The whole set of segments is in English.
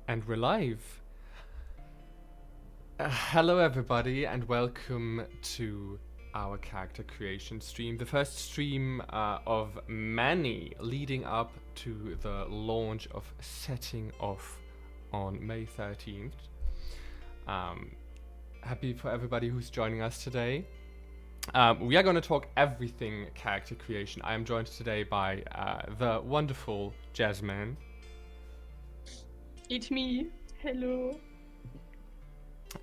And we're live. Hello, everybody, and welcome to our character creation stream. The first stream of many leading up to the launch of Setting Off on May 13th. Happy for everybody who's joining us today. We are going to talk everything character creation. I am joined today by the wonderful Jasmine. It's me. Hello.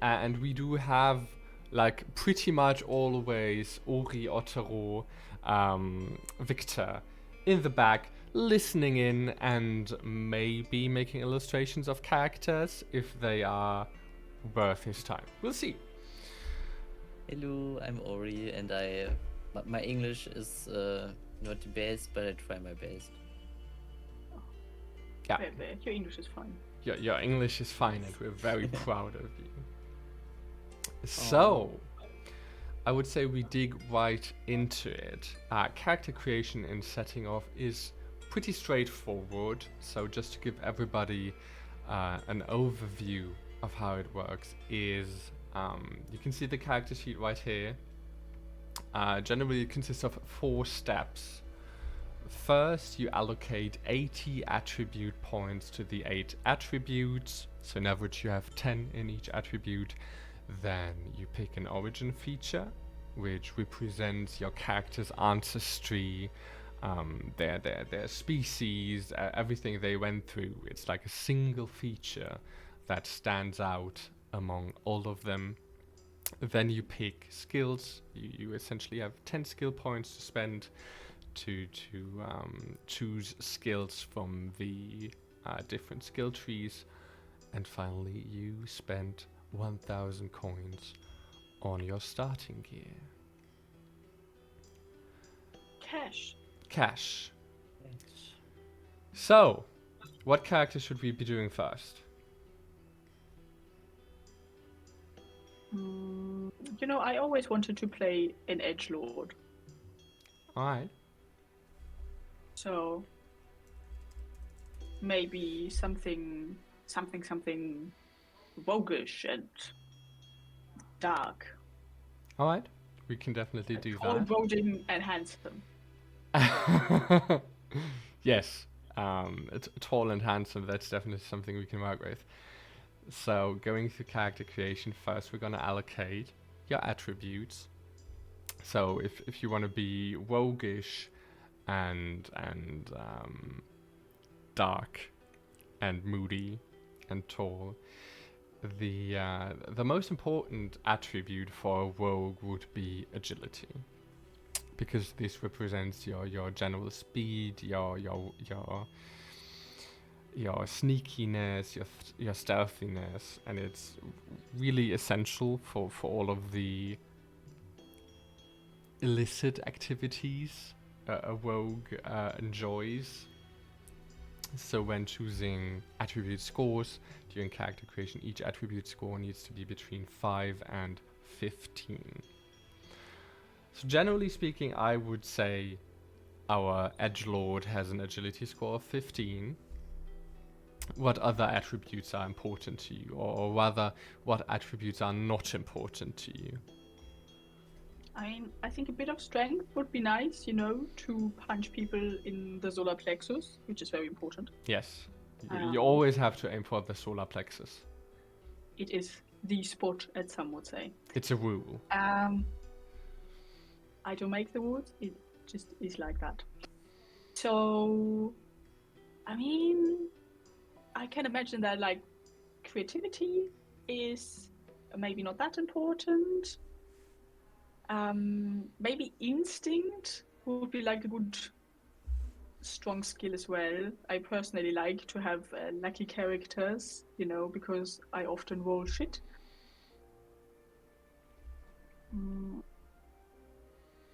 And we do have like pretty much always Ori, Otero, Victor in the back listening in and maybe making illustrations of characters if they are worth his time. We'll see. Hello, I'm Ori, and my English is not the best, but I try my best. Yeah, Your English is fine. your English is fine, and we're very proud of you. So, I would say we dig right into it. Character creation in Setting Off is pretty straightforward. So just to give everybody an overview of how it works is you can see the character sheet right here. Generally, it consists of 4 steps. First, you allocate 80 attribute points to the 8 attributes. So on average, you have 10 in each attribute. Then you pick an origin feature, which represents your character's ancestry, their species, everything they went through. It's like a single feature that stands out among all of them. Then you pick skills. You essentially have 10 skill points to spend to choose skills from the different skill trees. And finally, you spend 1,000 coins on your starting gear. Cash. So, what character should we be doing first? I always wanted to play an edgelord. Alright. So maybe something roguish and dark. Alright. We can definitely do All that. boding and handsome. Yes. Tall and handsome, that's definitely something we can work with. So, going through character creation, first we're going to allocate your attributes. So, if you want to be roguish and dark and moody and tall, the most important attribute for a rogue would be agility, because this represents your general speed, your sneakiness, your stealthiness, and it's really essential for all of the illicit activities a rogue enjoys. So when choosing attribute scores during character creation, each attribute score needs to be between 5 and 15. So generally speaking, I would say our edgelord has an agility score of 15. What other attributes are important to you, or rather, what attributes are not important to you? I think a bit of strength would be nice, to punch people in the solar plexus, which is very important. Yes, you always have to aim for the solar plexus. It is the spot, as some would say. It's a rule. I don't make the rules, it just is like that. So, I can imagine that like creativity is maybe not that important. Maybe instinct would be like a good strong skill as well. I personally like to have lucky characters, because I often roll shit.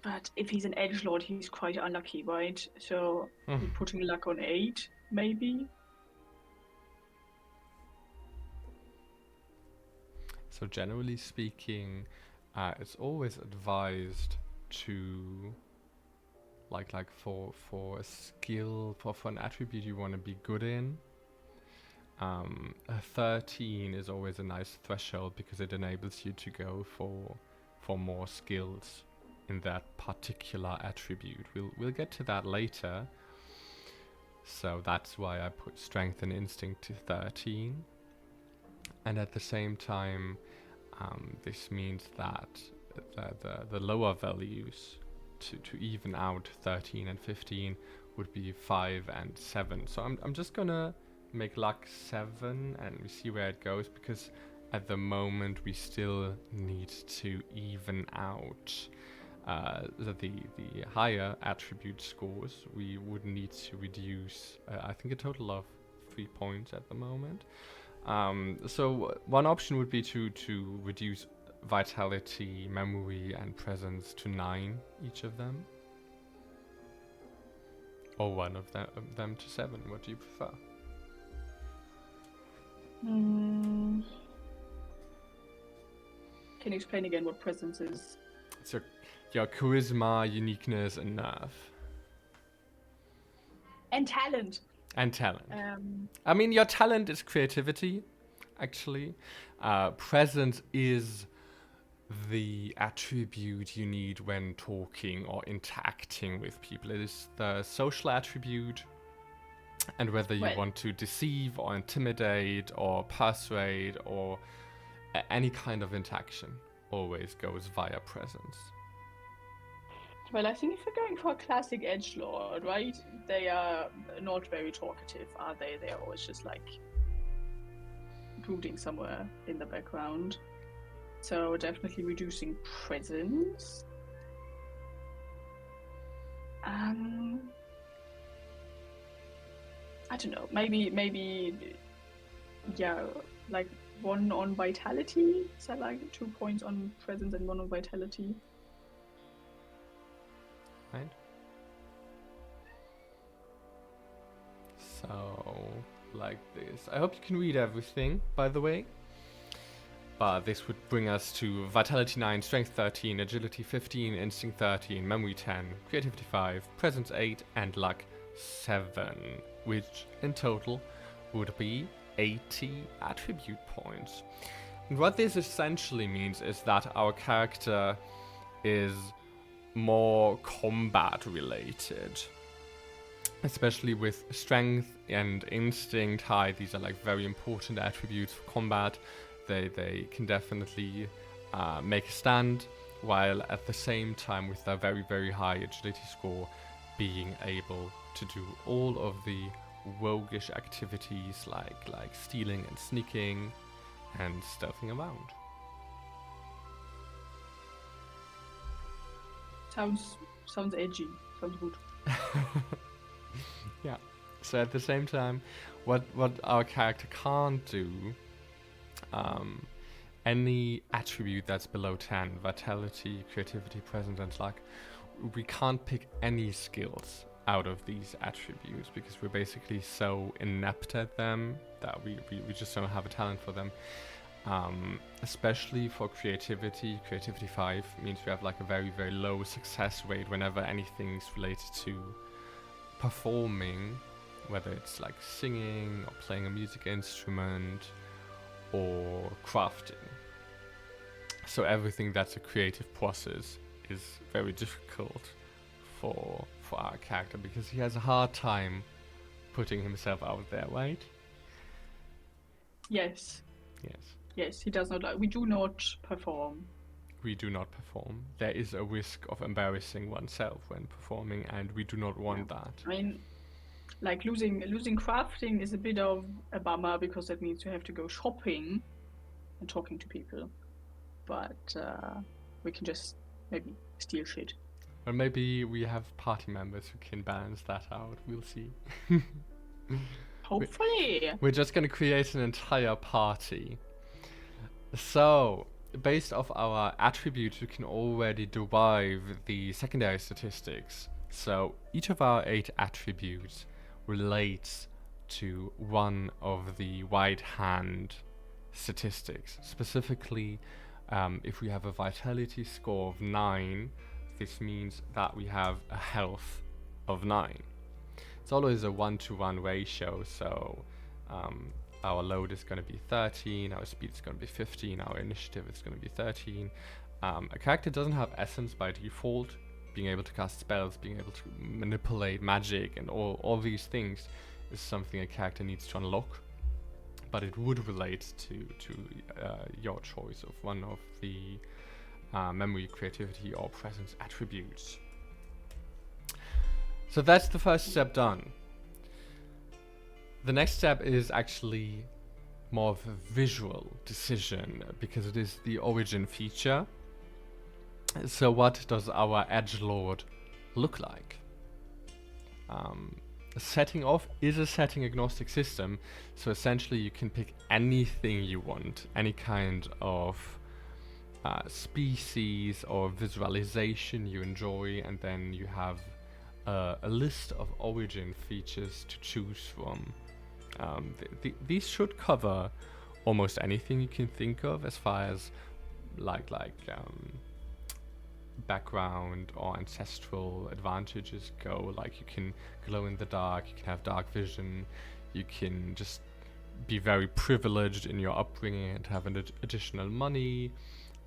But if he's an edgelord, he's quite unlucky, right? So putting luck on 8, maybe. So generally speaking, it's always advised to like for a skill, for an attribute you want to be good in, a 13 is always a nice threshold because it enables you to go for more skills in that particular attribute. We'll get to that later. So that's why I put strength and instinct to 13. And at the same time, this means that the lower values to even out 13 and 15 would be 5 and 7. So I'm just gonna make luck 7 and we see where it goes, because at the moment we still need to even out the higher attribute scores. We would need to reduce I think a total of 3 points at the moment. So one option would be to reduce vitality, memory and presence to 9 each of them, or one of them to 7. What do you prefer? Can you explain again what presence is? So your charisma, uniqueness and nerve. And talent. And talent. I mean, your talent is creativity, actually. Presence is the attribute you need when talking or interacting with people. It is the social attribute, and whether you want to deceive or intimidate or persuade or any kind of interaction always goes via presence. Well, I think if we're going for a classic edgelord, right? They are not very talkative, are they? They are always just like brooding somewhere in the background. So definitely reducing presence. I don't know. Maybe, yeah, like 1 on vitality. So like 2 points on presence and 1 on vitality. Right. So, like this. I hope you can read everything, by the way. But this would bring us to Vitality 9, Strength 13, Agility 15, Instinct 13, Memory 10, Creativity 5, Presence 8, and Luck 7, which in total would be 80 attribute points. And what this essentially means is that our character is more combat related, especially with strength and instinct high. These are like very important attributes for combat. They can definitely make a stand, while at the same time with their very, very high agility score being able to do all of the roguish activities like stealing and sneaking and stealthing around. Sounds edgy. Sounds good. Yeah. So at the same time, what our character can't do, any attribute that's below 10, vitality, creativity, presence, and luck, we can't pick any skills out of these attributes because we're basically so inept at them that we just don't have a talent for them. Especially for creativity. Creativity 5 means we have like a very, very low success rate whenever anything's related to performing, whether it's like singing or playing a music instrument or crafting. So everything that's a creative process is very difficult for our character because he has a hard time putting himself out there, right? Yes. Yes. Yes, he does not like. We do not perform. We do not perform. There is a risk of embarrassing oneself when performing, and we do not want that. I mean, like losing crafting is a bit of a bummer because that means you have to go shopping and talking to people. But we can just maybe steal shit. Or maybe we have party members who can balance that out. We'll see. Hopefully. We're just going to create an entire party. So, based off our attributes, we can already derive the secondary statistics. So, each of our 8 attributes relates to one of the right hand statistics. Specifically, if we have a vitality score of 9, this means that we have a health of 9. It's always a 1-to-1 ratio, so our load is going to be 13, our speed is going to be 15, our initiative is going to be 13. A character doesn't have essence by default. Being able to cast spells, being able to manipulate magic, and all these things is something a character needs to unlock. But it would relate to your choice of one of the memory, creativity, or presence attributes. So that's the first step done. The next step is actually more of a visual decision because it is the origin feature. So what does our edgelord look like? Setting off is a setting agnostic system, so essentially you can pick anything you want, any kind of species or visualization you enjoy, and then you have a list of origin features to choose from. These should cover almost anything you can think of as far as like background or ancestral advantages go. Like you can glow in the dark, you can have dark vision, you can just be very privileged in your upbringing and have additional money.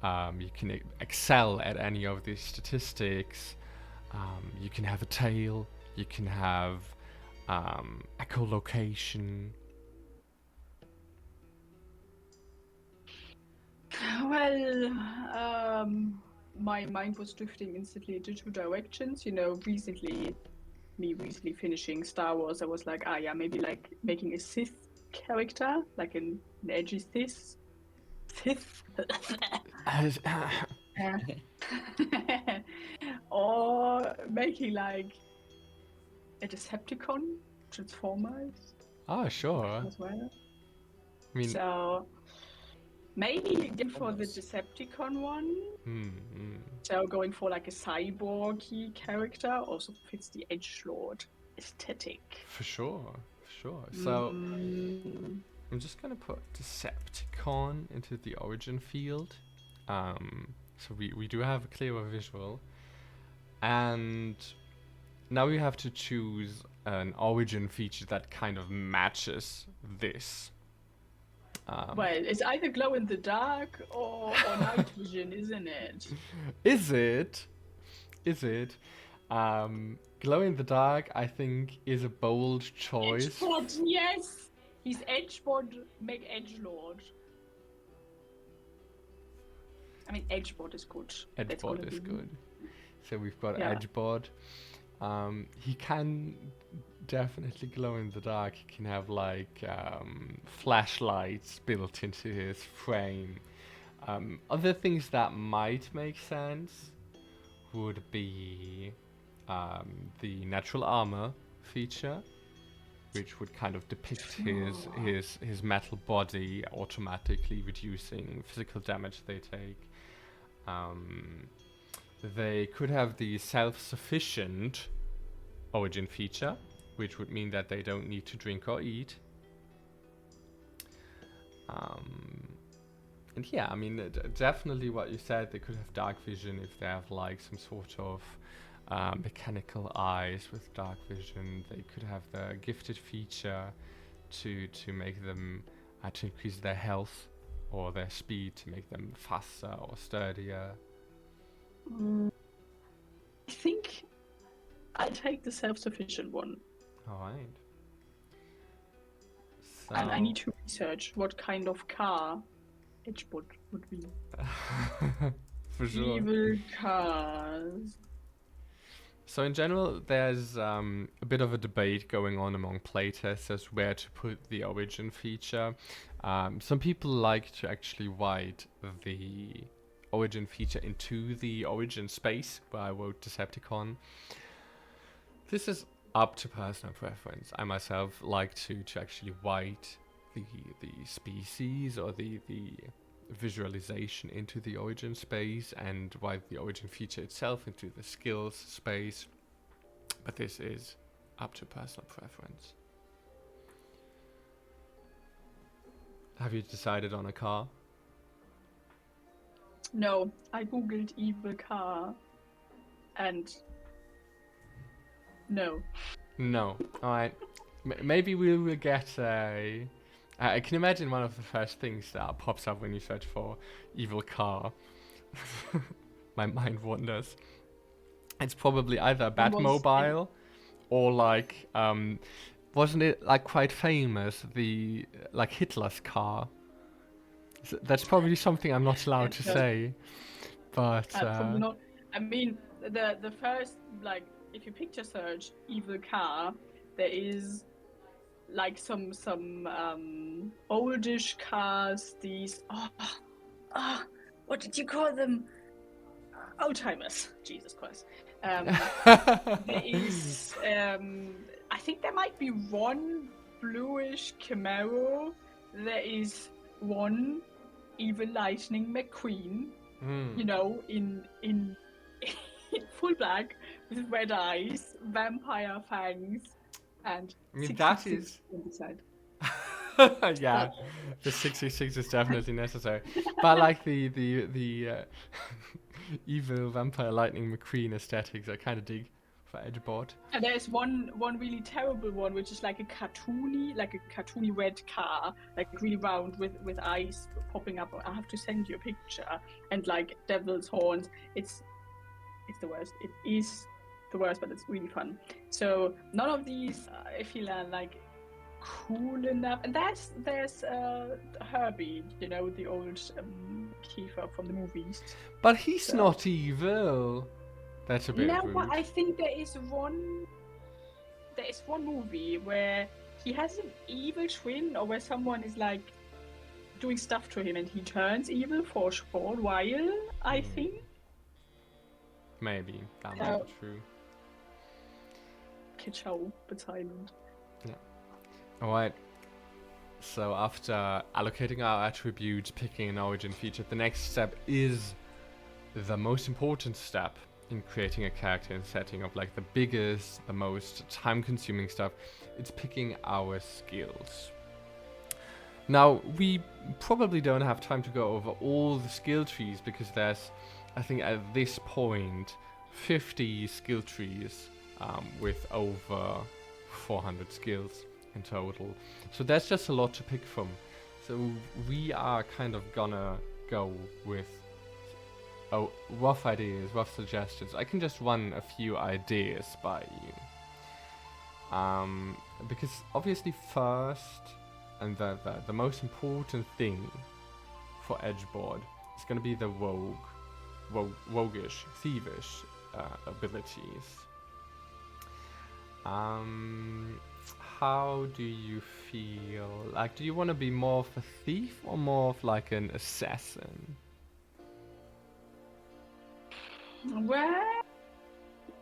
You can excel at any of these statistics. You can have a tail, you can have echolocation. Well, my mind was drifting instantly into two directions. You know, recently finishing Star Wars, I was like, yeah, maybe like making a Sith character, like an edgy Sith. Yeah. Or making like a Decepticon Transformers Sure. as well. I mean, So maybe again for the Decepticon one. So going for like a cyborgy character also fits the edgelord aesthetic. for sure. So I'm just gonna put Decepticon into the origin field. So we do have a clearer visual, and now we have to choose an origin feature that kind of matches this. Well, it's either glow in the dark or night vision, isn't it? Is it? Glow in the dark, I think, is a bold choice. Edgelord, yes! He's edgelord, make edgelord. I mean, edgelord is good. Edgeboard is good. So we've got Edgeboard. He can definitely glow in the dark. He can have like flashlights built into his frame. Other things that might make sense would be the natural armor feature, which would kind of depict his metal body automatically reducing physical damage they take. They could have the self-sufficient origin feature, which would mean that they don't need to drink or eat. And yeah, I mean, definitely what you said, they could have dark vision if they have like some sort of mechanical eyes with dark vision. They could have the gifted feature to make them to increase their health or their speed, to make them faster or sturdier. I think I'll take the self-sufficient one. Alright. So And I need to research what kind of car edgelord would be. for sure. Evil cars. So in general, there's a bit of a debate going on among playtesters as where to put the origin feature. Some people like to actually write the origin feature into the origin space, where I wrote Decepticon. This is up to personal preference. I myself like to actually write the species or the visualization into the origin space and write the origin feature itself into the skills space, but this is up to personal preference. Have you decided on a car? No, I googled evil car and no. No. Alright. Maybe we will get a I can imagine one of the first things that pops up when you search for evil car. My mind wanders. It's probably either a One was Batmobile or like wasn't it like quite famous, the like Hitler's car? That's probably something I'm not allowed to No, say, but probably not. I mean, the first, like, if you picture search evil car, there is like some oldish cars. These what did you call them? Oldtimers. Jesus Christ. There is I think there might be one bluish Camaro. There is one evil Lightning McQueen. You know, in in full black with red eyes, vampire fangs, and I mean, that 66 is. on the side. Yeah, the 66 is definitely necessary. But like the evil vampire lightning McQueen aesthetics, I kind of dig for Edgeboard. And there's one really terrible one, which is like a cartoony red car, like really round with eyes popping up. I have to send you a picture, and like devil's horns. It's the worst. It is the worst, but it's really fun. So none of these I feel are like cool enough. And there's Herbie, you know, the old Kiefer from the movies. But he's So- not evil. That's a bit No, rude. but I think there is one movie where he has an evil twin, or where someone is like doing stuff to him and he turns evil for a short while, I think. Maybe that might be true. Kitschau bezeichnet. Alright. So after allocating our attributes, picking an origin feature, the next step is the most important step in creating a character and setting of like the biggest, the most time-consuming stuff. It's picking our skills. Now, we probably don't have time to go over all the skill trees because there's, I think at this point, 50 skill trees with over 400 skills in total. So there's just a lot to pick from. So we are kind of gonna go with rough ideas, rough suggestions. I can just run a few ideas by you. Because obviously first, and the most important thing for Edgeboard is going to be the roguish, thievish abilities. How do you feel? Like, do you want to be more of a thief or more of like an assassin? Well,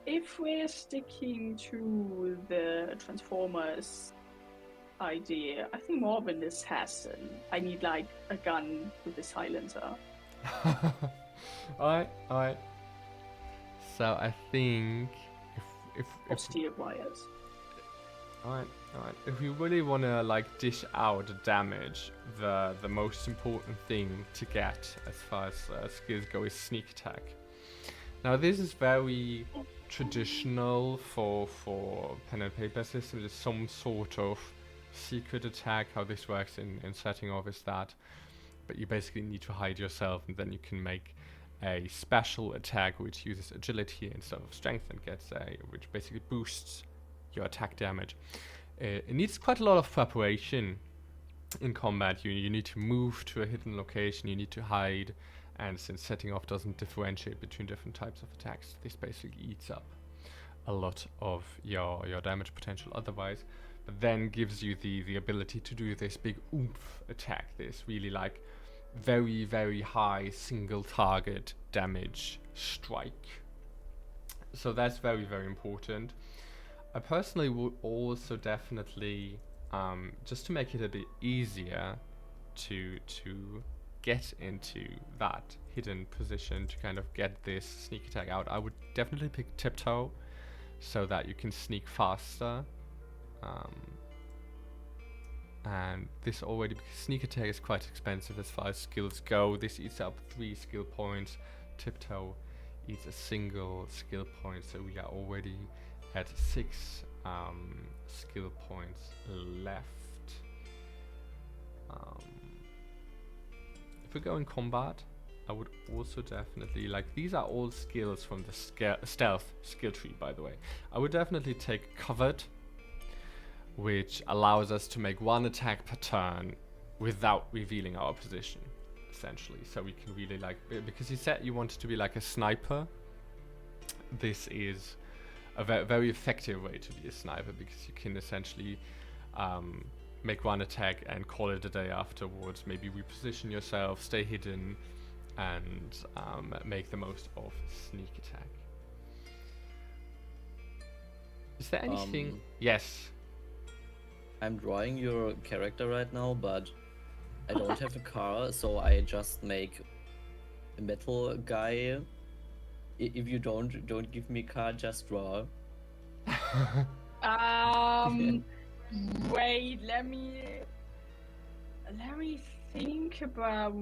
if we're sticking to the Transformers idea, I think more of an assassin. I need like a gun with a silencer. Alright. So I think Or steel wires. Alright. If we really want to like dish out damage, the most important thing to get as far as skills go is sneak attack. Now this is very traditional for pen and paper systems. It's some sort of secret attack. How this works in setting off is that, but you basically need to hide yourself, and then you can make a special attack which uses agility instead of strength and which basically boosts your attack damage. It needs quite a lot of preparation in combat. You need to move to a hidden location, you need to hide, and since setting off doesn't differentiate between different types of attacks, this basically eats up a lot of your damage potential otherwise, but then gives you the ability to do this big oomph attack, this really like very, very high single target damage strike. So that's very, very important. I personally would also definitely, just to make it a bit easier to get into that hidden position, to kind of get this sneak attack out, I would definitely pick Tiptoe so that you can sneak faster. And this already, because sneak attack is quite expensive as far as skills go. This eats up 3 skill points. Tiptoe eats a single skill point, so we are already at 6 skill points left. if we go in combat, I would also definitely, like, these are all skills from the stealth skill tree, by the way. I would definitely take covered, which allows us to make one attack per turn without revealing our position, essentially. So we can really, like, because you said you wanted to be like a sniper, this is a very effective way to be a sniper, because you can essentially make one attack and call it a day afterwards. Maybe reposition yourself, stay hidden, and make the most of sneak attack. Is there anything? Yes. I'm drawing your character right now, but I don't have a car, so I just make a metal guy. If you don't give me a car, just draw. Wait, let me think about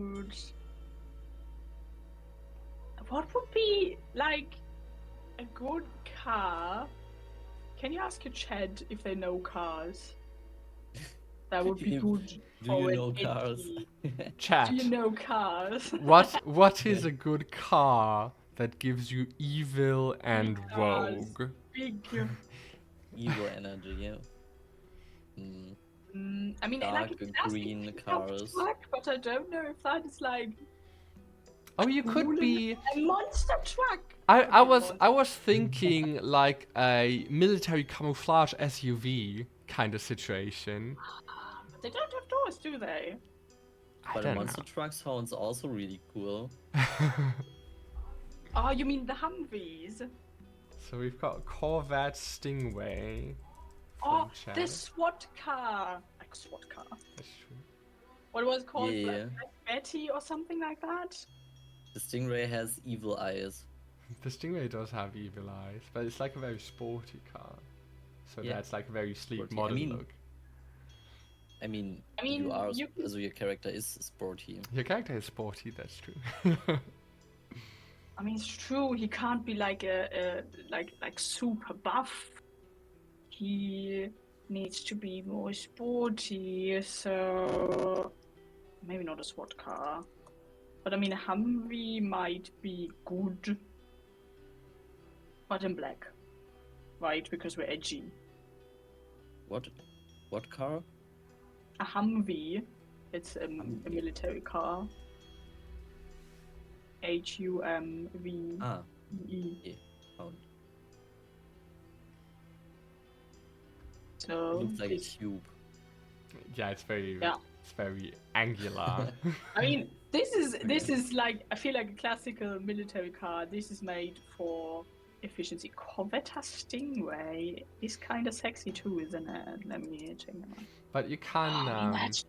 what would be like a good car. Can you ask your chat if they know cars? That would be good. Do you know cars? Chat. Do you know cars? What is a good car that gives you evil and Cars. rogue? Big. Evil energy, yeah. I mean, like Dark a classic green pickup cars. truck, but I don't know if that is like Oh, you could cool be. a monster truck. I was thinking like a military camouflage SUV kind of situation. But they don't have doors, do they? I But a don't monster truck sounds also really cool. know. Oh, you mean the Humvees? So we've got Corvette Stingray. Oh, from chat. the SWAT car. Like SWAT car. That's true. What was it called? Yeah. Like Betty or something like that? The Stingray has evil eyes. The Stingray does have evil eyes, but it's like a very sporty car. So Yeah. that's like a very sleek Sporty. modern I mean, look. I mean, I mean, you are, you can- so your character is sporty. Your character is sporty, that's true. I mean, it's true. He can't be like a like super buff. He needs to be more sporty. So maybe not a SWAT car, but I mean, a Humvee might be good, but in black, right? Because we're edgy. What car? A Humvee. It's a military car. HUMVE. Ah, yeah, found. So Looks like a it's- cube. Yeah, it's very Yeah. angular. I mean, this is like, I feel like a classical military car. This is made for efficiency. Corvette Stingray is kind of sexy too, isn't it? Let me check them out. But you can Imagine-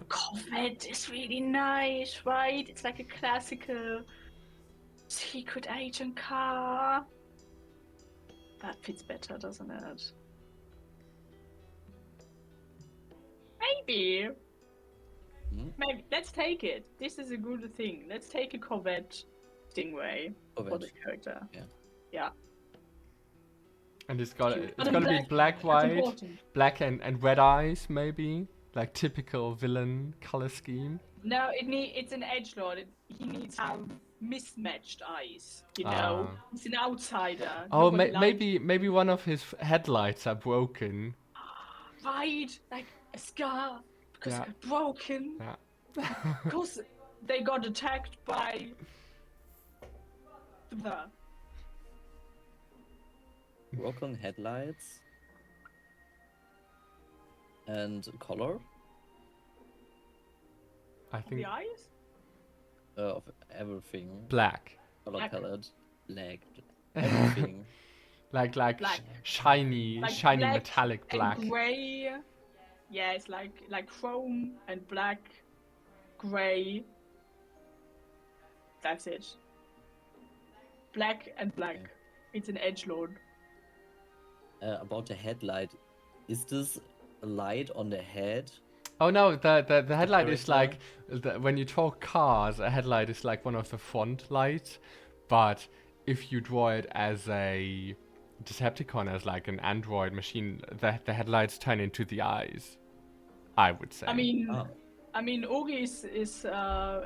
Corvette is really nice, right? It's like a classical secret agent car. That fits better, doesn't it? Maybe. Maybe. Let's take it. This is a good thing. Let's take a Corvette Stingray for the Corvette. character. Yeah. Yeah. And it's got Cute. it's But in got to be black, black, that's white, important. black and red eyes, maybe like typical villain color scheme. No, it's an edgelord. He needs to have mismatched eyes. You know, he's an outsider. Oh, Nobody likes- maybe one of his headlights are broken. right, like a scar because Yeah. it got broken. Yeah. Because they got attacked by the. Broken headlights. And color I think The eyes? of everything. black, Color Black. colored. Black. Everything. like Black. shiny Like shiny black metallic black. And grey. Yeah, it's like chrome and black, grey. That's it. Black and black. Okay. It's an edgelord. About the headlight. Is this a light on the head? Oh no, the headlight is character? like when you talk cars, a headlight is like one of the front lights, but if you draw it as a Decepticon, as like an android machine, the headlights turn into the eyes, I would say. I mean, Ah, I mean, Ori is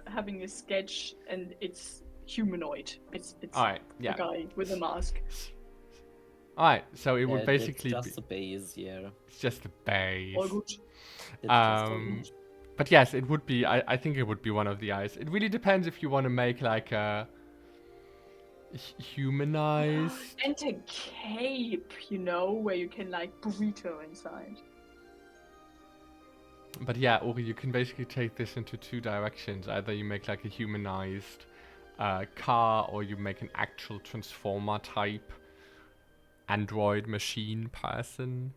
having a sketch, and it's humanoid. It's Alright, a yeah. guy with a mask. Alright, so it would That's basically just be the base, yeah. it's just the base. All good. It's just all Um, good. But yes, it would be. I think it would be one of the eyes. It really depends if you want to make like a humanized. And a cape, you know, where you can like burrito inside. But yeah, or you can basically take this into two directions. Either you make like a humanized car, or you make an actual transformer type android machine person.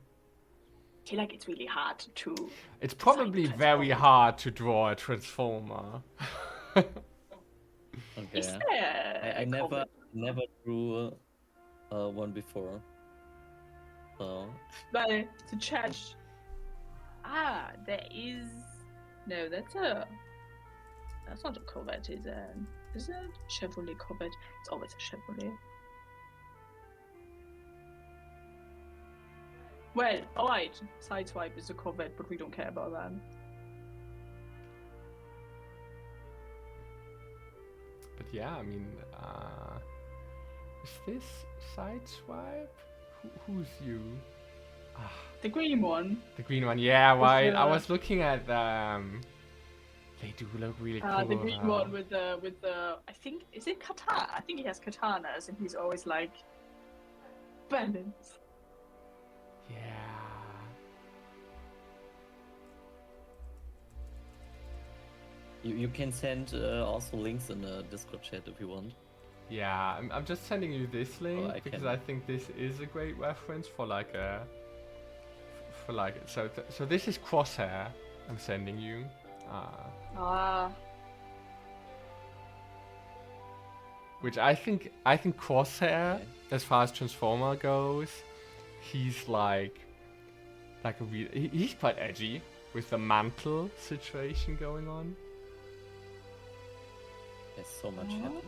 I feel like it's really hard to. It's design probably very Transformers. hard to draw a transformer. Okay. Is there? I a never comment? drew one before. So Well, the chat. Ah, there is. No, that's not a Corvette. Is it Chevrolet Corvette? It's always a Chevrolet. Well, alright. Sideswipe is a Corvette, but we don't care about that. But yeah, I mean, is this Sideswipe? Who's you? Ah, The green one. the green one. Yeah, right. I the- was looking at them. They do look really cool. The green though. one with the. I think is it katana? I think he has katanas, and he's always like balance. Yeah. you can send also links in the Discord chat if you want. Yeah, I'm just sending you this link I because can. I think this is a great reference for like a. For like so this is Crosshair. I'm sending you. Which I think Crosshair, Okay. as far as Transformer goes, he's like a real. He's quite edgy with the mantle situation going on. There's so much What? happening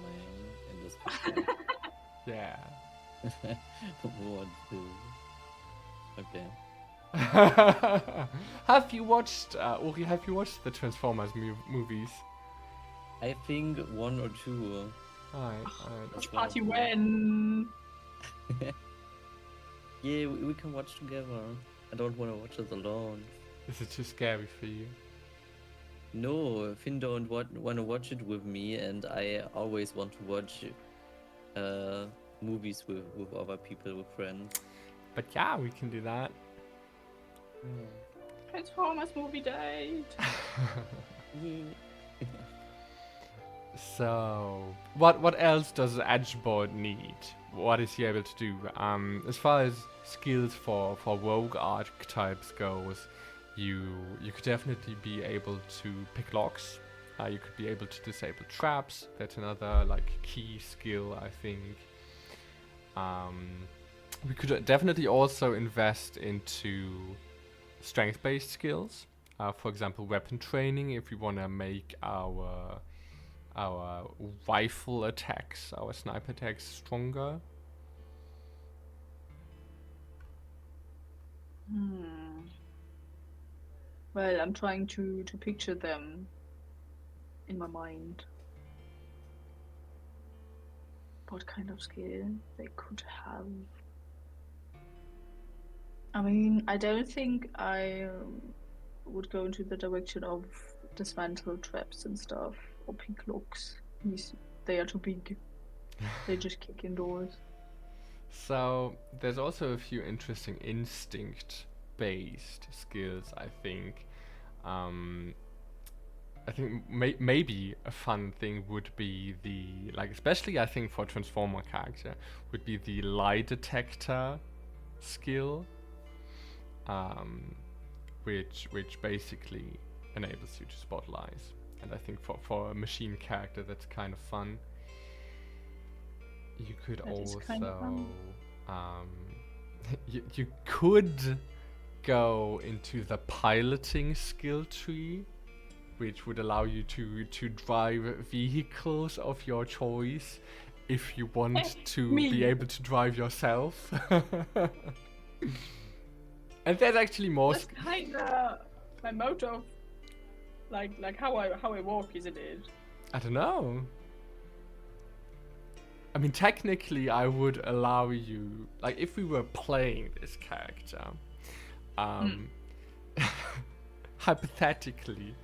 in this picture. Yeah. What the? Okay. Have you watched Uri? Have you watched the Transformers movies? I think one or two. Alright. That's Party one. when? Yeah, we can watch together. I don't want to watch it alone. Is it too scary for you? No, Finn don't want to watch it with me, and I always want to watch movies with other people, with friends. But yeah, we can do that. Transformers movie date. So, what else does Edgeboard need? What is he able to do? As far as skills for rogue archetypes goes, you could definitely be able to pick locks. You could be able to disable traps. That's another like key skill, I think. We could definitely also invest into strength-based skills. For example, weapon training. If we want to make our rifle attacks, our sniper attacks stronger. Well, I'm trying to picture them in my mind. What kind of skill they could have. I mean, I don't think I would go into the direction of dismantle traps and stuff or pick locks. They are too big. They just kick in doors. So there's also a few interesting instinct-based skills, I think. I think maybe a fun thing would be especially I think for a Transformer character, would be the lie detector skill, which basically enables you to spot lies. And I think for a machine character that's kind of fun. You could That is also kind of fun. you could go into the piloting skill tree, which would allow you to drive vehicles of your choice if you want to me. be able to drive yourself. And there's actually more. That's kind of my mode of Like how I walk, isn't it? I don't know. I mean, technically, I would allow you, like, if we were playing this character, um, hypothetically,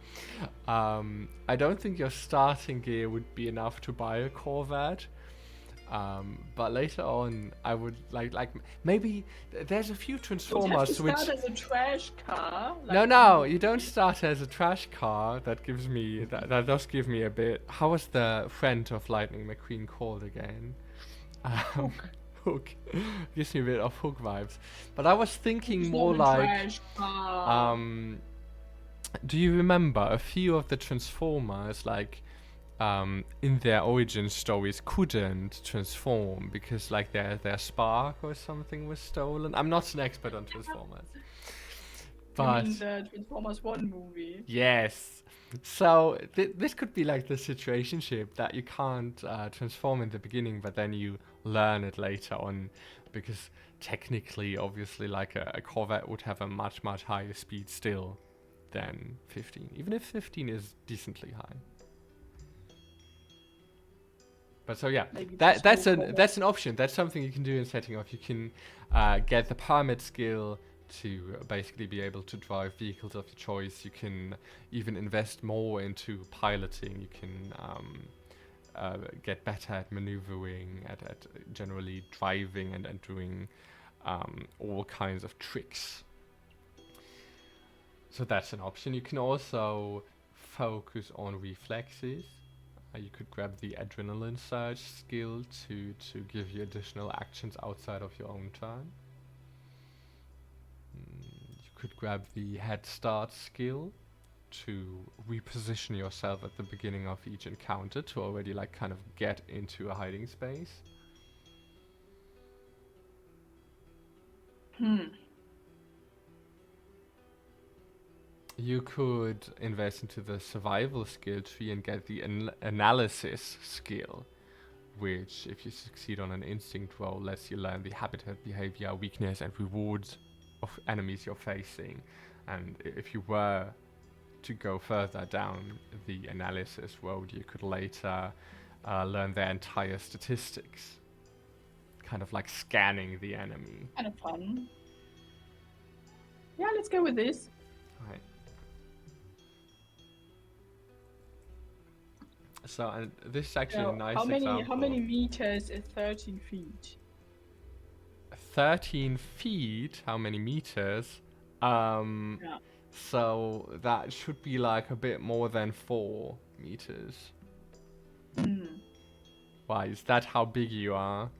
I don't think your starting gear would be enough to buy a Corvette. But later on, I would like maybe there's a few Would have to Transformers which. start as a trash car. No, Like no, you don't start as a trash car. That gives me that does give me a bit. How was the friend of Lightning McQueen called again? Hook. Hook. Gives me a bit of Hook vibes. But I was thinking It's more not a like, trash car. do you remember a few of the Transformers like? In their origin stories couldn't transform because like their spark or something was stolen. I'm not an expert on Transformers. You But mean the Transformers 1 movie? yes. So this could be like the situationship that you can't transform in the beginning, but then you learn it later on, because technically, obviously, like a Corvette would have a much higher speed still than 15, even if 15 is decently high. But so yeah, Maybe that's just go for that's an option. That's something you can do in setting off. You can get the pyramid skill to basically be able to drive vehicles of your choice. You can even invest more into piloting. You can get better at maneuvering, at generally driving and doing all kinds of tricks. So that's an option. You can also focus on reflexes. You could grab the adrenaline surge skill to give you additional actions outside of your own turn. You could grab the head start skill to reposition yourself at the beginning of each encounter to already like kind of get into a hiding space. You could invest into the survival skill tree and get the analysis skill, which, if you succeed on an instinct roll, lets you learn the habitat, behavior, weakness, and rewards of enemies you're facing. And if you were to go further down the analysis road, you could later learn their entire statistics, kind of like scanning the enemy. Kind of fun. Yeah, let's go with this. Right. So, and this is actually a nice example. How many meters is 13 feet? 13 feet? How many meters? Yeah. So that should be like a bit more than 4 meters. Why, is that how big you are?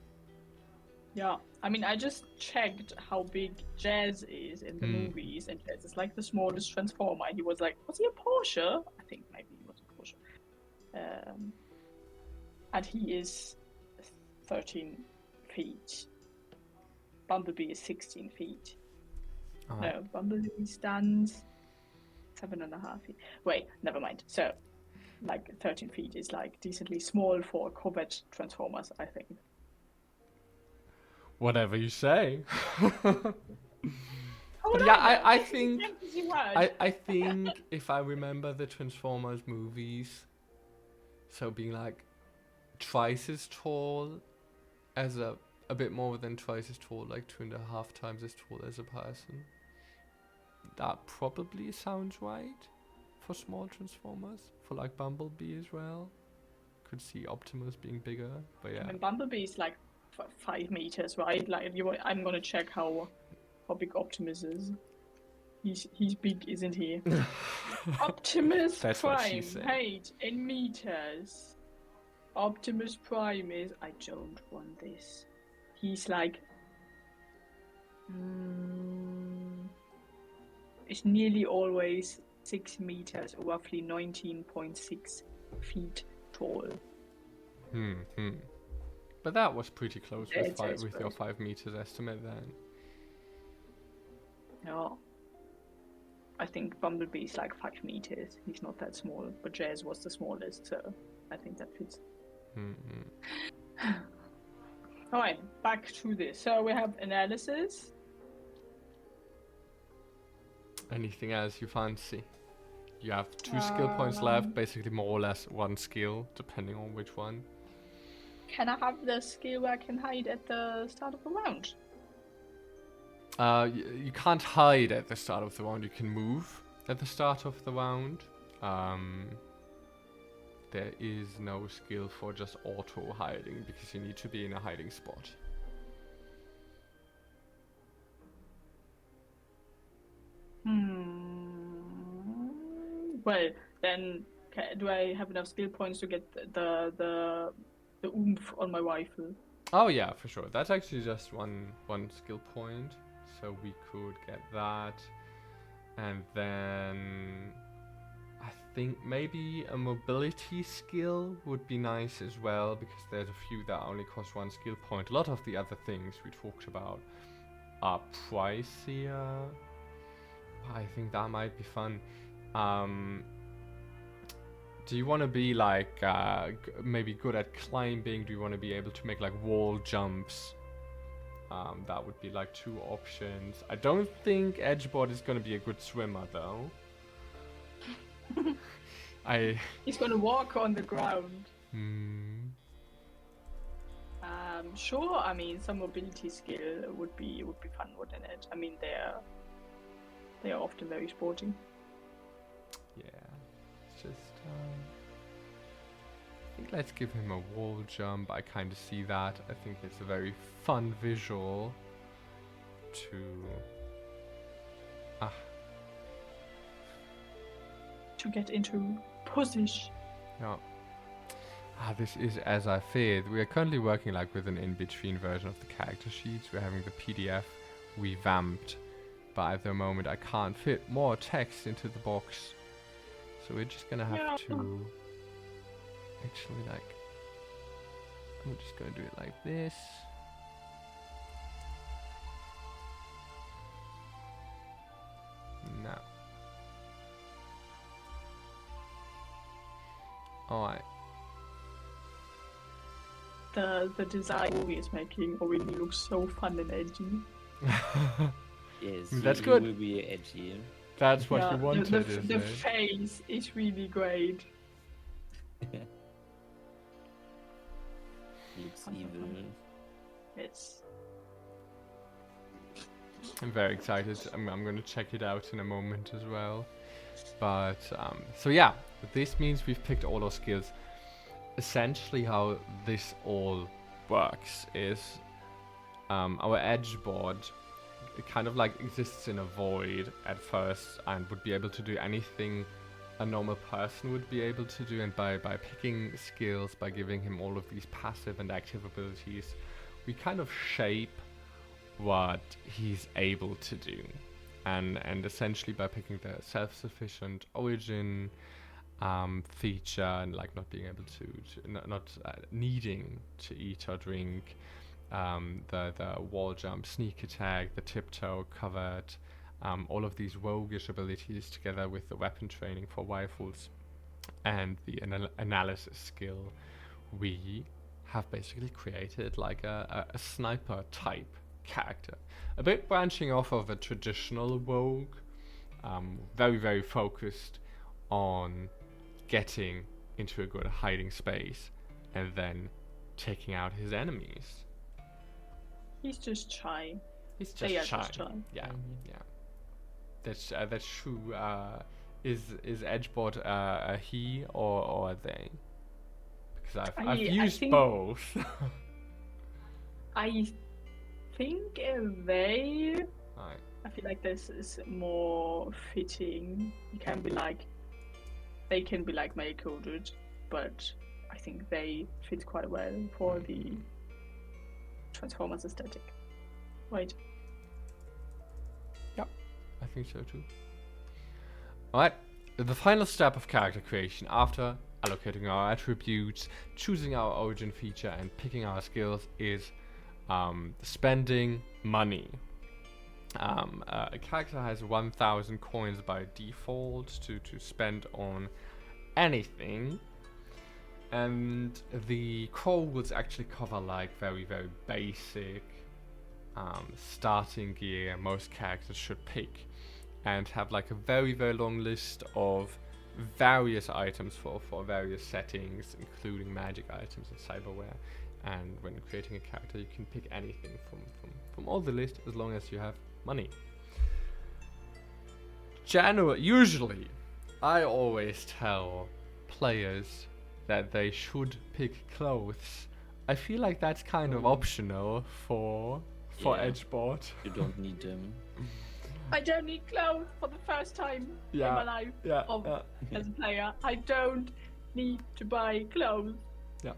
Yeah. I mean, I just checked how big Jazz is in the movies, and Jazz is like the smallest Transformer. He was like, was he a Porsche? I think maybe he was a Porsche. And he is 13 feet. Bumblebee is 16 feet. No, Bumblebee stands 7.5 feet. Wait, never mind. So, like 13 feet is like decently small for Corvette Transformers, I think. Whatever you say. But yeah, I think I think if I remember the Transformers movies, so being like twice as tall as a bit more than twice as tall, like 2.5 times as tall as a person. That probably sounds right for small Transformers. For like Bumblebee as well. Could see Optimus being bigger, but yeah. I mean, Bumblebee is like 5 meters, right? Like I'm gonna check how big Optimus is. He's big, isn't he? Optimus That's what she Prime, said. height in meters. Optimus Prime is. I don't want this. He's like. It's nearly always 6 meters, or roughly 19.6 feet tall. But that was pretty close Yeah, with your 5 meters estimate then. No. I think Bumblebee is like 5 meters. He's not that small, but Jazz was the smallest, so I think that fits. Alright, back to this. So we have analysis. Anything else you fancy? You have 2 skill points left, basically more or less 1 skill, depending on which one. Can I have the skill where I can hide at the start of the round? You can't hide at the start of the round. You can move at the start of the round. There is no skill for just auto hiding because you need to be in a hiding spot. Well, then do I have enough skill points to get the oomph on my rifle? Oh yeah, for sure. That's actually just one skill point, so we could get that, and then I think maybe a mobility skill would be nice as well, because there's a few that only cost 1 skill point. A lot of the other things we talked about are pricier. I think that might be fun. Do you want to be like maybe good at climbing? Do you want to be able to make like wall jumps? That would be like 2 options. I don't think Edgeboard is going to be a good swimmer though. He's gonna walk on the ground. Sure. I mean, some mobility skill would be fun, wouldn't it? I mean, they are often very sporty. Yeah, it's just. I think let's give him a wall jump. I kind of see that. I think it's a very fun visual to get into position. Yeah. This is as I feared. We are currently working like with an in-between version of the character sheets. We're having the PDF revamped, but at the moment I can't fit more text into the box. So we're just gonna have to actually like, I'm just gonna do it like this. No. Alright. The design movie is making already looks so fun and edgy. Yes, That's you good. will be edgy. That's what you wanted, the isn't it? face is really great. Looks evil. It's. I'm very excited. I'm going to check it out in a moment as well. But, so yeah, this means we've picked all our skills. Essentially how this all works is our edge board kind of like exists in a void at first and would be able to do anything a normal person would be able to do, and by picking skills, by giving him all of these passive and active abilities, we kind of shape what he's able to do. And essentially by picking the self-sufficient origin feature and like not being able to not needing to eat or drink, the wall jump, sneak attack, the tiptoe, covered, all of these roguish abilities together with the weapon training for rifles and the analysis skill, we have basically created like a sniper type character, a bit branching off of a traditional rogue, very, very focused on getting into a good hiding space and then taking out his enemies. He's just shy. He's They are just shy. just shy. Yeah, yeah. That's true. Is Edgeboard a he or a they? Because I've used both. I think they. Right. I feel like this is more fitting. It can be like, they can be like male coded, but I think they fit quite well for the Transformers aesthetic. Right. Yep, I think so too. Alright, the final step of character creation after allocating our attributes, choosing our origin feature, and picking our skills is spending money. A character has 1,000 coins by default to spend on anything, and the core rules actually cover like very, very basic starting gear most characters should pick, and have like a very, very long list of various items for various settings, including magic items and cyberware. And when creating a character, you can pick anything from all the list as long as you have money. Usually, I always tell players that they should pick clothes. I feel like that's kind of optional for Yeah. Edgeboard. You don't need them. I don't need clothes for the first time in my life as a player. I don't need to buy clothes. Yeah.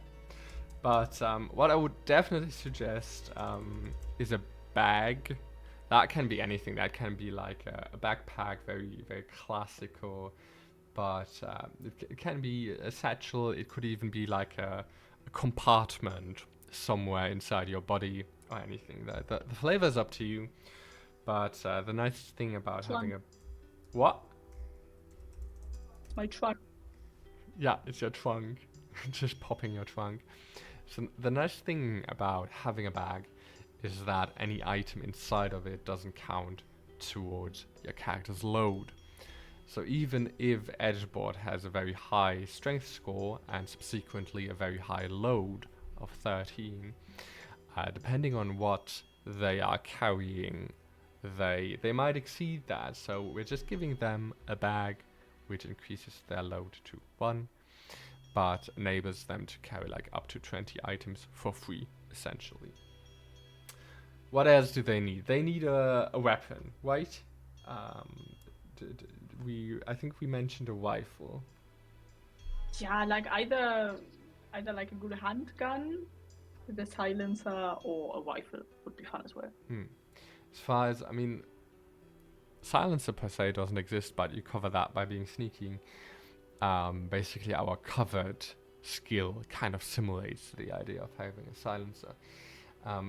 But what I would definitely suggest is a bag. That can be anything. That can be like a backpack, very, very classical. But it can be a satchel. It could even be like a compartment somewhere inside your body or anything. The flavor is up to you. But the nice thing about having a... What? It's my trunk. Yeah, it's your trunk. Just popping your trunk. So the nice thing about having a bag is that any item inside of it doesn't count towards your character's load. So even if Edgeboard has a very high strength score and subsequently a very high load of 13, depending on what they are carrying, they might exceed that. So we're just giving them a bag which increases their load to 1, but enables them to carry like up to 20 items for free, essentially. What else do they need? They need a weapon, right? I think we mentioned a rifle. Yeah, like either like a good handgun with a silencer or a rifle would be fun as well. As far as, I mean, silencer per se doesn't exist, but you cover that by being sneaky. Basically, our covered skill kind of simulates the idea of having a silencer.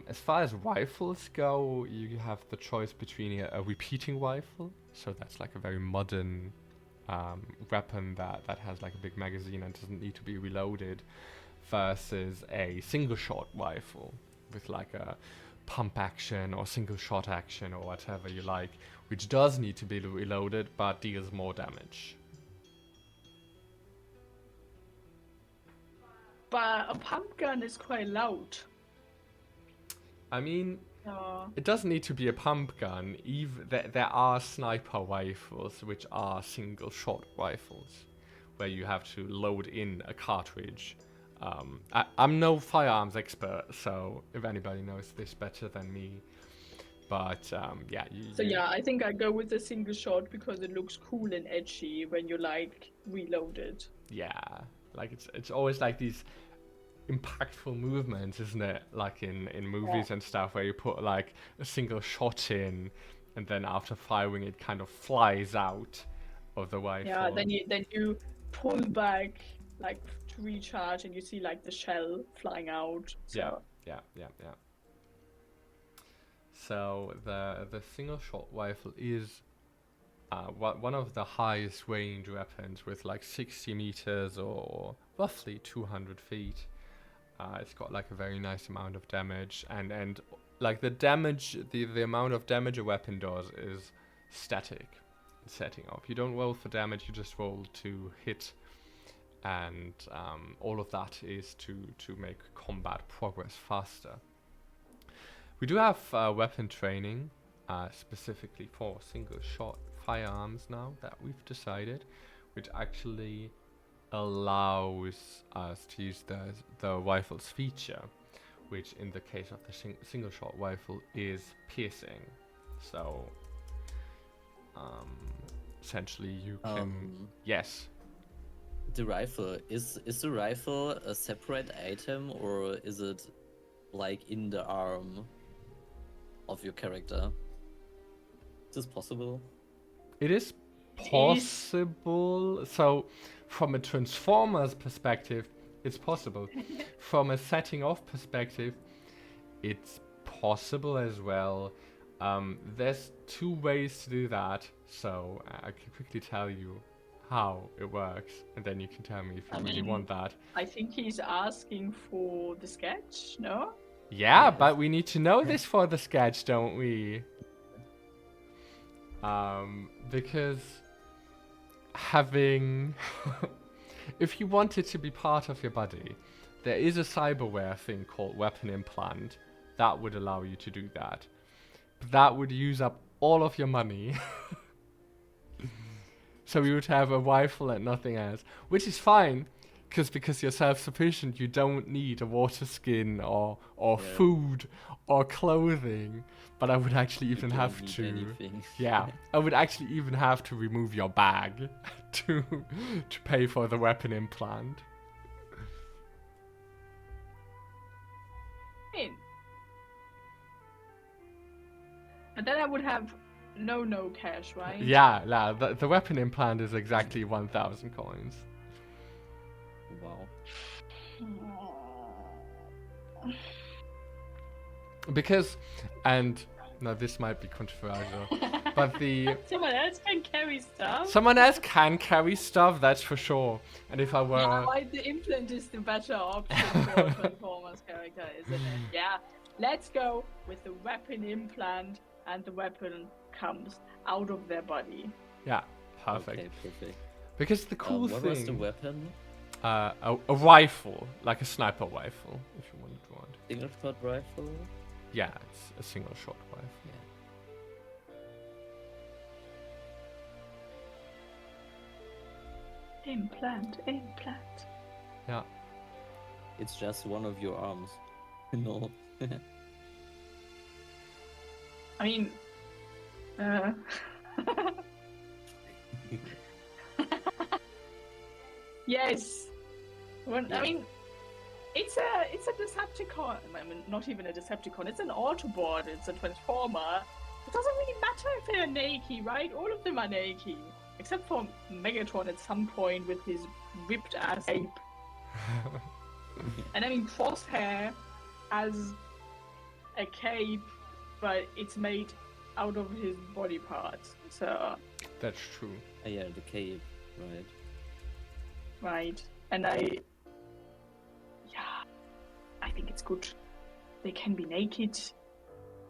As far as rifles go, you have the choice between a repeating rifle, so that's like a very modern weapon that has like a big magazine and doesn't need to be reloaded, versus a single shot rifle with like a pump action or single shot action or whatever you like, which does need to be reloaded but deals more damage. But a pump gun is quite loud. I mean, it doesn't need to be a pump gun. There are sniper rifles, which are single shot rifles, where you have to load in a cartridge. I'm no firearms expert, so if anybody knows this better than me, but yeah. I think I go with the single shot because it looks cool and edgy when you like reload it. Yeah, like it's always like these impactful movements, isn't it? Like in movies and stuff, where you put like a single shot in, and then after firing, it kind of flies out of the rifle. Yeah, then you pull back like to recharge, and you see like the shell flying out. So. Yeah. So the single shot rifle is one of the highest range weapons with like 60 meters or roughly 200 feet. It's got like a very nice amount of damage, and like the damage, the amount of damage a weapon does is static in setting off. You don't roll for damage, you just roll to hit, and all of that is to make combat progress faster. We do have weapon training specifically for single shot firearms now that we've decided, which actually allows us to use the rifle's feature, which in the case of the single shot rifle is piercing. So essentially you can yes. The rifle is the rifle a separate item, or is it like in the arm of your character? Is this possible? It is possible. So from a Transformers perspective, it's possible. From a setting off perspective, it's possible as well. There's 2 ways to do that, so I can quickly tell you how it works, and then you can tell me if you really want that. I think he's asking for the sketch, no? Yeah, but we need to know this for the sketch, don't we? Because having, if you want it to be part of your body, there is a cyberware thing called weapon implant that would allow you to do that. But that would use up all of your money. So you would have a rifle and nothing else, which is fine, because you're self-sufficient. You don't need a water skin or food or clothing. But I would actually even don't have need to, anything. yeah, I would actually even have to remove your bag to pay for the weapon implant. But then I would have no cash, right? Yeah, the weapon implant is exactly 1,000 coins. Wow. Because, and no, this might be controversial, but Someone else can carry stuff. someone else can carry stuff, that's for sure. And if I were, Yeah, why the implant is the better option for a Transformers character, isn't it? Yeah, let's go with the weapon implant, and the weapon comes out of their body. yeah, perfect. Okay, perfect. Because the cool what thing, was the weapon? a rifle, like a sniper rifle, if you want to draw it. Single shot rifle? Yeah, it's a single shot rifle. Yeah. Implant. Yeah. It's just one of your arms. No. I mean, yes. I mean, it's a Decepticon. I mean, not even a Decepticon. It's an Autobot. It's a Transformer. It doesn't really matter if they're naked, right? All of them are naked, except for Megatron at some point with his ripped ass ape. And I mean, Crosshair has a cape, but it's made out of his body parts. So. That's true. Yeah, the cape, right? Right. And I think it's good. They can be naked.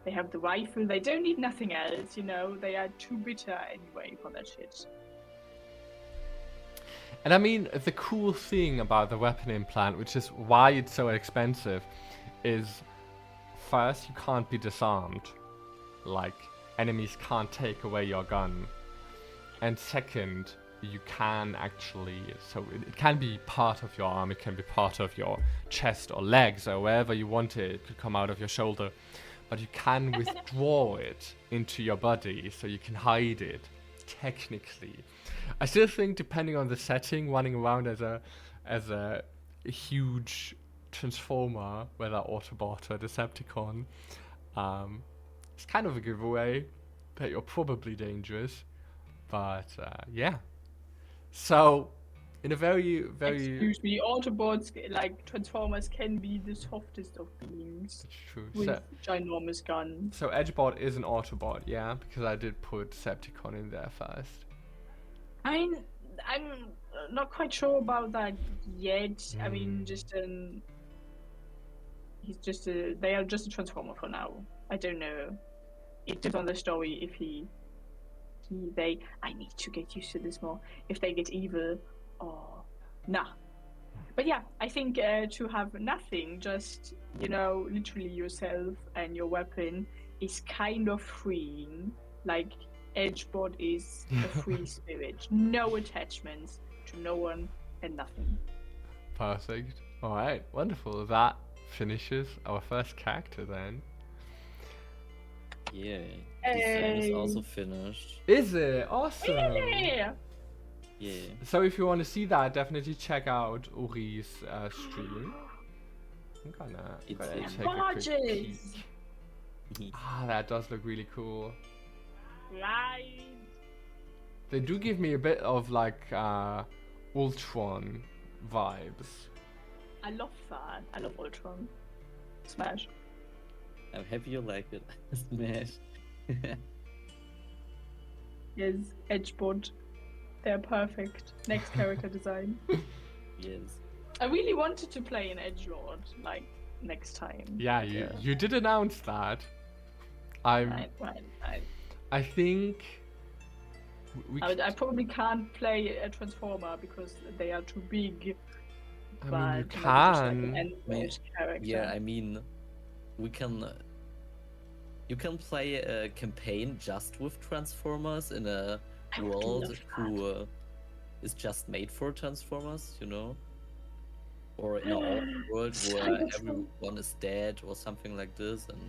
They have the rifle. They don't need nothing else, you know. They are too bitter anyway for that shit. And I mean, the cool thing about the weapon implant, which is why it's so expensive, is first, you can't be disarmed. Like, enemies can't take away your gun. And second, you can actually, so it can be part of your arm, it can be part of your chest or legs or wherever you want it. It could come out of your shoulder. But you can withdraw it into your body, so you can hide it, technically. I still think, depending on the setting, running around as a huge Transformer, whether Autobot or Decepticon, it's kind of a giveaway that you're probably dangerous. But yeah. So, in a very Excuse me, Autobots, like Transformers, can be the softest of beings. That's true. With ginormous guns. So Edgebot is an Autobot, yeah, because I did put Decepticon in there first. I'm not quite sure about that yet. I mean, they are just a Transformer for now. I don't know. It depends on the story if I need to get used to this more. If they get evil or nah. But yeah, I think to have nothing, just, you know, literally yourself and your weapon is kind of freeing. Like, Edgebot is a free spirit. No attachments to no one and nothing. Perfect. Alright, wonderful. That finishes our first character then. Yeah. Design is also finished. Is it? Awesome! Really? Yeah. So if you want to see that, definitely check out Uri's stream. I'm gonna take a quick peek. That does look really cool. Right. They do give me a bit of like Ultron vibes. I love that. I love Ultron. Smash. I'm happy you like it. Smash. Yes, Edgebot. They're perfect. Next character design. Yes. I really wanted to play an Edgelord, like, next time. Yeah, you did announce that. Right. I think We I probably can't play a Transformer because they are too big. I But mean, you maybe just like an can. Android character. Yeah, I mean, we can. You can play a campaign just with Transformers in a I would world love who is just made for Transformers, you know? Or in a world where Cybertron. everyone is dead or something like this, and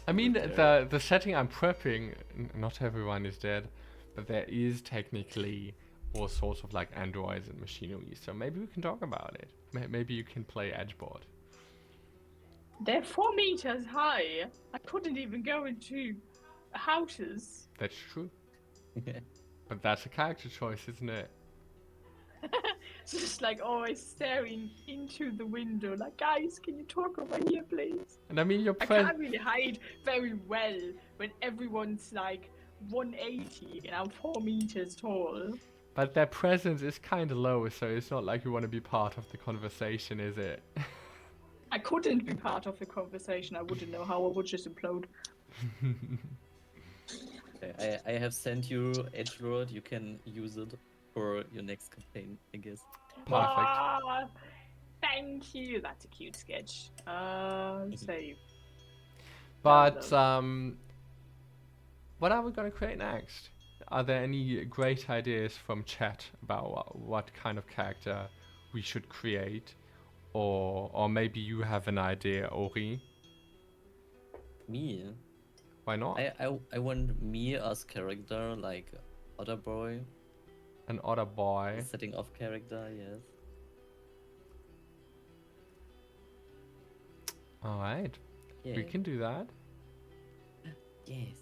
I you mean, would there. the setting I'm prepping, not everyone is dead, but there is technically all sorts of like androids and machinery. So maybe we can talk about it. Maybe you can play Edgeboard. They're 4 meters high. I couldn't even go into houses. That's true. But that's a character choice, isn't it? Just like always staring into the window, like, guys, can you talk over here, please? And I mean, your I can't really hide very well when everyone's like 180 and I'm 4 meters tall. but their presence is kind of low, so it's not like you want to be part of the conversation, is it? I couldn't be part of the conversation. I wouldn't know how. I would just implode. I have sent you Edgelord. You can use it for your next campaign, I guess. Perfect. Ah, thank you. That's a cute sketch. Save. But Download. what are we gonna create next? Are there any great ideas from chat about what kind of character we should create, or maybe you have an idea, Ori? Me? Why not? I want me as character, like other boy, An other boy. setting off character, yes. All right, Yeah. we can do that. Yes.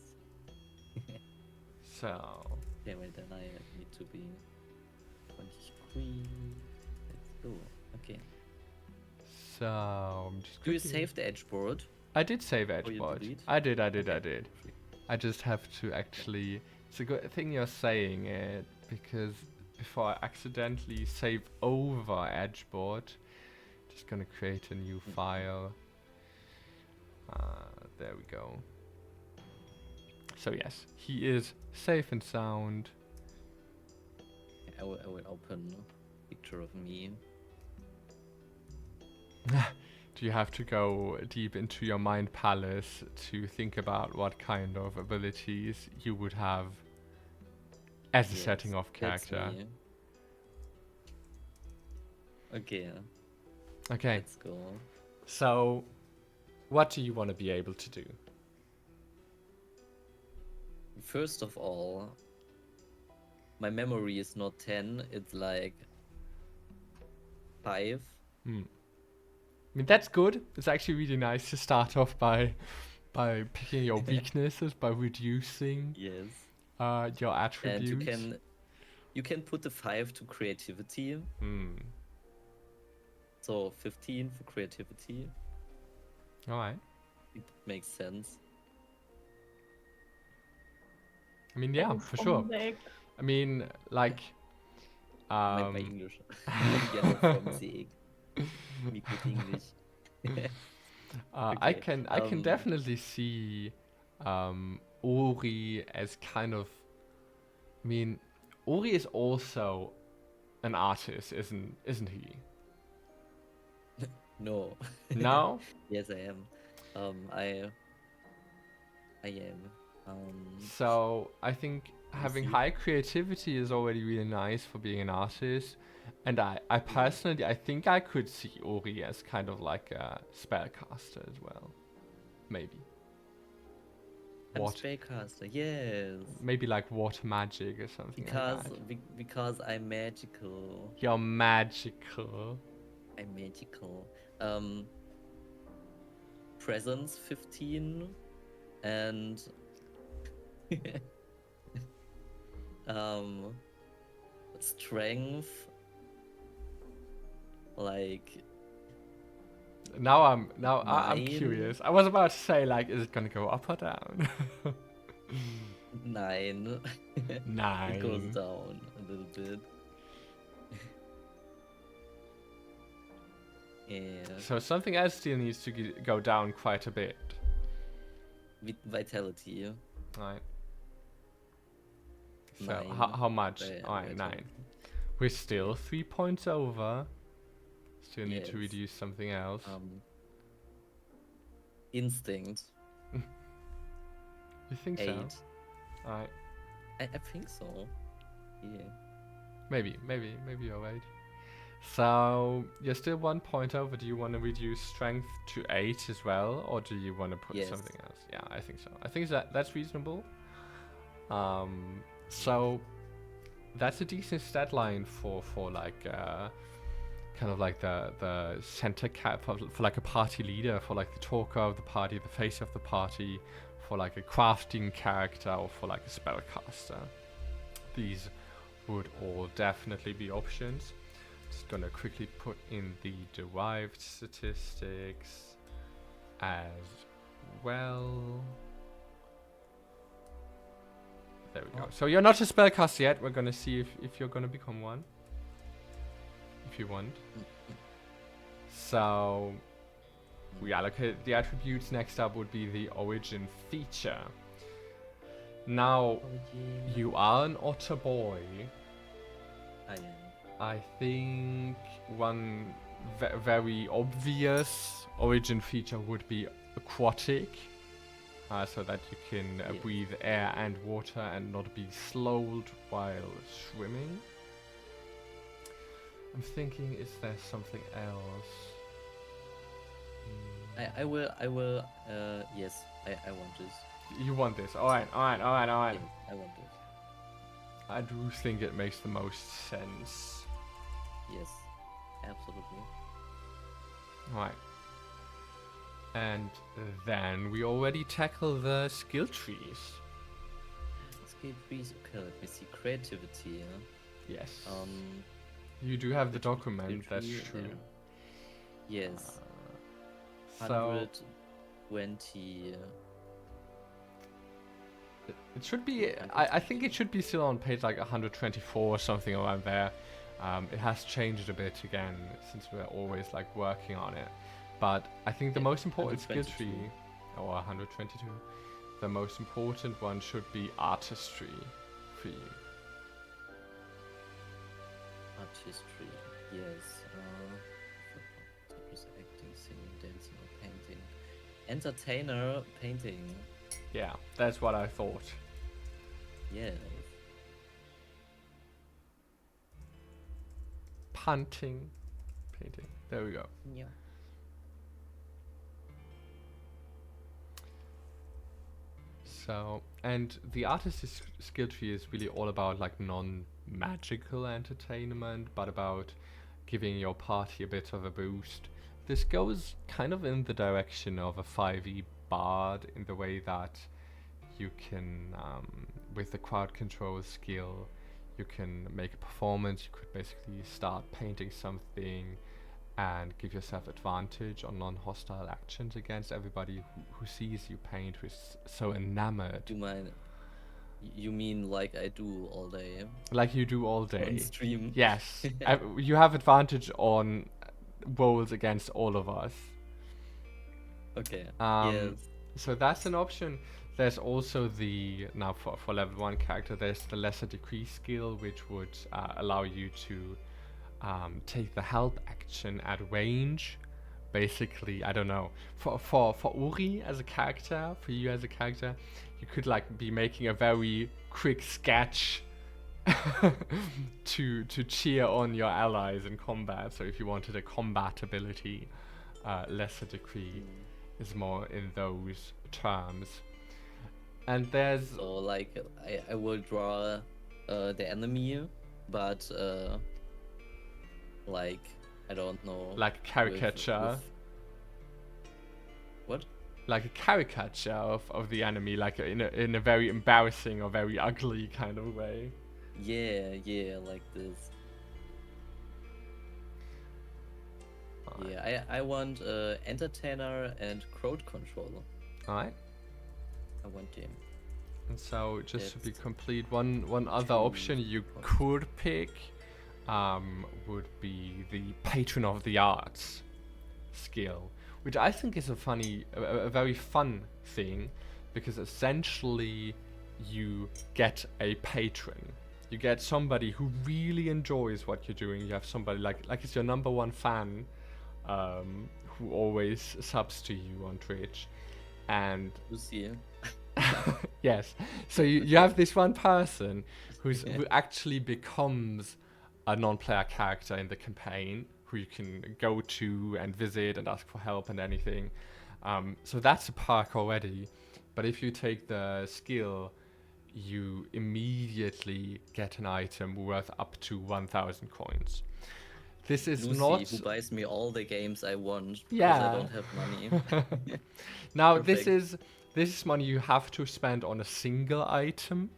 So Yeah, well then I need to be 23. Let's go. Okay. so I'm just. Do you quickly- save the edge board? I did save you Edgeboard. delete? I did. Okay. I just have to actually. It's a good thing you're saying it because before I accidentally save over Edgeboard, just gonna create a new file. There we go. So yes, he is safe and sound. I will open a picture of me. Do you have to go deep into your mind palace to think about what kind of abilities you would have as a Yes, setting off that's character? me. Okay, Okay, let's go. so what do you want to be able to do? First of all, my memory is not 10, it's like 5. I mean, that's good. It's actually really nice to start off by picking your weaknesses, by reducing Yes. your And attributes. you can put the 5 to creativity. So 15 for creativity. All right. It makes sense. I mean, yeah, for sure. I mean, like, My English. Yeah, from the me good English. I Okay, can definitely see Ori as kind of. I mean, Ori is also an artist, isn't he? No. No. Yes, I am. I am. So I think having see. high creativity is already really nice for being an artist, and I personally I think I could see Ori as kind of like a spellcaster as well, maybe. I'm What? spellcaster. Yes. Maybe like water magic or something Because like that. because I'm magical. You're magical. I'm magical. Presence 15 and strength like Now I'm I'm 9. curious. I was about to say like, is it gonna go up or down? 9. It goes 9. down a little bit. Yeah. So something else still needs to go down quite a bit. Vitality. Right. So 9. how much? by- Alright, by 9. total. We're still 3 points over. Still need to Yes. reduce something else. Instinct. You think 8. so? Alright. I think so. Yeah. Maybe you're right. So you're still 1 point over. Do you want to reduce strength to 8 as well, or do you want to put Yes. something else? Yeah, I think so. I think that's reasonable. So that's a decent stat line for like kind of like the center cap for like a party leader, for like the talker of the party, the face of the party, for like a crafting character, or for like a spellcaster. These would all definitely be options. Just gonna quickly put in the derived statistics as well. There we go. So you're not a spellcaster yet. We're gonna see if you're gonna become one. If you want. So we allocate the attributes. Next up would be the origin feature. Now, you are an otter boy. I am. I think one very obvious origin feature would be aquatic, so that you can Yes. breathe air and water and not be slowed while swimming. I'm thinking, is there something else? I will, yes, I want this. You want this? Alright. Yes, I want this. I do think it makes the most sense. Yes, absolutely. Right. And then we already tackle the skill trees. Skill trees, okay, let me see. Creativity, Yes. yeah? You do have the skill document, that's tree, true. Yes, So 120. it should be. I think it should be still on page like 124 or something around there. It has changed a bit again since we're always like working on it. But I think the Yeah, most important skill 122. tree, or 122, the most important one should be artistry for you. Artistry, yes. Acting, singing, dancing, or painting. Entertainer, painting. Yeah, that's what I thought. Yes. Punting, painting. There we go. Yeah. So, and the artist's skill tree is really all about like non-magical entertainment, but about giving your party a bit of a boost. This goes kind of in the direction of a 5e bard in the way that you can, with the crowd control skill, you can make a performance. You could basically start painting something and give yourself advantage on non-hostile actions against everybody who sees you paint, who's so enamored, You mean like I do all day like you do all on day. stream? Yes, you have advantage on rolls against all of us. Okay. Yes. Yes. So that's an option. There's also now for level 1 character, there's the lesser degree skill, which would allow you to take the help action at range. Basically, I don't know. For Uri as a character, for you as a character, you could like be making a very quick sketch to cheer on your allies in combat. So if you wanted a combat ability, lesser degree is more in those terms. And there's So like I will draw the enemy, but like I don't know. like a caricature, What? like a caricature of the enemy, like in a very embarrassing or very ugly kind of way. Yeah, like this. Yeah, I want entertainer and crowd control. Alright. I want him. And so just to be That's complete, one other two option you points. could pick would be the patron of the arts skill, which I think is a very fun thing, because essentially you get a patron. You get somebody who really enjoys what you're doing. You have somebody like it's your number one fan, who always subs to you on Twitch, and Lucy. yes. So you have this one person who actually becomes a non-player character in the campaign, who you can go to and visit and ask for help and anything. So that's a perk already. But if you take the skill, you immediately get an item worth up to 1,000 coins. This is Lucy, not. who buys me all the games I want because Yeah. I don't have money. Now Perfect. this is money you have to spend on a single item.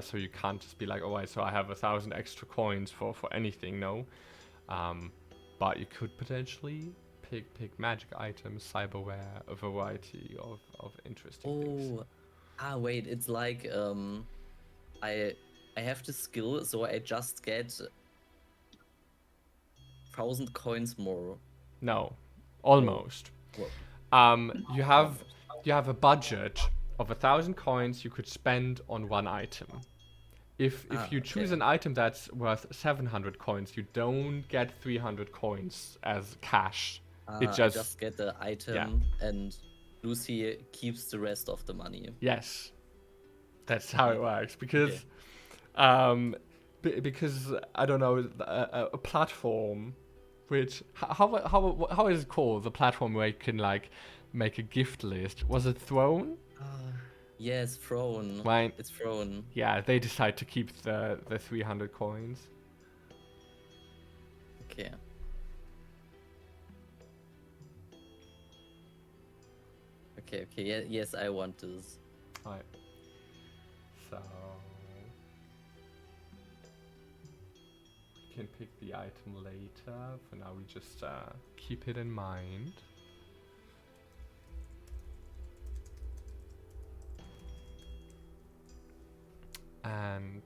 So you can't just be like, oh, so I have 1,000 extra coins for anything. No, but you could potentially pick magic items, cyberware, a variety of interesting things. Wait, it's like I have the skill, so I just get 1,000 coins more. No, almost. Well, You have a budget of 1,000 coins you could spend on one item. If you choose okay. an item that's worth 700 coins, you don't get 300 coins as cash. It I just get the item, yeah. and Lucy keeps the rest of the money. Yes, that's how it works. Because, because I don't know, a platform, which how is it called? The platform where you can like make a gift list. Was it Throne? Yes, Throne. Right. It's Throne. Yeah, they decide to keep the 300 coins. Okay. Okay. Yes, I want this. Right. So we can pick the item later. For now, we just keep it in mind. And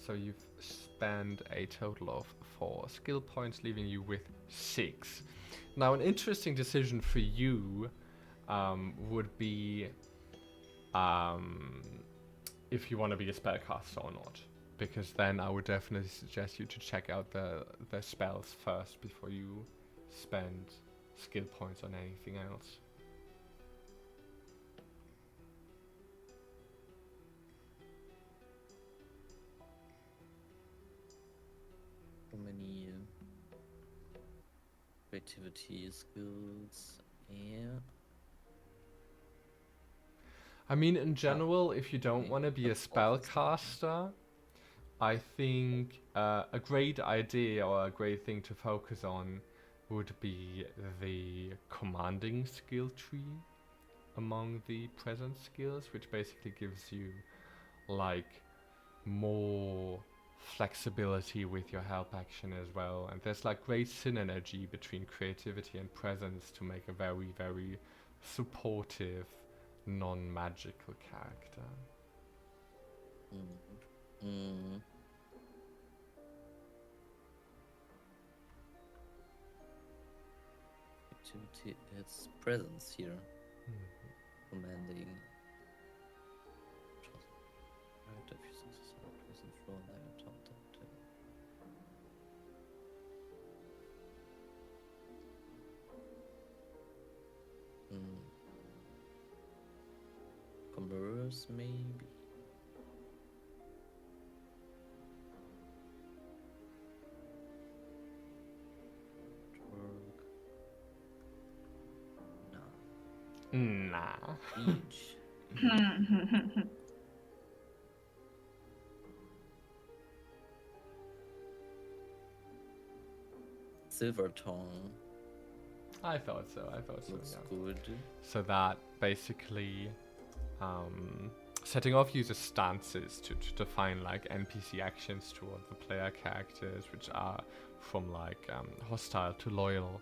so you've spent a total of 4 skill points, leaving you with 6. Now, an interesting decision for you would be if you want to be a spellcaster or not. Because then I would definitely suggest you to check out the spells first before you spend skill points on anything else. So many creativity skills. Yeah. I mean, in general, if you don't want to be a spellcaster, I think a great idea or a great thing to focus on would be the commanding skill tree among the present skills, which basically gives you like more flexibility with your help action as well. And there's like great synergy between creativity and presence to make a very, very supportive non-magical character. Activity, it's presence here. Commanding. Commerce, maybe. Work. Nah. Each. Silver tongue. I thought so. Looks Yeah. good. So that basically setting off uses stances to define like NPC actions toward the player characters, which are from like hostile to loyal.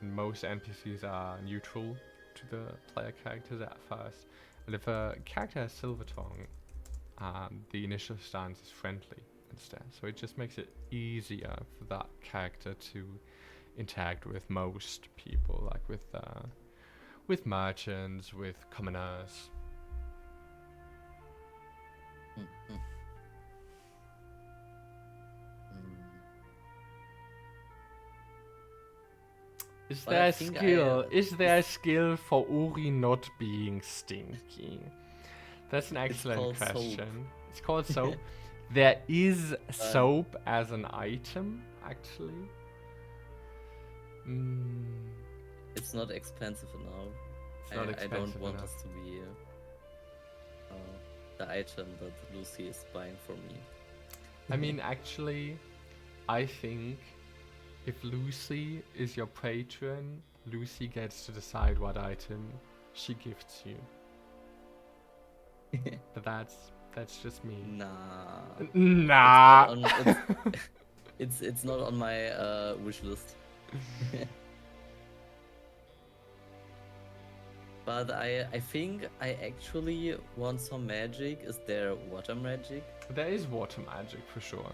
And most NPCs are neutral to the player characters at first. And if a character has Silver Tongue, the initial stance is friendly instead. So it just makes it easier for that character to interact with most people, like with merchants, with commoners. Is But I there a think skill? Is there a skill for Uri not being stinky? That's an excellent called soap. question. It's called soap. There is But soap as an item, actually. Mm, it's not expensive enough. it's not I expensive don't want enough. this to be the item that Lucy is buying for me. I mean, actually, I think if Lucy is your patron, Lucy gets to decide what item she gifts you. But that's just me. Nah. Nah. It's not on my wish list. But I think I actually want some magic. Is there water magic? There is water magic for sure.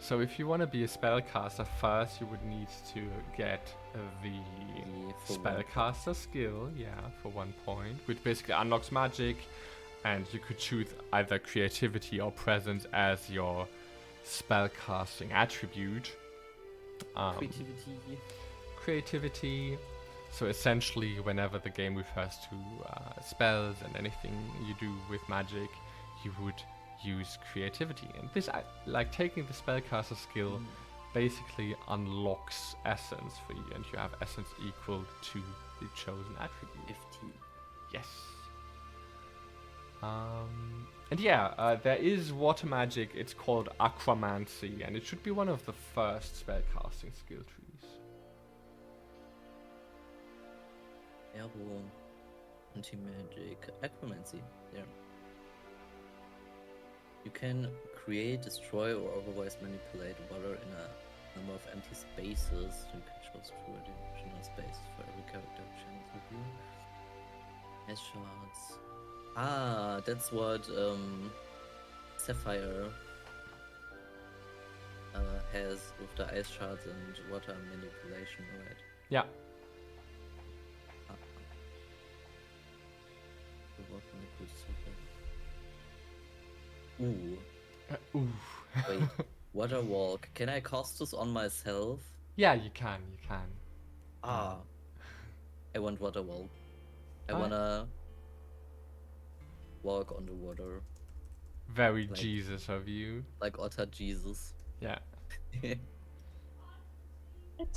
So if you want to be a spellcaster, first you would need to get the For 1 point. spellcaster skill, for 1 point, which basically unlocks magic, and you could choose either creativity or presence as your spellcasting attribute. Creativity. So essentially, whenever the game refers to spells and anything you do with magic, you would use creativity. And this, like taking the spellcaster skill, basically unlocks essence for you, and you have essence equal to the chosen attribute. 15. Yes. And there is water magic. It's called Aquamancy, and it should be one of the first spellcasting skill trees. Airborne, anti-magic, aquamancy. Yeah. You can create, destroy, or otherwise manipulate water in a number of empty spaces. You can choose two additional spaces for every character channels with you. Ice shards. Ah, that's what Sapphire has with the ice shards and water manipulation, right? Yeah. Ooh. Ooh. Wait. Water walk. Can I cast this on myself? Yeah, you can. Ah. I want water walk. I Alright. wanna walk on the water. Very Like- Jesus of you. Like Otter Jesus. Yeah.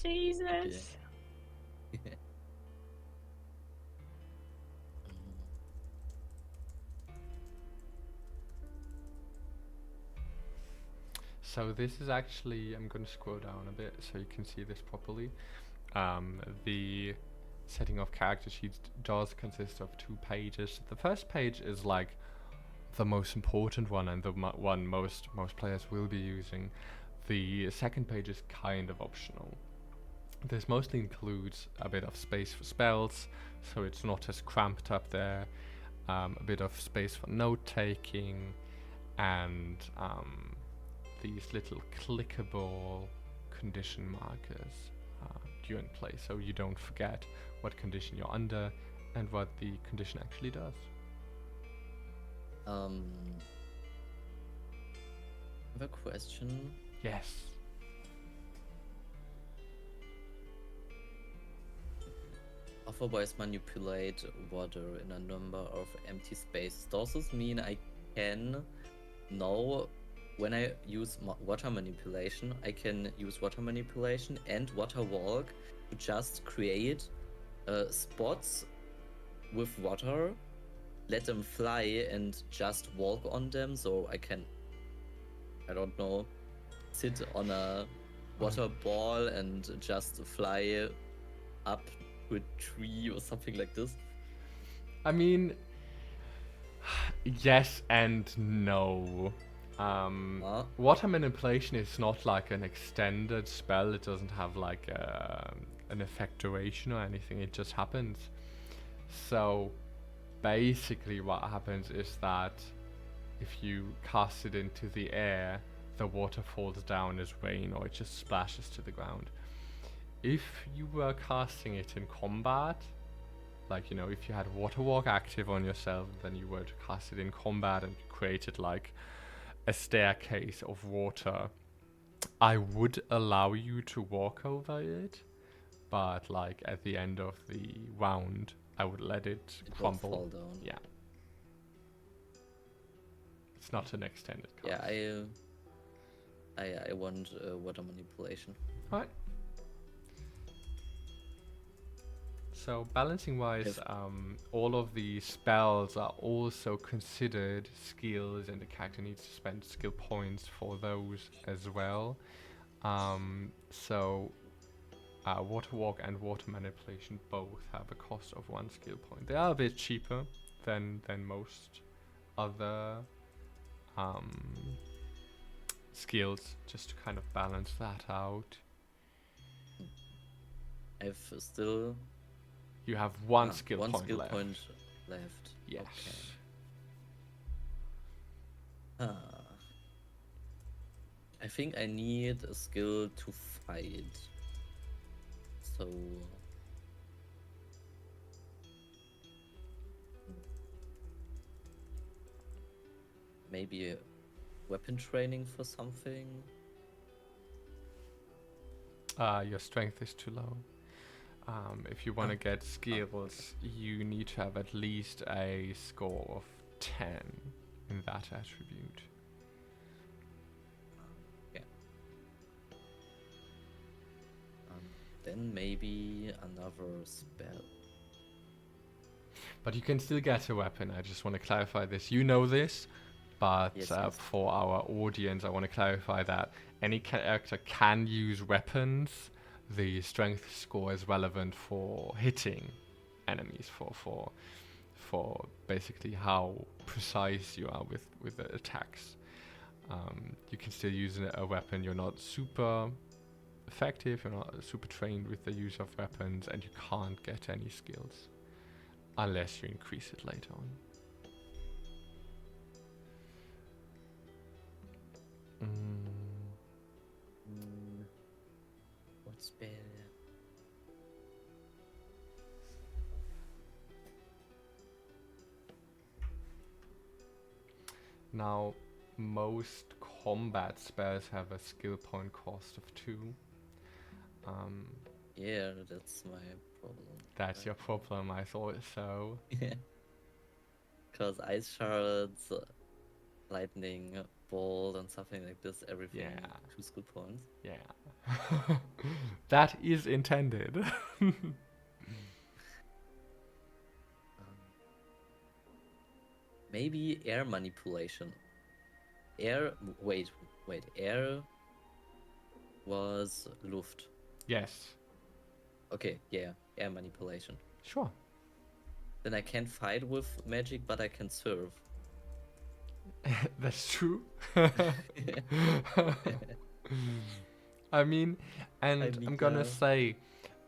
Jesus. So this is actually, I'm going to scroll down a bit so you can see this properly. The setting of character sheets does consist of 2 pages. The first page is like the most important one and the one most players will be using. The second page is kind of optional. This mostly includes a bit of space for spells, so it's not as cramped up there. A bit of space for note taking, and these little clickable condition markers during play, so you don't forget what condition you're under and what the condition actually does. I have a question. Yes. Otherwise manipulate water in a number of empty spaces. Does this mean I can now, when I use water manipulation, I can use water manipulation and water walk to just create spots with water, let them fly and just walk on them, so I can, I don't know, sit on a water ball and just fly up to a tree or something like this? I mean, yes and no. Water manipulation is not like an extended spell. It doesn't have like an effect duration or anything. It just happens. So basically what happens is that if you cast it into the air, the water falls down as rain or it just splashes to the ground. If you were casting it in combat, like, you know, if you had water walk active on yourself, then you were to cast it in combat and created like a staircase of water, I would allow you to walk over it, but like at the end of the round, I would let it It will crumble. fall down. Yeah. It's not an extended cast. Yeah, I want water manipulation. Alright. So balancing wise, all of the spells are also considered skills, and the character needs to spend skill points for those as well. So water walk and water manipulation both have a cost of 1 skill point. They are a bit cheaper than most other skills, just to kind of balance that out. I've still You have one Ah, skill one point skill left. point left. Yes. Okay. I think I need a skill to fight. So maybe a weapon training for something. Your strength is too low. If you want to get skills, you need to have at least a score of 10 in that attribute. Then maybe another spell. But you can still get a weapon. I just want to clarify this. You know this, but Yes, for our audience, I want to clarify that any character can use weapons. The strength score is relevant for hitting enemies, for basically how precise you are with the attacks. You can still use a weapon. You're not super effective, you're not super trained with the use of weapons, and you can't get any skills unless you increase it later on. What spell? Now, most combat spells have a skill point cost of 2. Yeah, that's my problem. That's your problem, I thought so. Yeah. Because ice shards, lightning bolt, and something like this, everything Yeah. 2 skill points. Yeah. That is intended. Maybe air manipulation. Wait, air was Luft. Yes. Okay, yeah, air manipulation. Sure. Then I can't fight with magic, but I can serve. That's true. I mean, and I'm gonna say,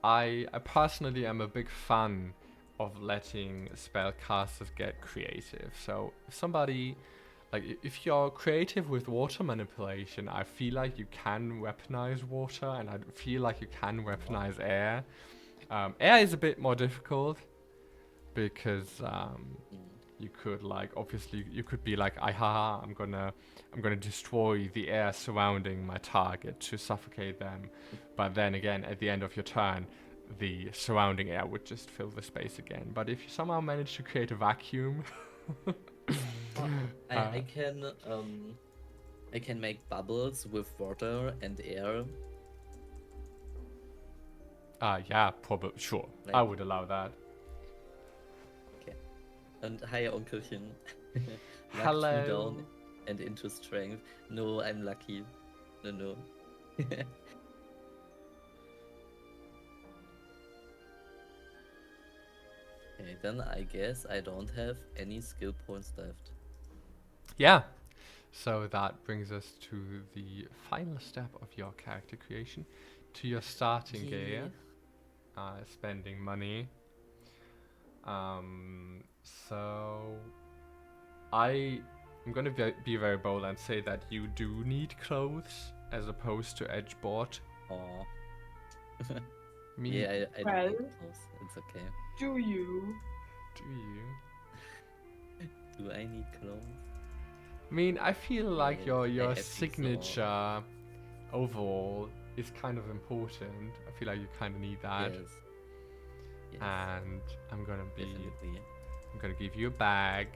I personally am a big fan of letting spellcasters get creative. So if somebody, like if you're creative with water manipulation, I feel like you can weaponize water, and I feel like you can weaponize air. Air is a bit more difficult because you could, like, obviously you could be like, aha, I'm gonna destroy the air surrounding my target to suffocate them, but then again at the end of your turn the surrounding air would just fill the space again. But if you somehow manage to create a vacuum I can make bubbles with water and air. yeah, probably, sure, Like- I would allow that. And hi, Onkelchen. Knocked Hello. me down and into strength. No, I'm lucky. No. Okay, then I guess I don't have any skill points left. Yeah, so that brings us to the final step of your character creation, to your starting gear, spending money. So I'm gonna be very bold and say that you do need clothes as opposed to edgeboard. Oh. Me, Yeah, I Well. don't need clothes. It's okay. Do you? do you? Do I need clothes? I mean, I feel like Yeah, I your think so. signature overall is kind of important. I feel like you kind of need that. Yes. Yes. And I'm gonna Definitely. give you a bag,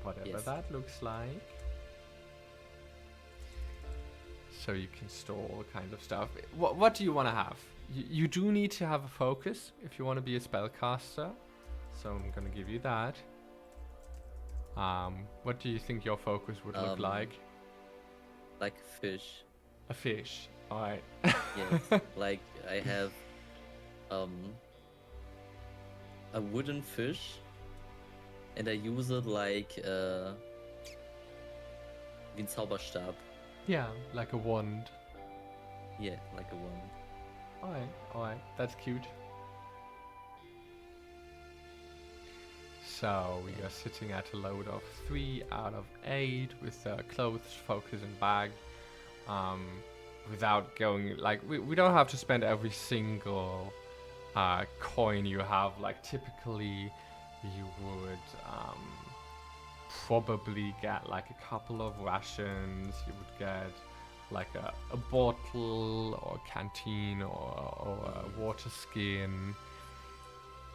whatever Yes. that looks like. So you can store all kind of stuff. What do you want to have? You do need to have a focus if you want to be a spellcaster. So I'm gonna give you that. What do you think your focus would look like? Like fish. A fish. All right. Yes. Like I have a wooden fish, and I use it like wie ein Zauberstab. Yeah, like a wand. Yeah, like a wand. All right. That's cute. So we are sitting at a load of 3 out of 8 with clothes, focus, and bag. Without going like we don't have to spend every single coin you have. Like typically, you would probably get like a couple of rations. You would get like a bottle or a canteen or a water skin,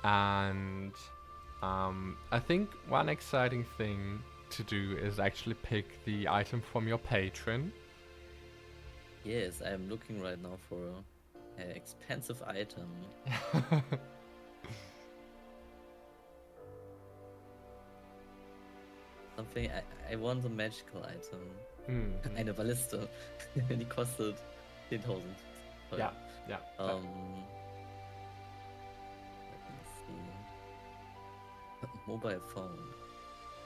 and I think one exciting thing to do is actually pick the item from your patron. Yes, I'm looking right now for an expensive item. Something I want a magical item. Eine Balliste. Die kostet 10.000. Yeah, yeah. Let me see. Mobile phone.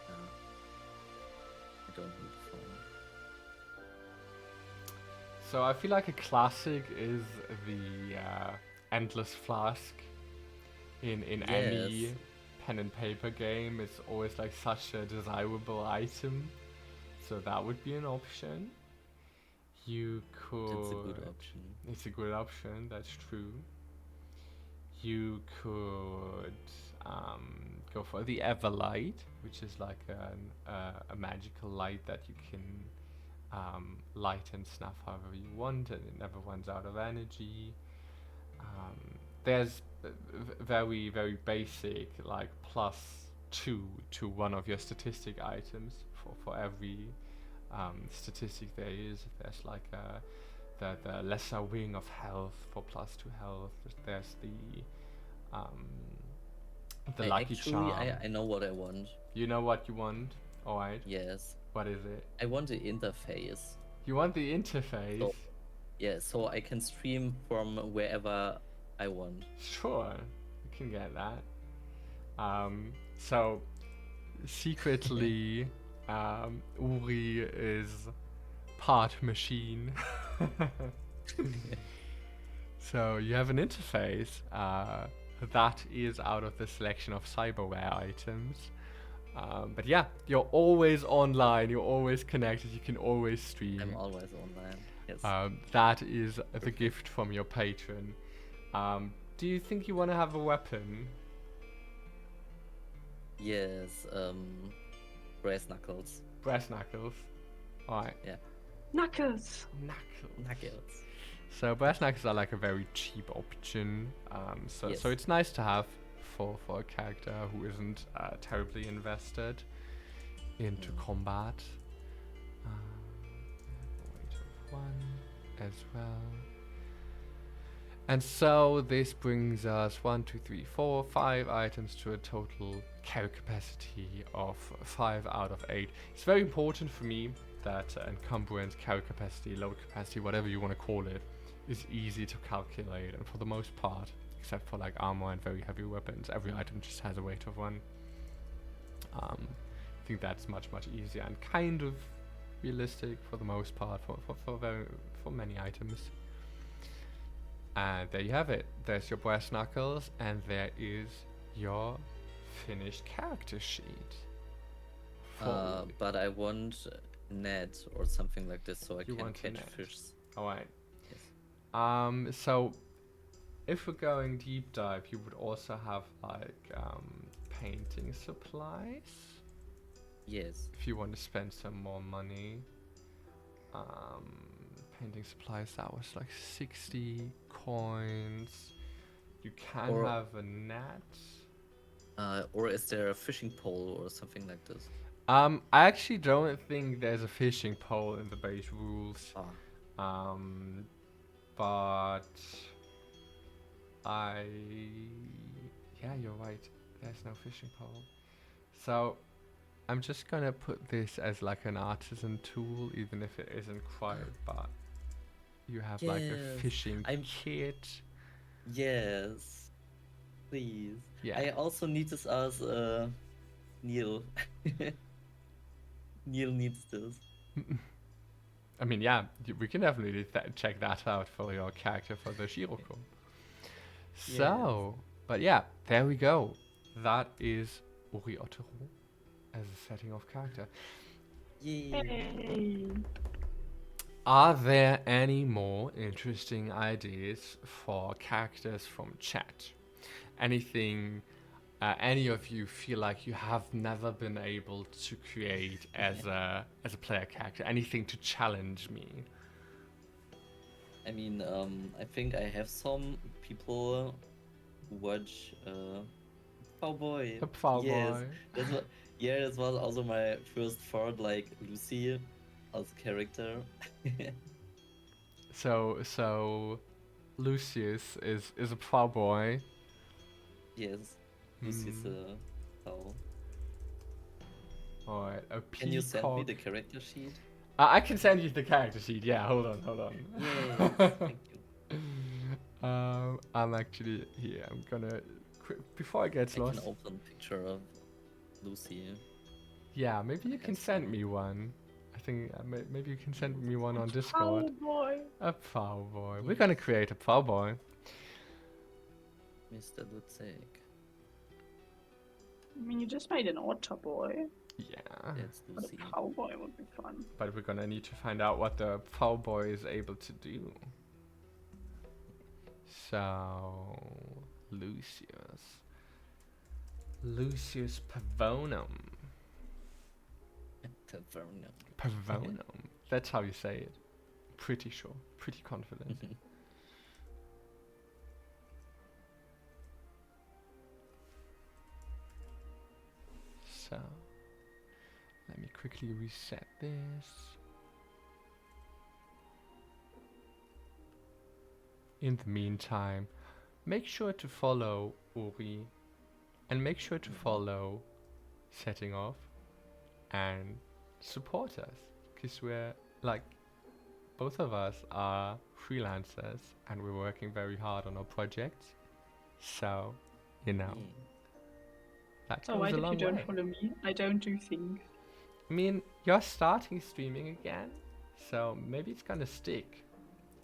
I don't need a phone. So I feel like a classic is the endless flask. In any Yes. pen and paper game, it's always like such a desirable item. So that would be an option. You could. It's a good option. It's a good option. That's true. You could go for the Everlight, which is like a magical light that you can light and snuff however you want, and it never runs out of energy. There's very, very basic, like +2 to one of your statistic items for every statistic there is. There's like the lesser wing of health for +2 health. There's the lucky Actually, charm. I know what I want. You know what you want? Alright. Yes. What is it? I want the interface. You want the interface? So- Yeah, so I can stream from wherever I want. Sure, you can get that. So secretly, Uri is part machine. So you have an interface that is out of the selection of cyberware items. But yeah, you're always online, you're always connected, you can always stream. I'm always online. Yes. That is the gift from your patron. Do you think you want to have a weapon? Yes. Brass knuckles. Brass knuckles. Alright. Knuckles! Knuckles. So brass knuckles are like a very cheap option. So Yes. it's nice to have for a character who isn't terribly invested into combat. Weight of 1 as well. And so this brings us 1, 2, 3, 4, 5 items to a total carry capacity of 5 out of 8. It's very important for me that encumbrance, carry capacity, load capacity, whatever you want to call it, is easy to calculate. And for the most part, except for like armor and very heavy weapons, every item just has a weight of 1. I think that's much easier and kind of realistic for the most part for many items. And there you have it. There's your brass knuckles, and there is your finished character sheet. But I want a net or something like this so I You can want a catch net. fish. Alright. Yes. So if we're going deep dive, you would also have like painting supplies. Yes. If you want to spend some more money. painting supplies, that was like 60 coins. You can Or- have a net. Or is there a fishing pole or something like this? I actually don't think there's a fishing pole in the base rules. Ah, But yeah, you're right. There's no fishing pole. So I'm just gonna put this as like an artisan tool, even if it isn't quite, but you have like a Yes, fishing I'm- kit. yes. Please. Yeah. I also need this as Neil. Neil needs this. I mean, yeah, we can definitely check that out for your character for the Shiroko. So, but yeah, there we go. That is Uri Otteru as a setting of character. Yay. Hey. Are there any more interesting ideas for characters from chat? Anything any of you feel like you have never been able to create as a player character? Anything to challenge me? I mean, I think I have some people who watch Cowboy. A Cowboy. Yes, that's what. Yeah, that was also my first thought, like Lucy as character. So Lucius is a plowboy. Yes, Lucy's a cow. Alright, a Can you send me peacock. the character sheet? I can send you the character sheet. Yeah, hold on. Yes, thank you. I'm actually here. I'm gonna before it gets I lost. can open a picture of Lucy. Yeah, maybe you Okay, can so- send me one. I think maybe you can send me one on Discord. Oh boy. A plowboy. We're gonna create a plowboy. Mr. Lutzek. I mean, you just made an otter boy, Yeah, That's but Lucy. a cowboy would be fun. but we're gonna need to find out what the plowboy is able to do. So, Lucius Pavonum. Taverna. Pavonum. That's how you say it. Pretty sure. Pretty confident. So, let me quickly reset this. In the meantime, make sure to follow Uri and make sure to follow Setting Off and support us, because we're like, both of us are freelancers and we're working very hard on our projects, so you know that So goes why a if long you don't way. follow me? I don't do things. I mean, you're starting streaming again, so maybe it's gonna stick,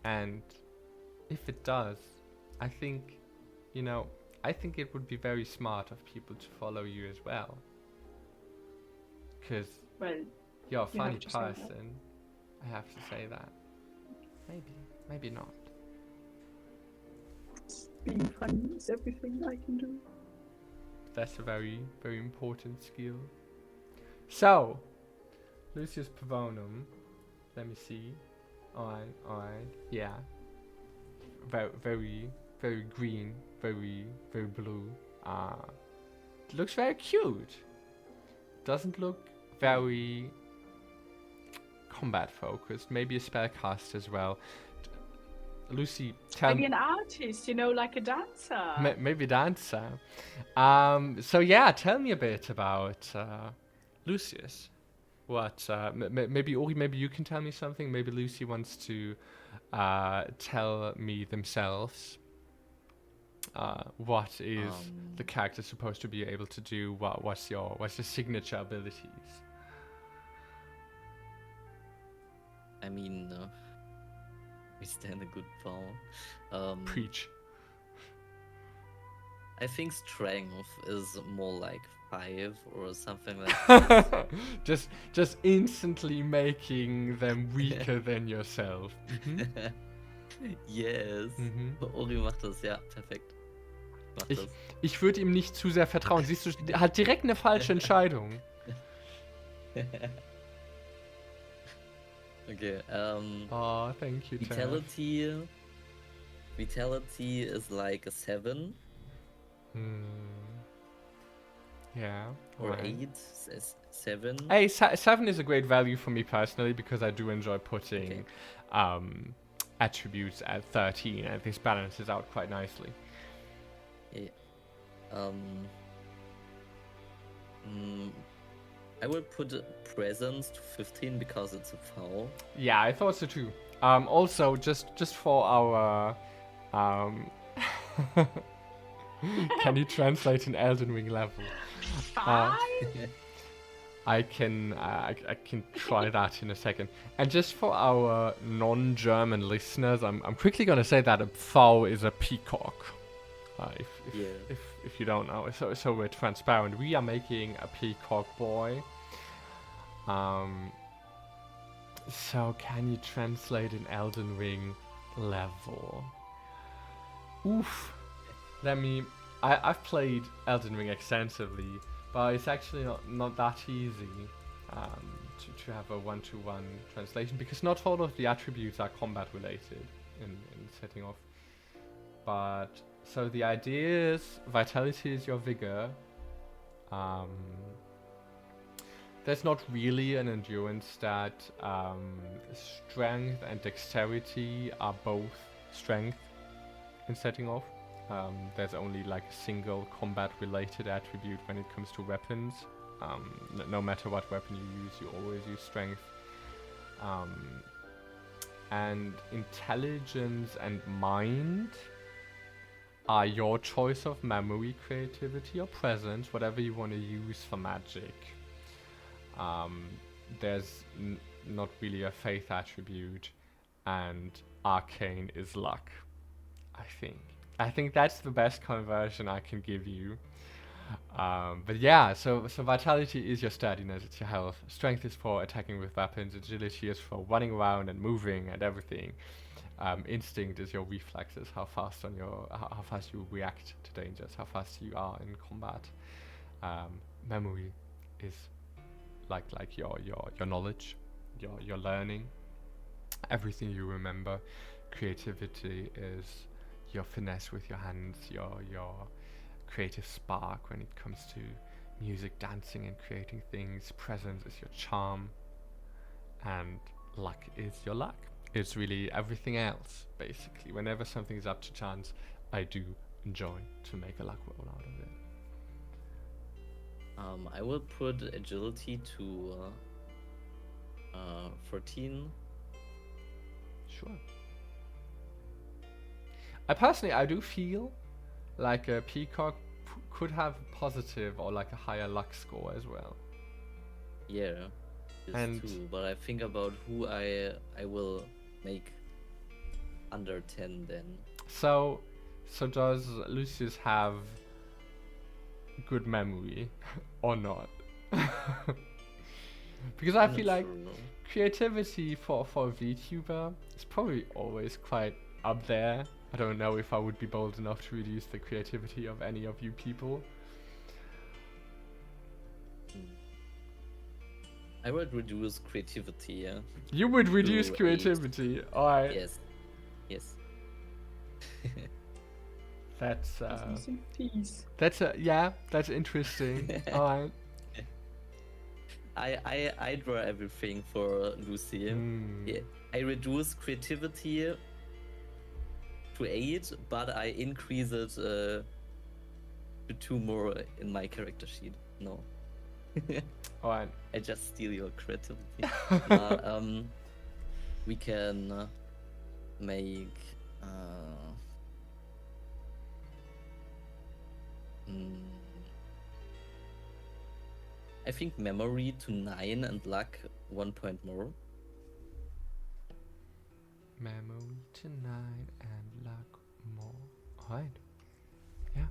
and if it does, I think, I think it would be very smart of people to follow you as well, because Well, you're a You funny have to say that. person. I have to say that. Maybe not. being funny is everything I can do. That's a very, very important skill. So, Lucius Pavonum. Let me see. Alright. Yeah. Very, very green. Very, very blue. Looks very cute. Doesn't look very combat focused. Maybe a spellcast as well. Lucy, tell Maybe me. an artist, like a dancer. Maybe dancer. So yeah, tell me a bit about Lucius. What? Maybe Ori, maybe you can tell me something. Maybe Lucy wants to tell me themselves. What is the character supposed to be able to do? What's your signature abilities? I mean, we stand a good fall. Preach. I think strength is more like 5 or something like just instantly making them weaker than yourself. Yes. Ori macht das, ja, perfekt. Macht das. Ich würde ihm nicht zu sehr vertrauen. Siehst du, er hat direkt eine falsche Entscheidung. Okay. Oh, thank you, Jeff. Vitality is like a 7 Yeah. or Right. 8, 7. Hey, 7 is a great value for me personally because I do enjoy putting attributes at 13, and this balances out quite nicely. Yeah. I will put presence to 15 because it's a foul. Yeah, I thought so too. Also, just for our, can you translate an Elden Ring level? Fine. I can try that in a second. And just for our non-German listeners, I'm quickly gonna say that a pfau is a peacock. If you don't know, so we're transparent. We are making a peacock boy. So can you translate an Elden Ring level? Oof. I've played Elden Ring extensively, but it's actually not that easy to have a one-to-one translation because not all of the attributes are combat related in setting off. But so the idea is vitality is your vigor. There's not really an endurance stat. Strength and dexterity are both strength in setting off. There's only like a single combat-related attribute when it comes to weapons. No matter what weapon you use, you always use strength. And intelligence and mind are your choice of memory, creativity, or presence, whatever you want to use for magic. There's not really a faith attribute, and arcane is luck. I think that's the best conversion I can give you. But yeah, so vitality is your sturdiness, it's your health. Strength is for attacking with weapons. Agility is for running around and moving and everything. Instinct is your reflexes, how fast you react to dangers, how fast you are in combat. Memory is like your knowledge, your learning, everything you remember. Creativity is your finesse with your hands, your creative spark when it comes to music, dancing, and creating things. Presence is your charm, and luck is your luck. It's really everything else, basically. Whenever something's up to chance, I do enjoy to make a luck roll out of it. I will put agility to 14. Sure. I do feel like a peacock could have positive or like a higher luck score as well. Yeah, this too. But I think about who I will make under 10 then. So does Lucius have good memory or not? Because I feel like creativity for a VTuber is probably always quite up there. I don't know if I would be bold enough to reduce the creativity of any of you people. I would reduce creativity, yeah. You would reduce creativity? Alright. Yes. That's Peace. that's interesting. Alright. I draw everything for Lucy. Yeah, I reduce creativity to 8, but I increase it to 2 more in my character sheet. No. Alright. I just steal your creativity. We can make I think memory to 9 and luck 1 point more. Memory to 9 and luck more. Alright. Yeah.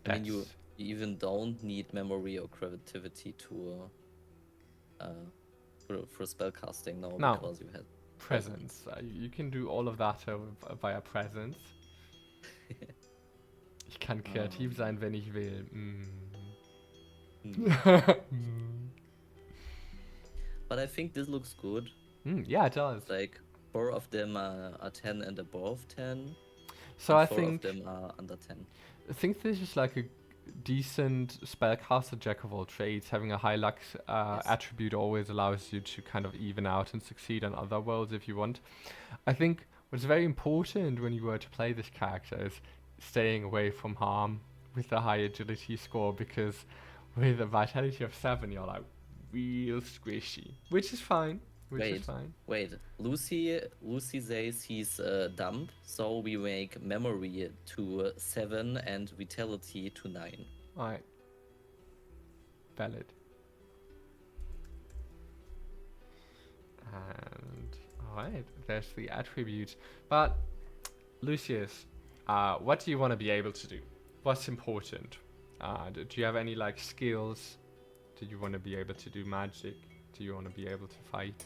I mean, you even don't need memory or creativity to for spellcasting now because you had presence. You can do all of that via presence. Ich kann kreativ sein, wenn ich will. But I think this looks good. Yeah, it does. Like 4 of them are 10 and above 10, So and I 4 of think them are under 10. this is like a decent spellcaster jack of all trades. Having a high luck Yes. attribute always allows you to kind of even out and succeed on other worlds if you want. I think what's very important when you were to play this character is staying away from harm with a high agility score, because with a vitality of 7 you're like real squishy, which is fine. Wait. Lucy says he's dumb, so we make memory to 7 and vitality to 9. Alright. Valid. And alright, there's the attributes. But Lucius, what do you want to be able to do? What's important? Do you have any like skills? Do you want to be able to do magic? Do you want to be able to fight?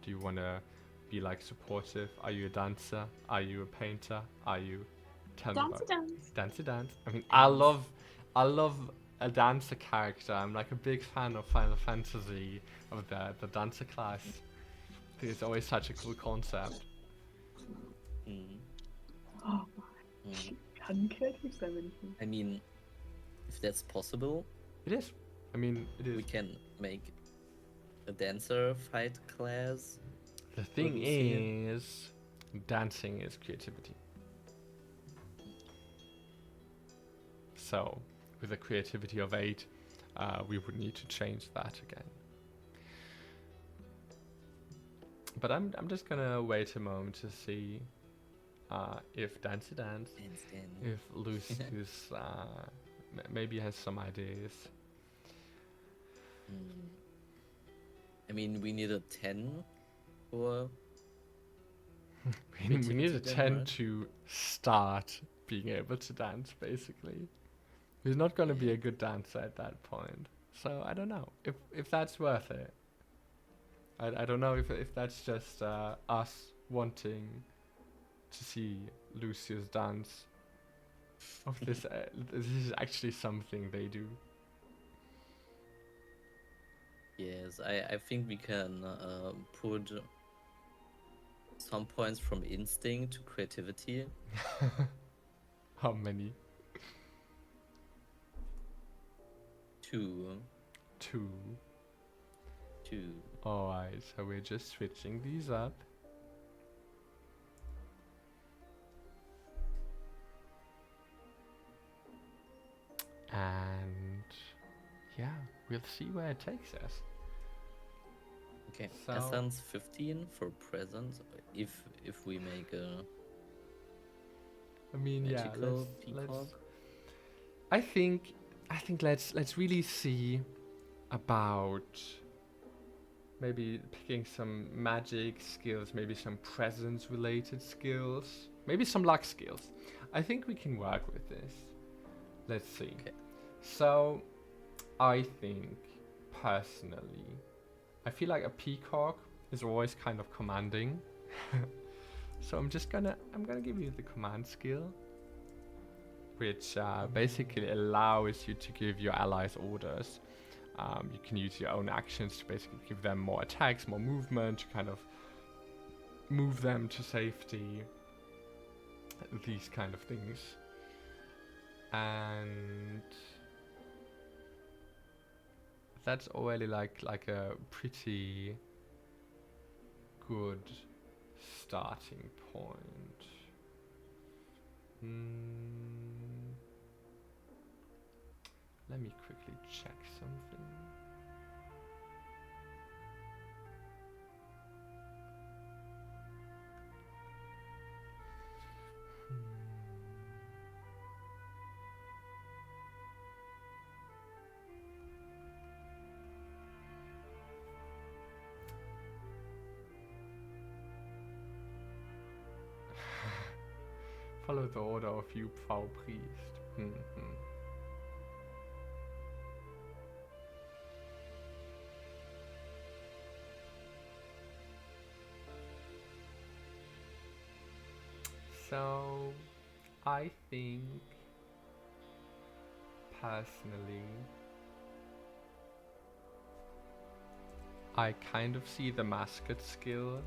Do you want to be like supportive? Are you a dancer? Are you a painter? Are you? Tell me about dance. I mean, I love a dancer character. I'm like a big fan of Final Fantasy, of the dancer class. I think it's always such a cool concept. Mm. Oh, Mm. kann kreativ sein, wenn ich will. I mean, if that's possible, It is. I mean, it is. we can make a dancer fight class. The thing Lucy. is, dancing is creativity. So, with a creativity of 8, we would need to change that again. But I'm just gonna wait a moment to see if Dance, if Lucius maybe has some ideas. I mean, we need a 10 for We need a creativity then, 10 right? to start being able to dance, basically. He's not gonna be a good dancer at that point. So I don't know if that's worth it. I don't know if that's just us wanting to see Lucius dance. Of this, this is actually something they do. Yes, I think we can put some points from instinct to creativity. How many? 2. 2. 2. Alright, so we're just switching these up. And yeah, we'll see where it takes us. Okay, So- Essence 15 for present. If we make a I mean, yeah, magical let's peacock. I think let's really see about maybe picking some magic skills, maybe some presence related skills, maybe some luck skills. I think we can work with this. Let's see. Okay. So I think personally, I feel like a peacock is always kind of commanding. So I'm gonna give you the command skill, which basically allows you to give your allies orders. You can use your own actions to basically give them more attacks, more movement, to kind of move them to safety, these kind of things. And that's already like a pretty good starting point. Let me quickly check something. Follow the order of you, Frau Priest. So, I think, personally, I kind of see the mascot skill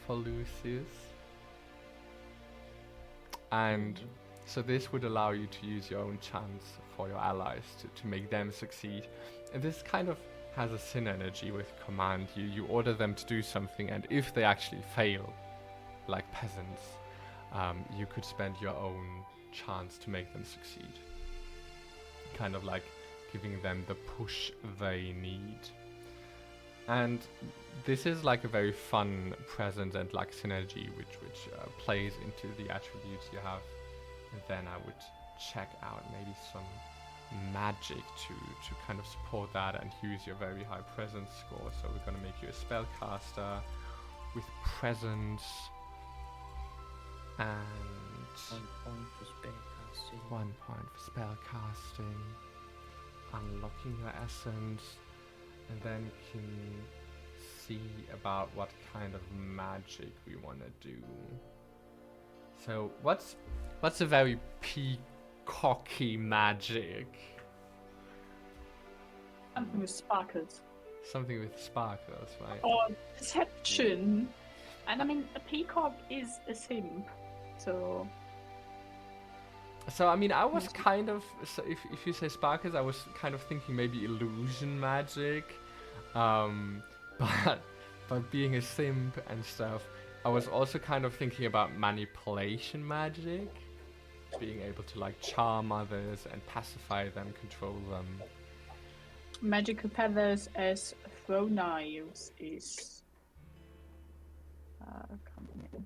for Lucius. And so this would allow you to use your own chance for your allies to make them succeed. And this kind of has a synergy with command. You order them to do something, and if they actually fail, like peasants, you could spend your own chance to make them succeed. Kind of like giving them the push they need. And this is like a very fun presence and like synergy which plays into the attributes you have. And then I would check out maybe some magic to kind of support that and use your very high presence score. So we're gonna make you a spellcaster with presence and 1 point for spellcasting. 1 point for spellcasting, unlocking your essence, and then we can see about what kind of magic we want to do. So what's a very peacocky magic? Something with sparkles. Something with sparkles, right? Or deception. And I mean, a peacock is a simp, so... So I mean, I was kind of, so if you say sparkles, I was kind of thinking maybe illusion magic, but being a simp and stuff, I was also kind of thinking about manipulation magic, being able to like charm others and pacify them, control them. Magical feathers as throw knives is coming in.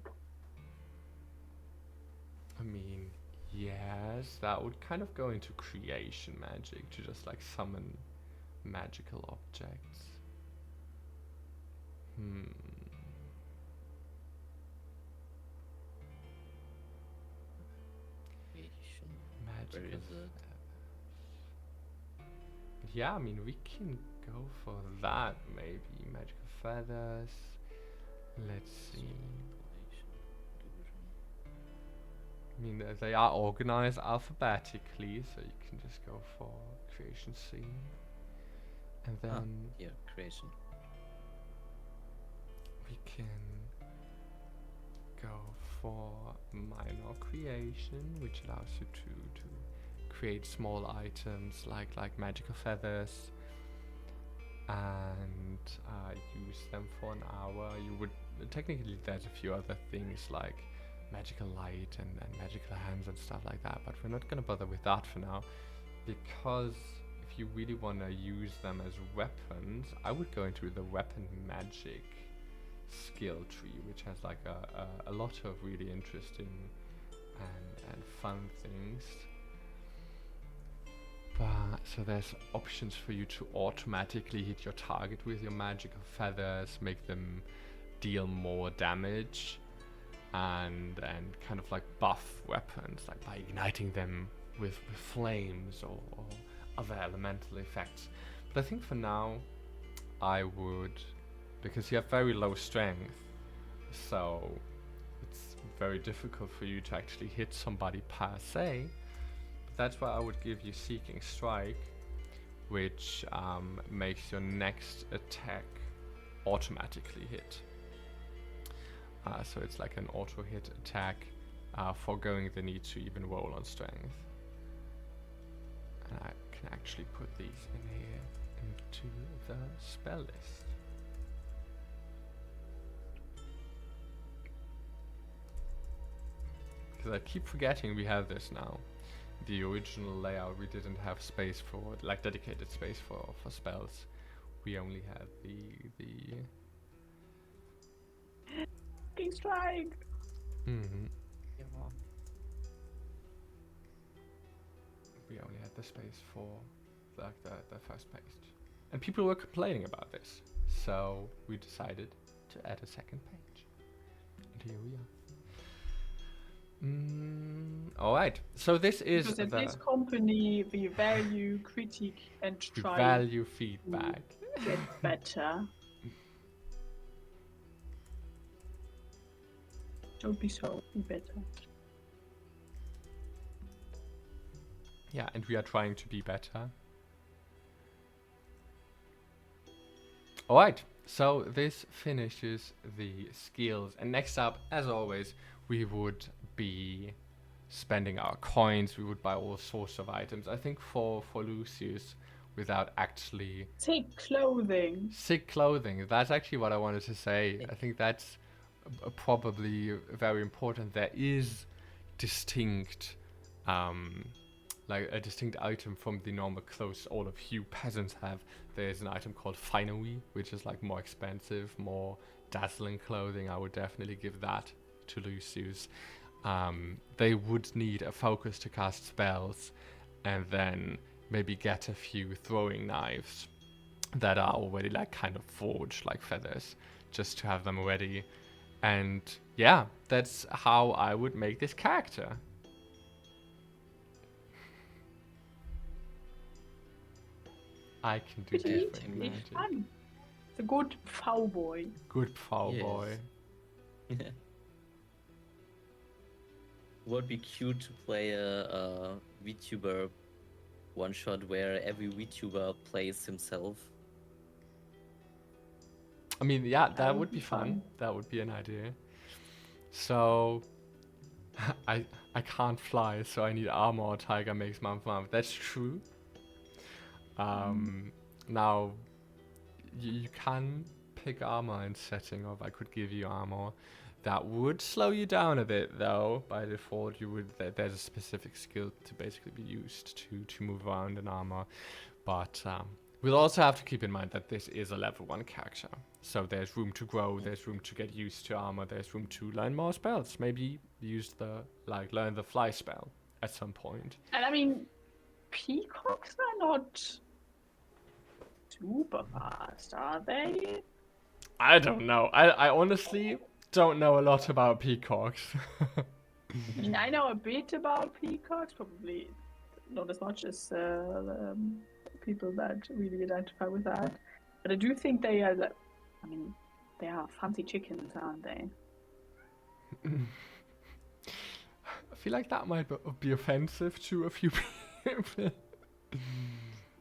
I mean, yes, that would kind of go into creation magic to just like summon magical objects. Where Magical. is it? Yeah, I mean, we can go for that maybe. Magical feathers. Let's see. I mean, they are organized alphabetically, so you can just go for creation scene. And then Here, creation. we can go for minor creation, which allows you to create small items like magical feathers and use them for an hour. You would technically, there's a few other things like magical light and magical hands and stuff like that, but we're not gonna bother with that for now, because if you really want to use them as weapons, I would go into the weapon magic skill tree, which has like a lot of really interesting and fun things. But so there's options for you to automatically hit your target with your magical feathers, make them deal more damage, and kind of like buff weapons, like by igniting them with flames or other elemental effects. But I think for now, I would, because you have very low strength, so it's very difficult for you to actually hit somebody per se. But that's why I would give you Seeking Strike, which makes your next attack automatically hit. So it's like an auto hit attack, foregoing the need to even roll on strength. And I can actually put these in here into the spell list. Because I keep forgetting we have this now. The original layout, we didn't have space for, like dedicated space for spells. We only had the King strike! mm-hmm. Yeah. We only had the space for like the first page. And people were complaining about this. So we decided to add a second page. And here we are. Alright, so this is Because at this company we value critique and try value feedback. to get better. Don't be so, be better. Yeah, and we are trying to be better. Alright, so this finishes the skills. And next up, as always, we would be spending our coins. We would buy all sorts of items. I think for Lucius, without actually Take clothing. sick clothing. That's actually what I wanted to say. I think that's probably very important. There is distinct, like a distinct item from the normal clothes all of you peasants have. There's an item called finery, which is like more expensive, more dazzling clothing. I would definitely give that to Lucius. They would need a focus to cast spells, and then maybe get a few throwing knives that are already like kind of forged like feathers, just to have them ready. And yeah, that's how I would make this character. I can do Pretty different neat. magic. Fun. It's a good cowboy. Good foul Yes. boy. Would be cute to play a VTuber one shot where every VTuber plays himself. I mean, yeah, that That would would be be fun. fun. That would be an idea. So, I can't fly, so I need armor or tiger makes mouth. That's true. Now, you can pick armor in setting of I could give you armor. That would slow you down a bit though. By default, you would there's a specific skill to basically be used to move around in armor. But we'll also have to keep in mind that this is a level 1 character. So there's room to grow, there's room to get used to armor, there's room to learn more spells. Maybe learn the fly spell at some point. And I mean, peacocks are not super fast, are they? I don't know. I honestly don't know a lot about peacocks. I mean, I know a bit about peacocks, probably not as much as people that really identify with that. But I do think they are, I mean, they are fancy chickens, aren't they? I feel like that might be offensive to a few people.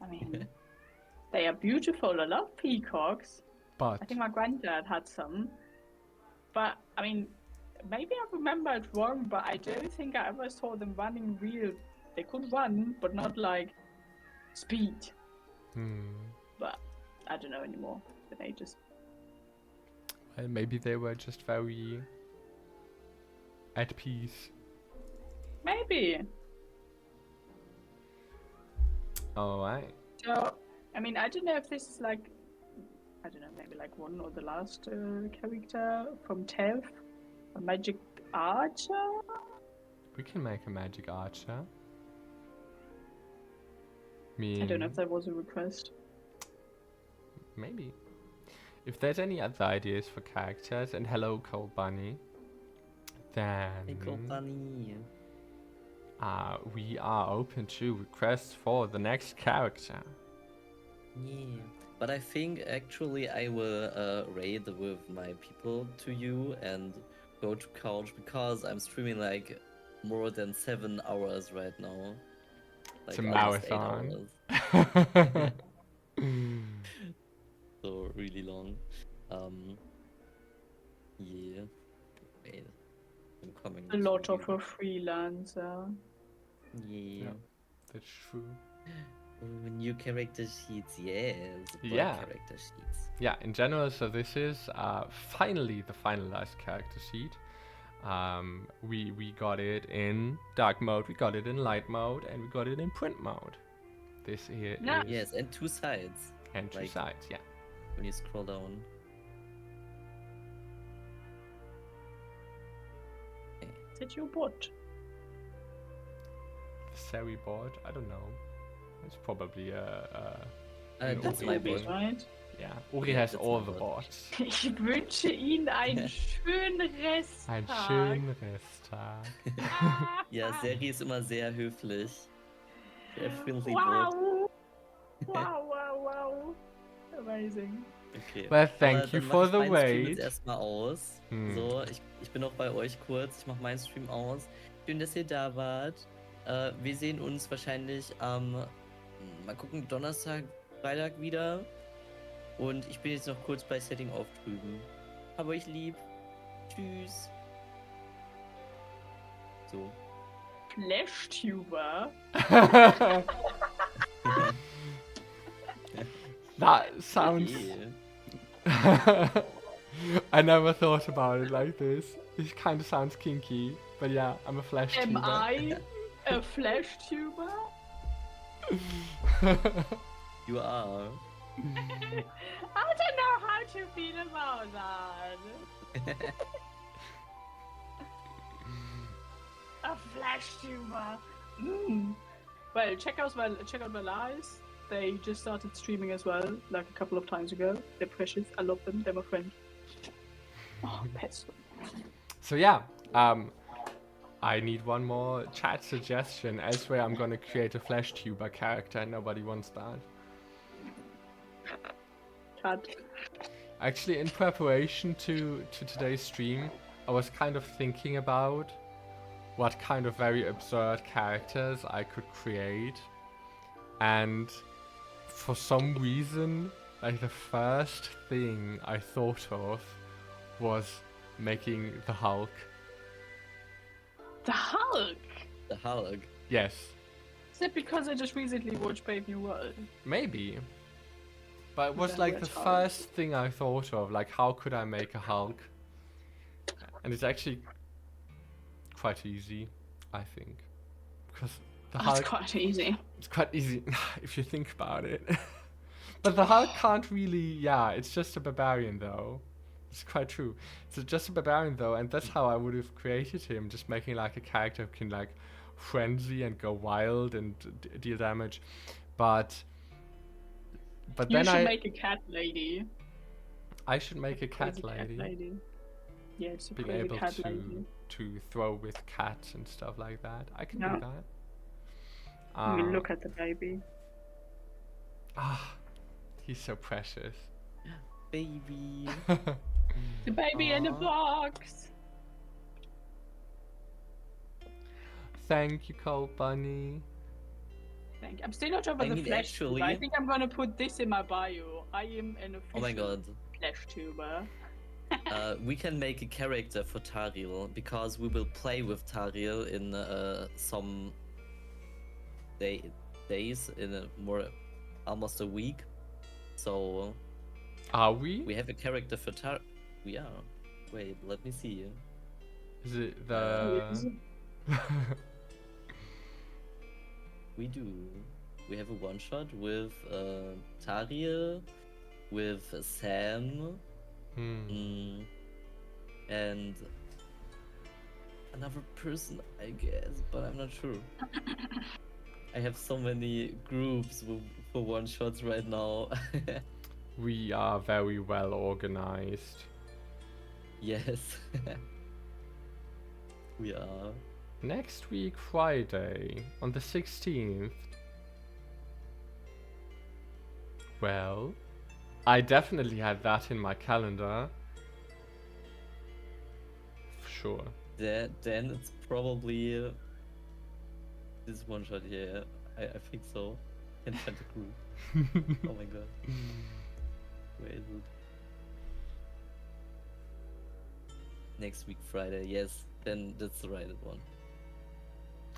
I mean, they are beautiful. I love peacocks. But I think my granddad had some. But, I mean, maybe I remember it wrong, but I don't think I ever saw them running real. They could run, but not like speed. But I don't know anymore. It's been ages. well, maybe they were just very at peace. Maybe. Alright. So, I mean, I don't know if this is like, I don't know, maybe like one or the last character from Tev, a magic archer. We can make a magic archer. I don't know if that was a request. Maybe. If there's any other ideas for characters, and hello, Cold Bunny, then Hey, cool bunny. we are open to requests for the next character. Yeah. But I think actually I will raid with my people to you and go to couch because I'm streaming like more than 7 hours right now. It's a almost 8 marathon. hours. So really long. Yeah. Wait. I'm coming. A to lot of you. a freelancer. Yeah. That's true. Oh, new character sheets, yes. Bold Yeah. Character sheets. Yeah, in general, so this is finally the finalized character sheet. We got it in dark mode, we got it in light mode, and we got it in print mode. This here Yeah. is Yes, and 2 sides and 2 like- sides, yeah. when you scroll down. Is it your bot? The Sari board, I don't know. It's probably That's Uri my being- bot. Right? Yeah, Uri Yeah, has that's all my the bot. bots. Ich wünsche Ihnen einen schönen Resttag. Ein schönen Resttag. Ja, Seri ist immer sehr höflich. Sehr friendly bot. Wow! Wow, wow, wow. Amazing. Okay. Well, thank Aber you dann for mach ich the meinen Stream wait. jetzt erstmal aus. Hm. So, ich bin noch bei euch kurz. Ich mache meinen Stream aus. Schön, dass ihr da wart. Wir sehen uns wahrscheinlich am, mal gucken, Donnerstag, Freitag wieder. Und ich bin jetzt noch kurz bei Setting auf drüben. Hab euch lieb. Tschüss. So. Flash-Tuber? That sounds. Okay. I never thought about it like this. It kind of sounds kinky, but yeah, I'm a flesh Am tuber. I a flash-tuber? You are. I don't know how to feel about that. A flash-tuber. Well, check out my lives. They just started streaming as well, like a couple of times ago. They're precious. I love them. They're my friend. Oh, pets. So yeah, I need one more chat suggestion. Elsewhere, I'm gonna create a flesh tuber character, and nobody wants that. Cat. Actually, in preparation to today's stream, I was kind of thinking about what kind of very absurd characters I could create, and for some reason, like the first thing I thought of was making the Hulk. The Hulk? The Hulk. Yes, Is that because I just recently watched Brave New World? maybe. But it was Then like the which Hulk? first thing I thought of, like how could I make a Hulk? And it's actually quite easy, I think. Because the Oh, Hulk, it's quite easy. it's quite easy if you think about it. But the Hulk can't really, yeah, it's just a barbarian though. It's quite true. It's just a barbarian though, and that's how I would have created him, just making like a character who can like frenzy and go wild and deal damage. But You then should make a cat lady. I should make a Crazy cat lady. Yes, a Being crazy able cat lady. to throw with cats and stuff like that. I can Yeah. do that. I mean, look at the baby. Ah, he's so precious. Baby. The baby in a Aw. box. Thank you, Cold Bunny. Thank you. I'm still not sure I about the mean, flesh tuber. I actually- think I'm gonna put this in my bio. I am an official Oh my god. flesh tuber. We can make a character for Tariel because we will play with Tariel in some days, in a almost a week. So Are we? we have a character for We are. Wait, let me see. Is it the? We do. We have a one shot with Tariel, with Sam, and another person, I guess, but I'm not sure. I have so many groups for one shots right now. We are very well organized. Yes. We are. Next week, Friday, on the 16th. Well, I definitely had that in my calendar. For sure. Then it's probably this one shot here. I think so. Can find the group. Oh my god. Where is it? Next week Friday, yes. Then that's the right one.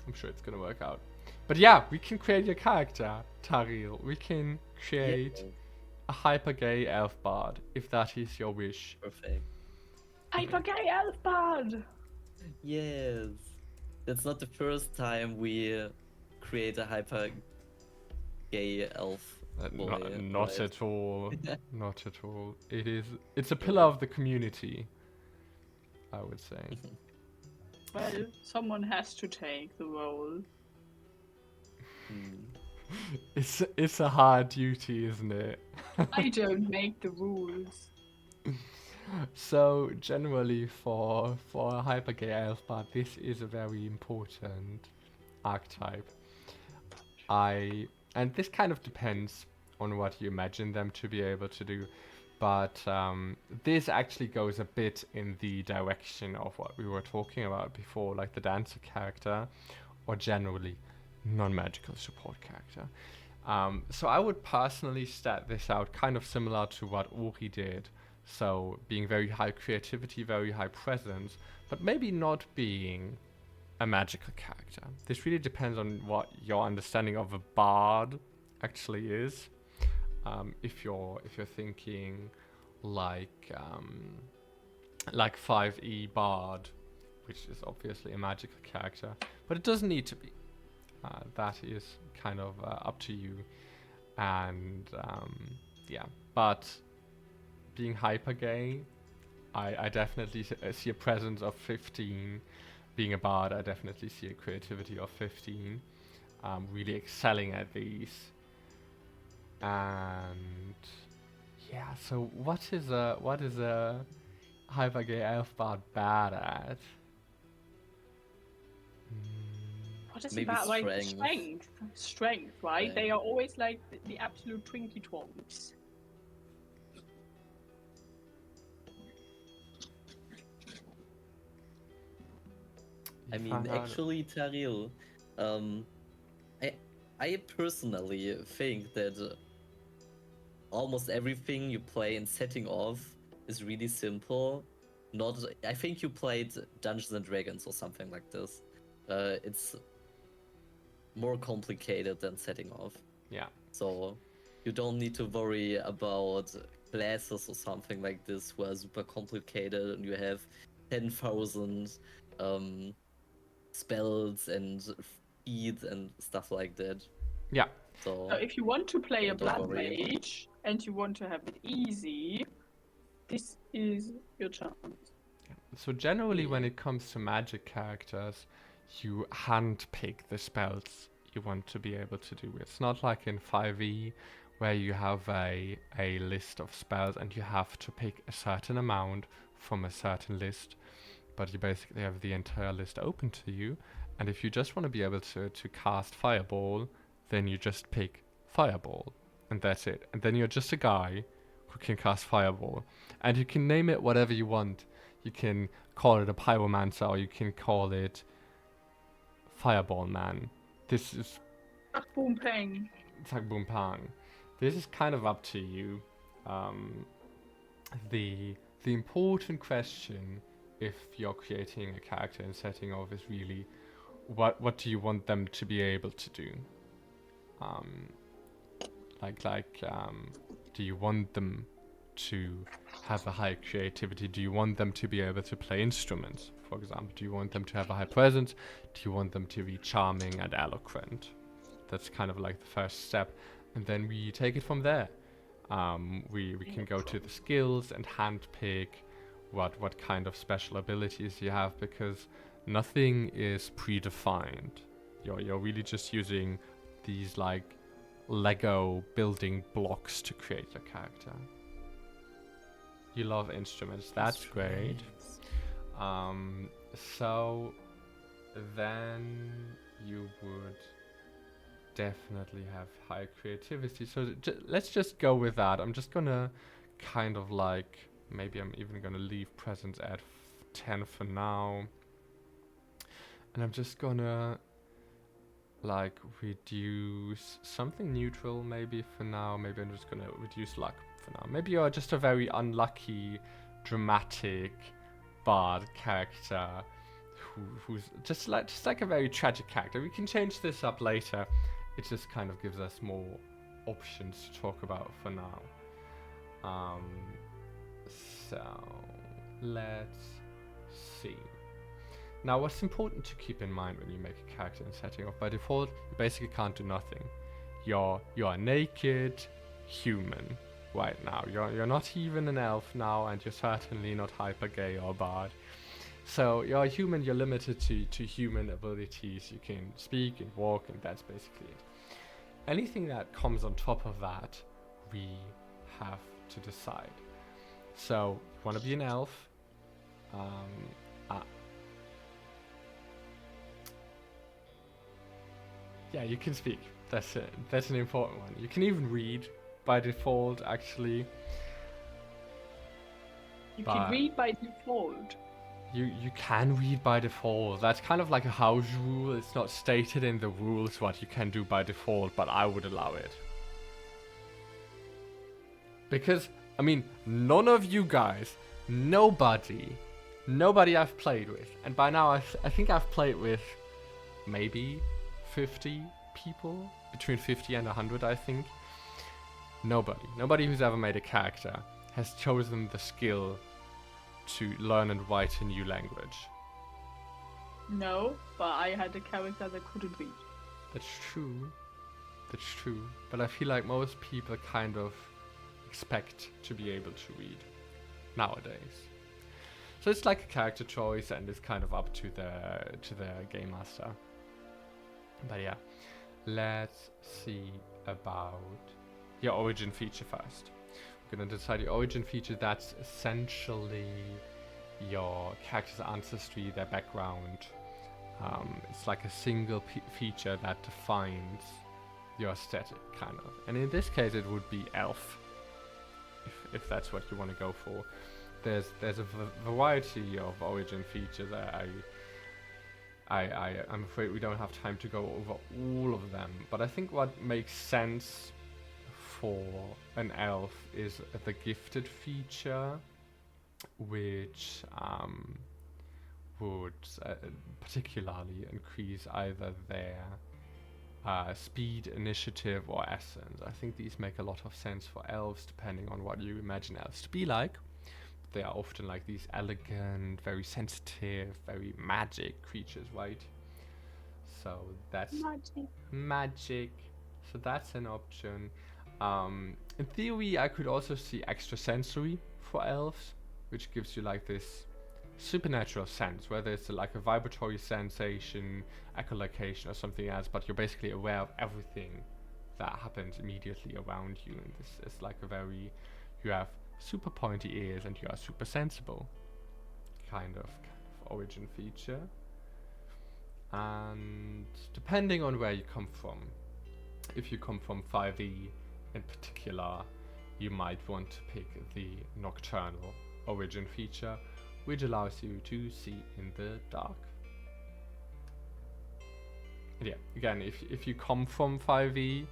I'm sure it's gonna work out. But yeah, we can create a character, Tariel. We can create Yeah, a hyper gay elf bard, if that is your wish. perfect. Hyper gay elf bard. Yes. That's not the first time we create a hyper gay elf boy. Not right? at all. Not at all. It's a pillar of the community, I would say. Well, someone has to take the role. Hmm. It's a hard duty, isn't it? I don't make the rules. So generally for a hyper gay elf bard, this is a very important archetype. And this kind of depends on what you imagine them to be able to do, but this actually goes a bit in the direction of what we were talking about before, like the dancer character, or generally non-magical support character. So I would personally stat this out kind of similar to what Uri did. So being very high creativity, very high presence, but maybe not being a magical character. This really depends on what your understanding of a bard actually is. If you're thinking like 5e bard, which is obviously a magical character, but it doesn't need to be. That is kind of up to you. And yeah, but being hyper gay, I definitely see a presence of 15. Being a bard, I definitely see a creativity of 15. Really excelling at these. And yeah, so what is a hyper gay elf bard bad at? What is Maybe about like strength. strength, right? Yeah. They are always like the absolute twinkie twonks. I mean, actually, Tariel, um, I personally think that almost everything you play in setting off is really simple. Not, I think you played Dungeons and Dragons or something like this. It's more complicated than setting off. Yeah. So you don't need to worry about classes or something like this who are super complicated and you have 10,000 spells and feats and stuff like that. Yeah. So So if you want to play yeah, a don't blood worry. mage and you want to have it easy, this is your chance. So generally, when Yeah. it comes to magic characters, you handpick the spells you want to be able to do. It's not like in 5e where you have a list of spells and you have to pick a certain amount from a certain list, but you basically have the entire list open to you. And if you just want to be able to cast Fireball, then you just pick Fireball, and that's it. And then you're just a guy who can cast Fireball, and you can name it whatever you want. You can call it a Pyromancer, or you can call it Fireball Man. This is Boom pang. it's like Boom Pang. This is kind of up to you. Um, the important question, if you're creating a character and setting off, is really what do you want them to be able to do? Do you want them to have a high creativity? Do you want them to be able to play instruments, for example? Do you want them to have a high presence? Do you want them to be charming and eloquent? That's kind of like the first step, and then we take it from there. We can go to the skills and handpick what kind of special abilities you have, because nothing is predefined. You're really just using these like Lego building blocks to create your character. You love instruments, that's great. So then you would definitely have high creativity. So let's just go with that. I'm just gonna kind of like, maybe I'm even gonna leave presence at 10 for now. And I'm just gonna like reduce something neutral maybe for now. Maybe I'm just gonna reduce luck for now. Maybe you're just a very unlucky, dramatic bard character who's just like a very tragic character. We can change this up later. It just kind of gives us more options to talk about for now. So let's see. Now, what's important to keep in mind when you make a character in setting off? By default, you basically can't do nothing. You're a naked human right now. You're not even an elf now, and you're certainly not hyper gay or bard. So you're a human. You're limited to human abilities. You can speak and walk, and that's basically it. Anything that comes on top of that, we have to decide. So, want to be an elf? Yeah, you can speak. That's it. That's an important one. You can even read by default, actually. You can read by default. You can read by default. That's kind of like a house rule. It's not stated in the rules what you can do by default, but I would allow it. Because, I mean, none of you guys, nobody I've played with, and by now I think I've played with maybe 50 people, between 50 and 100 I think. Nobody who's ever made a character has chosen the skill to learn and write a new language. No, but I had a character that couldn't read. That's true. But I feel like most people kind of expect to be able to read nowadays. So it's like a character choice, and it's kind of up to the game master. But yeah, let's see about your origin feature first. We're gonna decide your origin feature. That's essentially your character's ancestry, their background. It's like a single feature that defines your aesthetic, kind of. And in this case, it would be elf, if that's what you want to go for. There's a variety of origin features. I'm afraid we don't have time to go over all of them, but I think what makes sense for an elf is the gifted feature, which would particularly increase either their speed, initiative, or essence. I think these make a lot of sense for elves, depending on what you imagine elves to be like. They are often like these elegant, very sensitive, very magic creatures, right? So that's magic. So that's an option. In theory, I could also see extrasensory for elves, which gives you like this supernatural sense, whether it's like a vibratory sensation, echolocation, or something else, but you're basically aware of everything that happens immediately around you. And this is like you have super pointy ears and you are super sensible kind of origin feature. And depending on where you come from, if you come from 5e in particular, you might want to pick the nocturnal origin feature, which allows you to see in the dark. And yeah, again, if you come from 5e,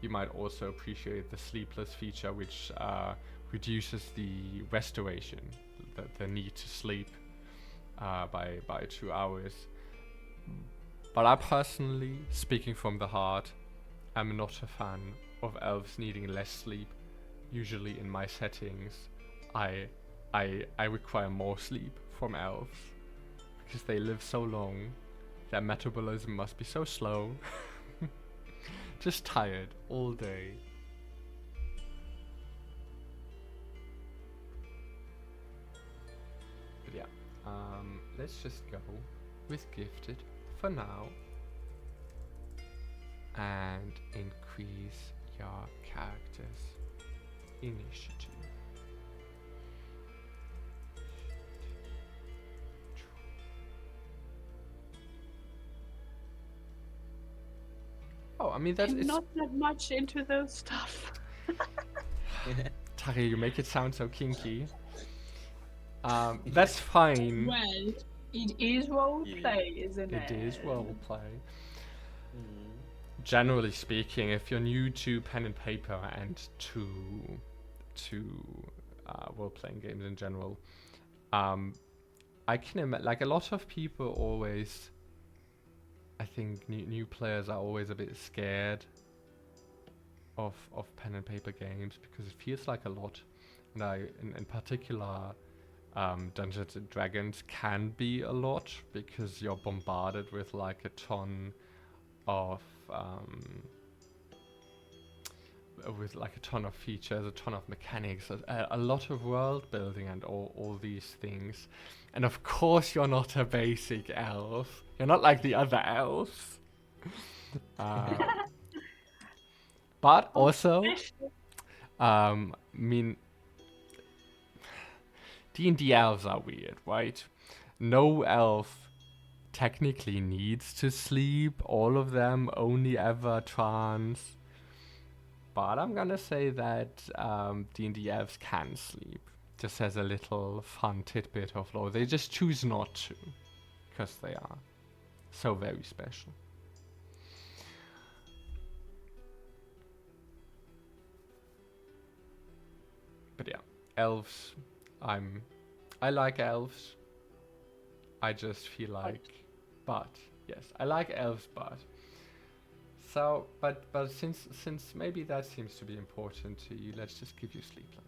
you might also appreciate the sleepless feature, which reduces the restoration, the need to sleep by 2 hours. But I personally, speaking from the heart, am not a fan of elves needing less sleep. Usually in my settings, I require more sleep from elves, because they live so long, their metabolism must be so slow. Just tired all day. But yeah, let's just go with gifted for now and increase your character's initiative. Oh, I mean I'm not that much into those stuff. Tari, you make it sound so kinky. That's fine. Well, it is roleplay, isn't it? It is roleplay. Generally speaking, if you're new to pen and paper and to role-playing games in general, I can like a lot of people always. I think new players are always a bit scared of pen and paper games because it feels like a lot, and in particular, Dungeons and Dragons can be a lot because you're bombarded with like a ton of features, a ton of mechanics, a lot of world building, and all these things. And of course, you're not a basic elf. You're not like the other elves. But also, I mean, D&D elves are weird, right? No elf technically needs to sleep. All of them only ever trance. But I'm gonna say that D&D elves can sleep. Just as a little fun tidbit of lore. They just choose not to, because they are so very special. But yeah, elves. I like elves. I just feel like, but yes, I like elves, but. So, but since maybe that seems to be important to you, let's just give you Sleepless.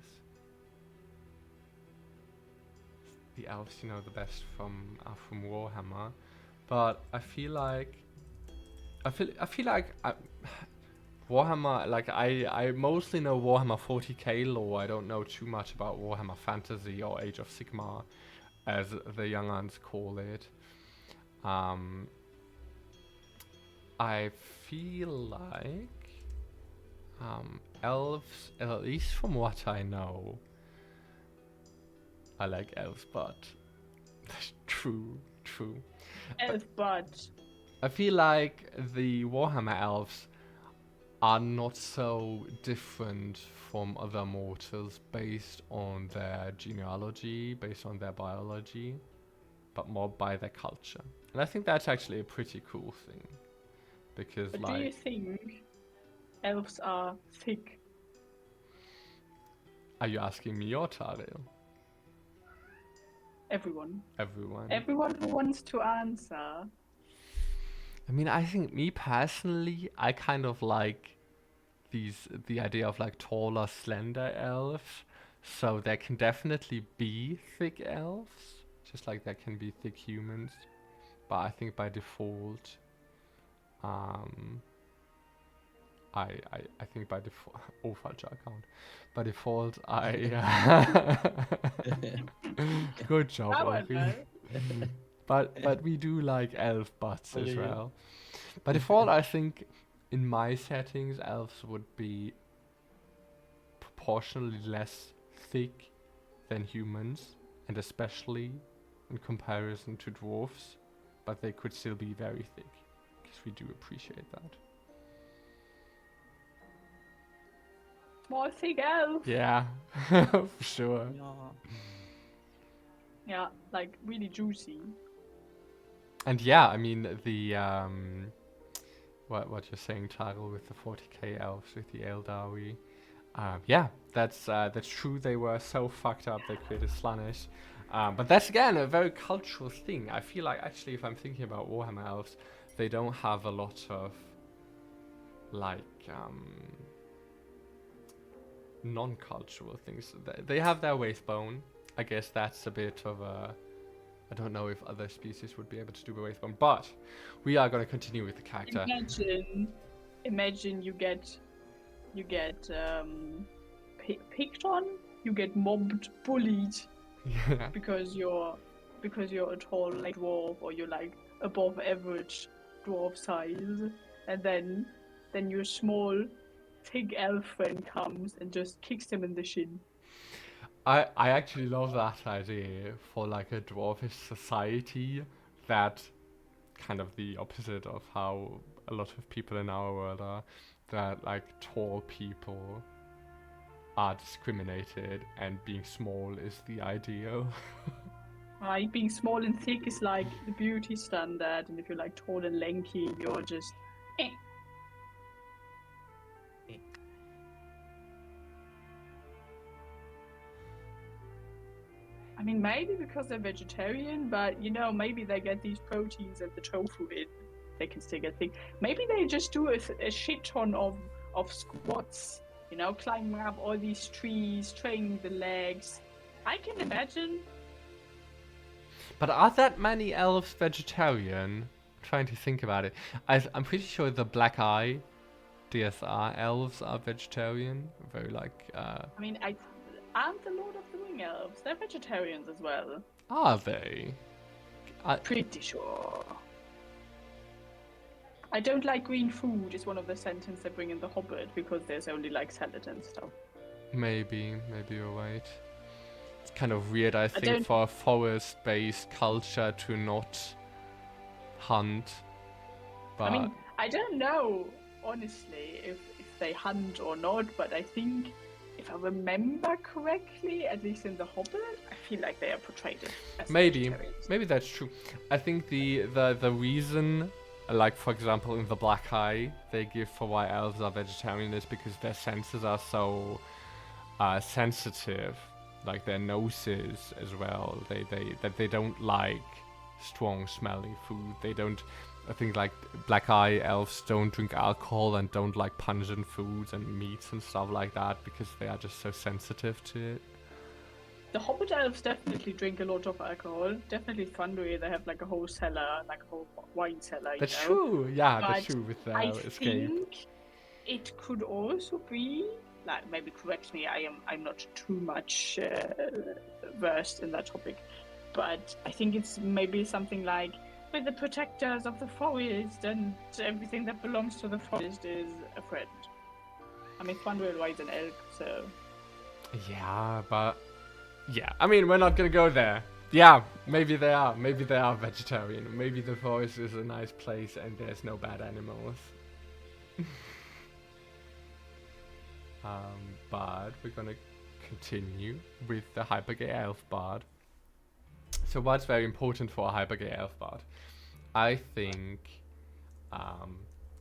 The elves, you know, the best from Warhammer, but I feel like Warhammer, like I mostly know Warhammer 40k lore. I don't know too much about Warhammer Fantasy or Age of Sigmar, as the young uns call it. I feel like elves, at least from what I know, I like elves, but true. Elf butt. I feel like the Warhammer elves are not so different from other mortals based on their genealogy, based on their biology, but more by their culture. And I think that's actually a pretty cool thing. Because, But like, do you think elves are thick? are you asking me or Taril? Everyone. Everyone. Everyone who wants to answer. I mean, I think me personally, I kind of like the idea of like taller, slender elves. So there can definitely be thick elves, just like there can be thick humans. But I think by default, um, I think by default, oh, falscher Account. By default, good job, That one, Ori. though. But we do like elf butts as Okay. well. By default, I think in my settings, elves would be proportionally less thick than humans, and especially in comparison to dwarfs, but they could still be very thick, because we do appreciate that. Small thick elf. Yeah, for sure. Yeah, like really juicy. And yeah, I mean the what you're saying, Tyrell, with the 40k elves with the Eldari. Yeah, that's true. They were so fucked up they created Slaanesh. But that's again a very cultural thing. I feel like actually, if I'm thinking about Warhammer elves, they don't have a lot of like non-cultural things. They have their waistbone. I guess that's a bit of a. I don't know if other species would be able to do a waistbone, but we are going to continue with the character. Imagine you get picked on, you get mobbed, bullied Yeah. because you're a tall like dwarf, or you're like above average dwarf size, and then your small thick elf friend comes and just kicks him in the shin. I actually love that idea for like a dwarfish society, that kind of the opposite of how a lot of people in our world are, that like tall people are discriminated and being small is the ideal. Right, being small and thick is like the beauty standard, and if you're like tall and lanky, you're just eh. I mean, maybe because they're vegetarian, but you know, maybe they get these proteins and the tofu in, they can still get thick. Maybe they just do a shit ton of squats, you know, climbing up all these trees, training the legs. I can imagine. But are that many elves vegetarian? I'm trying to think about it. I'm pretty sure the Black Eye DSR elves are vegetarian. Very like. I mean, aren't the Lord of the Ring elves? They're vegetarians as well. Are they? Pretty sure. I don't like green food is one of the sentences they bring in The Hobbit, because there's only like salad and stuff. Maybe you're right. It's kind of weird, I think, for a forest-based culture to not hunt. But I mean, I don't know, honestly, if they hunt or not, but I think if I remember correctly, at least in The Hobbit, I feel like they are portrayed as Maybe vegetarians. that's true. I think the reason, like for example in the Black Eye, they give for why elves are vegetarian is because their senses are so sensitive, like their noses as well. They don't like strong smelly food. They don't. I think like Black Eye elves don't drink alcohol and don't like pungent foods and meats and stuff like that because they are just so sensitive to it. The Hobbit elves definitely drink a lot of alcohol. Definitely Thranduil, they have like a whole cellar, like a whole wine cellar, That's know. true. Yeah, that's But true with I escape. think it could also be, like, maybe correct me, I'm not too much versed in that topic, but I think it's maybe something like with the protectors of the forest and everything that belongs to the forest is a friend. I mean, Thranduil rides an elk, so Yeah, but yeah, I mean we're not gonna go there. Yeah, maybe they are. Maybe they are vegetarian. Maybe the forest is a nice place and there's no bad animals. But we're gonna continue with the hypergay elf bard. So what's very important for a hypergay elf bard? I think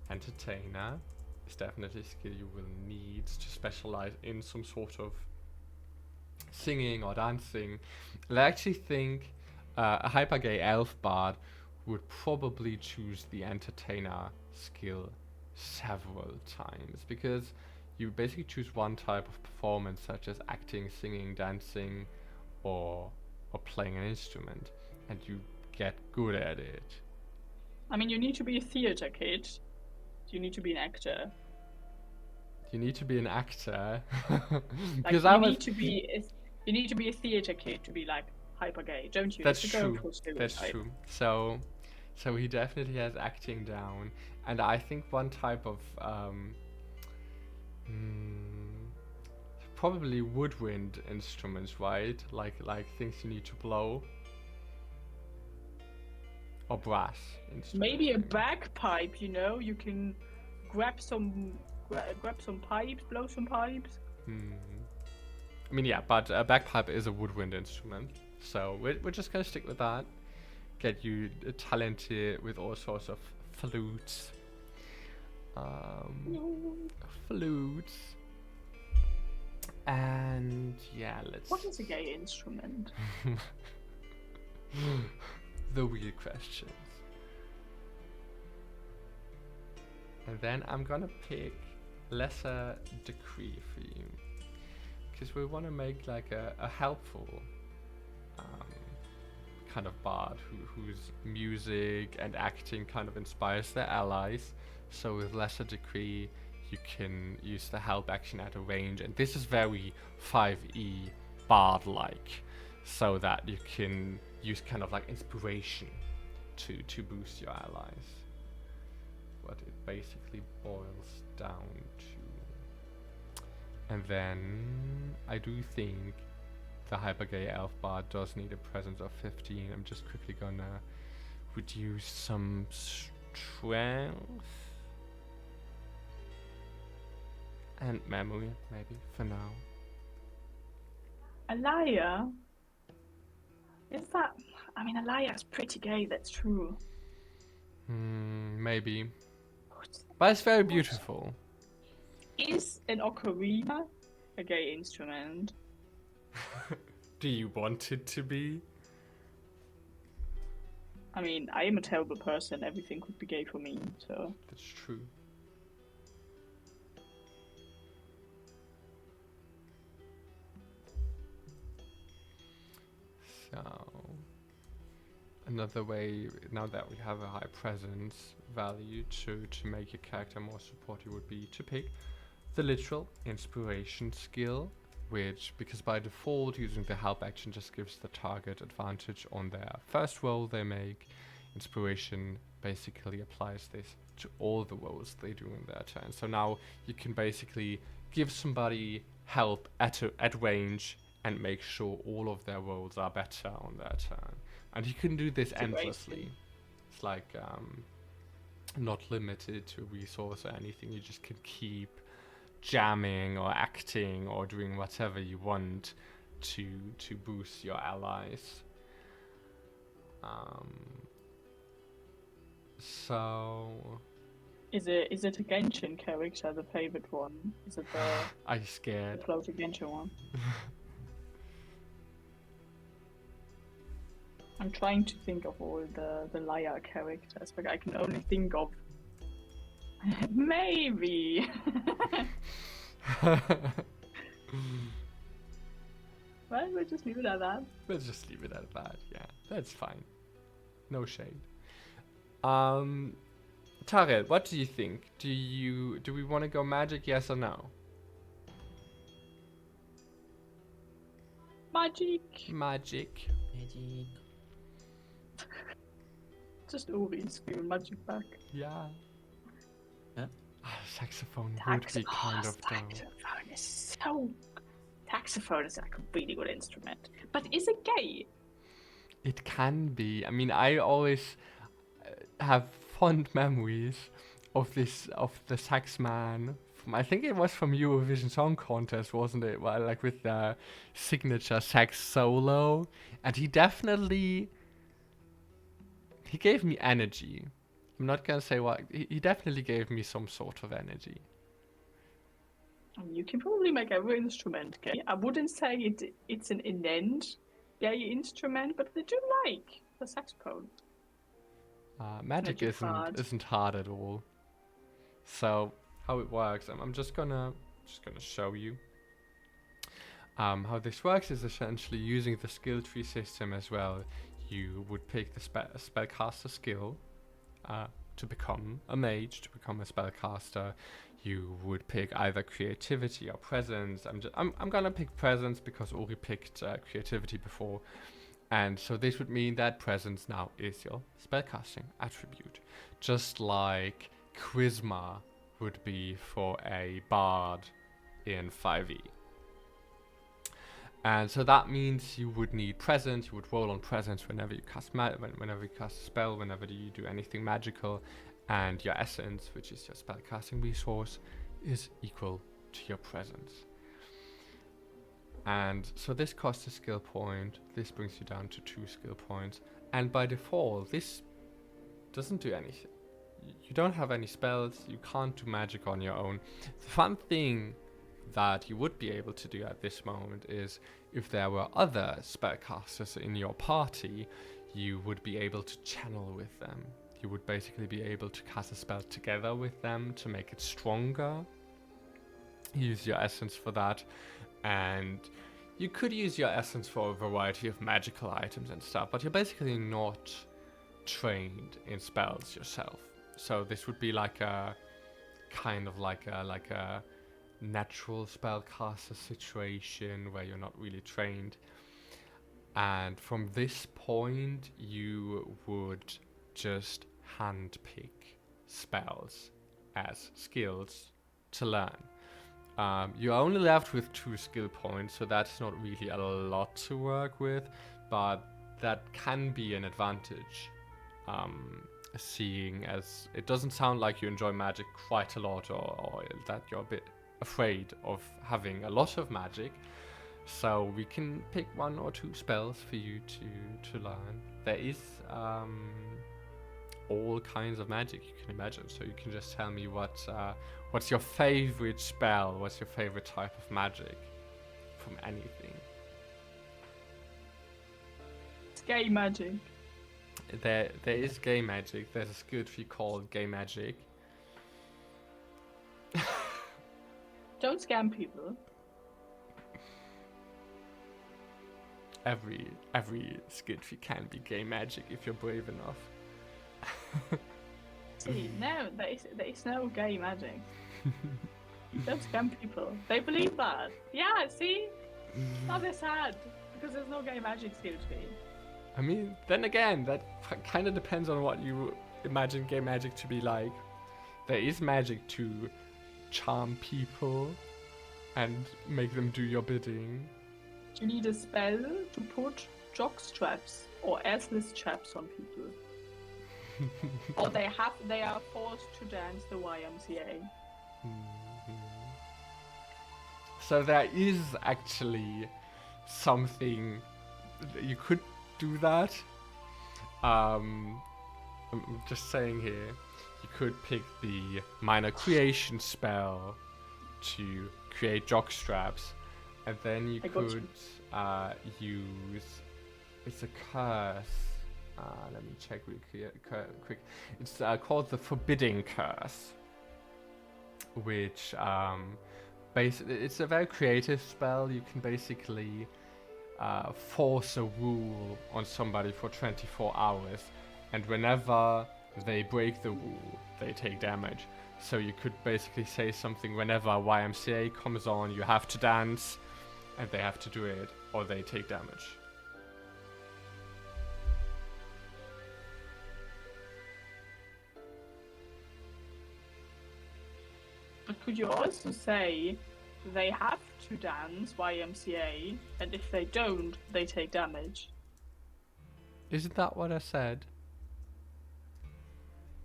entertainer is definitely a skill you will need to specialize in some sort of singing or dancing. And I actually think a hypergay elf bard would probably choose the entertainer skill several times because you basically choose one type of performance such as acting, singing, dancing, or playing an instrument, and you get good at it. I mean, you need to be a theater kid. You need to be an actor. You need to be an actor. Like because you need to be a theater kid to be like hyper gay, don't you? That's It's a true. girl That's stereotype. true. So he definitely has acting down, and I think one type of probably woodwind instruments, right? Like things you need to blow, or brass instruments. Maybe a bagpipe, you know, you can grab some pipes, blow some pipes. I mean, yeah, but a bagpipe is a woodwind instrument, so we're just gonna stick with that. Get you talented with all sorts of flutes. Flutes. And yeah, let's. What is a gay instrument? The weird questions. And then I'm gonna pick lesser decree for you. Because we want to make like a helpful kind of bard whose music and acting kind of inspires their allies. So with lesser decree, you can use the help action at a range, and this is very 5e bard-like, so that you can use kind of like inspiration to boost your allies. What it basically boils down to. And then I do think the hypergay elf bard does need a presence of 15. I'm just quickly gonna reduce some strength and memory, maybe for now. Alaya? Is that? I mean, Alaya's pretty gay. That's true. Maybe, but it's very beautiful. Is an ocarina a gay instrument? Do you want it to be? I mean, I am a terrible person. Everything could be gay for me, so. That's true. So, another way, now that we have a high presence value to make your character more supportive, would be to pick the literal inspiration skill, which, because by default using the help action just gives the target advantage on their first roll they make. Inspiration basically applies this to all the rolls they do in their turn. So now you can basically give somebody help at range and make sure all of their rolls are better on their turn. And you can do this endlessly. It's like not limited to a resource or anything. You just can keep jamming or acting or doing whatever you want to boost your allies. So Is it a Genshin character, the favorite one? Is it the are you scared? floating Genshin one? I'm trying to think of all the liar characters, but I can only think of maybe. Well, we'll just leave it at that. We'll just leave it at that. Yeah, that's fine. No shade. Tarek, what do you think? Do we want to go magic? Yes or no? Magic. Magic. Magic. Just Uri screaming magic back. Yeah. Huh? Saxophone would be kind of dope. Saxophone is so. Saxophone is like a really good instrument, but is it gay? It can be. I mean, I always have fond memories of the sax man. I think it was from Eurovision Song Contest, wasn't it? Well, like with the signature sax solo, and he gave me energy. I'm not gonna say what. He definitely gave me some sort of energy. You can probably make every instrument gay. I wouldn't say it's an inent gay instrument, but I do like the saxophone. Magic Magic isn't hard at all. So how it works, I'm just gonna show you. How this works is essentially using the skill tree system as well. You would pick the spellcaster skill to become a mage, to become a spellcaster. You would pick either creativity or presence. I'm gonna pick presence because Uri picked creativity before, and so this would mean that presence now is your spellcasting attribute, just like charisma would be for a bard in 5e. And so that means you would need presence. You would roll on presence whenever you cast whenever you cast a spell, whenever you do anything magical, and your essence, which is your spellcasting resource, is equal to your presence. And so this costs a skill point. This brings you down to 2 skill points. And by default, this doesn't do anything. You don't have any spells. You can't do magic on your own. The fun thing that you would be able to do at this moment is if there were other spellcasters in your party, you would be able to channel with them. You would basically be able to cast a spell together with them to make it stronger. Use your essence for that, and you could use your essence for a variety of magical items and stuff, but you're basically not trained in spells yourself. So this would be like a kind of like a natural spellcaster situation where you're not really trained. And from this point, you would just handpick spells as skills to learn. You're only left with 2 skill points, so that's not really a lot to work with, but that can be an advantage. Seeing as it doesn't sound like you enjoy magic quite a lot, or that you're a bit afraid of having a lot of magic, so we can pick 1 or 2 spells for you to learn. There is all kinds of magic you can imagine, so you can just tell me what's your favorite spell, what's your favorite type of magic from anything. It's gay magic. There is gay magic. There's a skill tree called gay magic. Don't scam people. Every skill tree can be gay magic if you're brave enough. See, no, there is no gay magic. Don't scam people. They believe that. Yeah, see? Now they're sad because there's no gay magic skill tree. I mean, then again, that kind of depends on what you imagine gay magic to be like. There is magic to charm people and make them do your bidding. You need a spell to put jock straps or assless chaps on people. Or they are forced to dance the YMCA. So there is actually something you could do that. I'm just saying here, you could pick the minor creation spell to create jock straps, and then you I got could use. It's a curse. Let me check real quick. It's called the Forbidding Curse, which it's a very creative spell. You can basically force a rule on somebody for 24 hours, and whenever they break the rule, they take damage. So you could basically say something whenever YMCA comes on, you have to dance, and they have to do it, or they take damage. But could you also say they have to dance YMCA, and if they don't, they take damage? Isn't that what I said?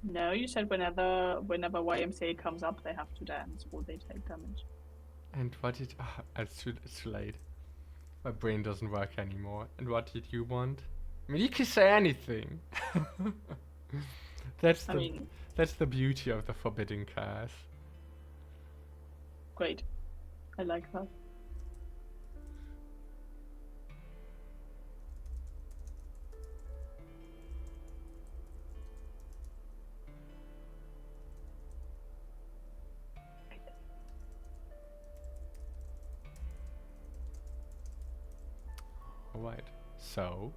No, you said whenever YMCA comes up, they have to dance or they take damage. And what did... it's too late. My brain doesn't work anymore. And what did you want? I mean, you can say anything. That's the beauty of the Forbidden Curse. Great. I like that. Alright, so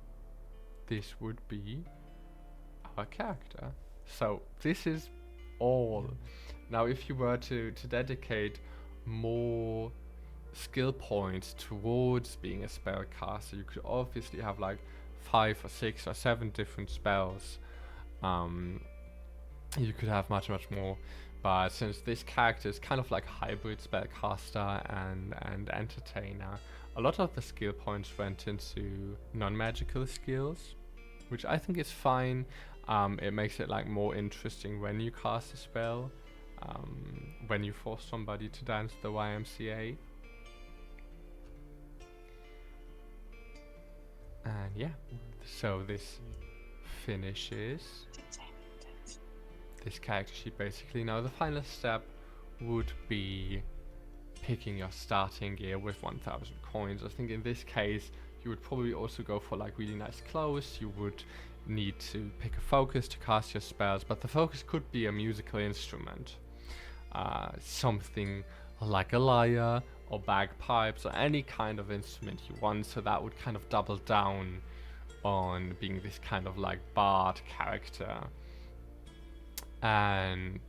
this would be our character. So this is all. Now if you were to dedicate more skill points towards being a spellcaster, you could obviously have like 5 or 6 or 7 different spells. You could have much more, but since this character is kind of like a hybrid spellcaster and entertainer, a lot of the skill points went into non-magical skills, which I think is fine. It makes it like more interesting when you cast a spell, when you force somebody to dance the YMCA. And yeah, so this finishes this character sheet basically. Now the final step would be picking your starting gear with 1000 coins. I think in this case you would probably also go for like really nice clothes. You would need to pick a focus to cast your spells, but the focus could be a musical instrument, something like a lyre or bagpipes or any kind of instrument you want, so that would kind of double down on being this kind of like bard character. And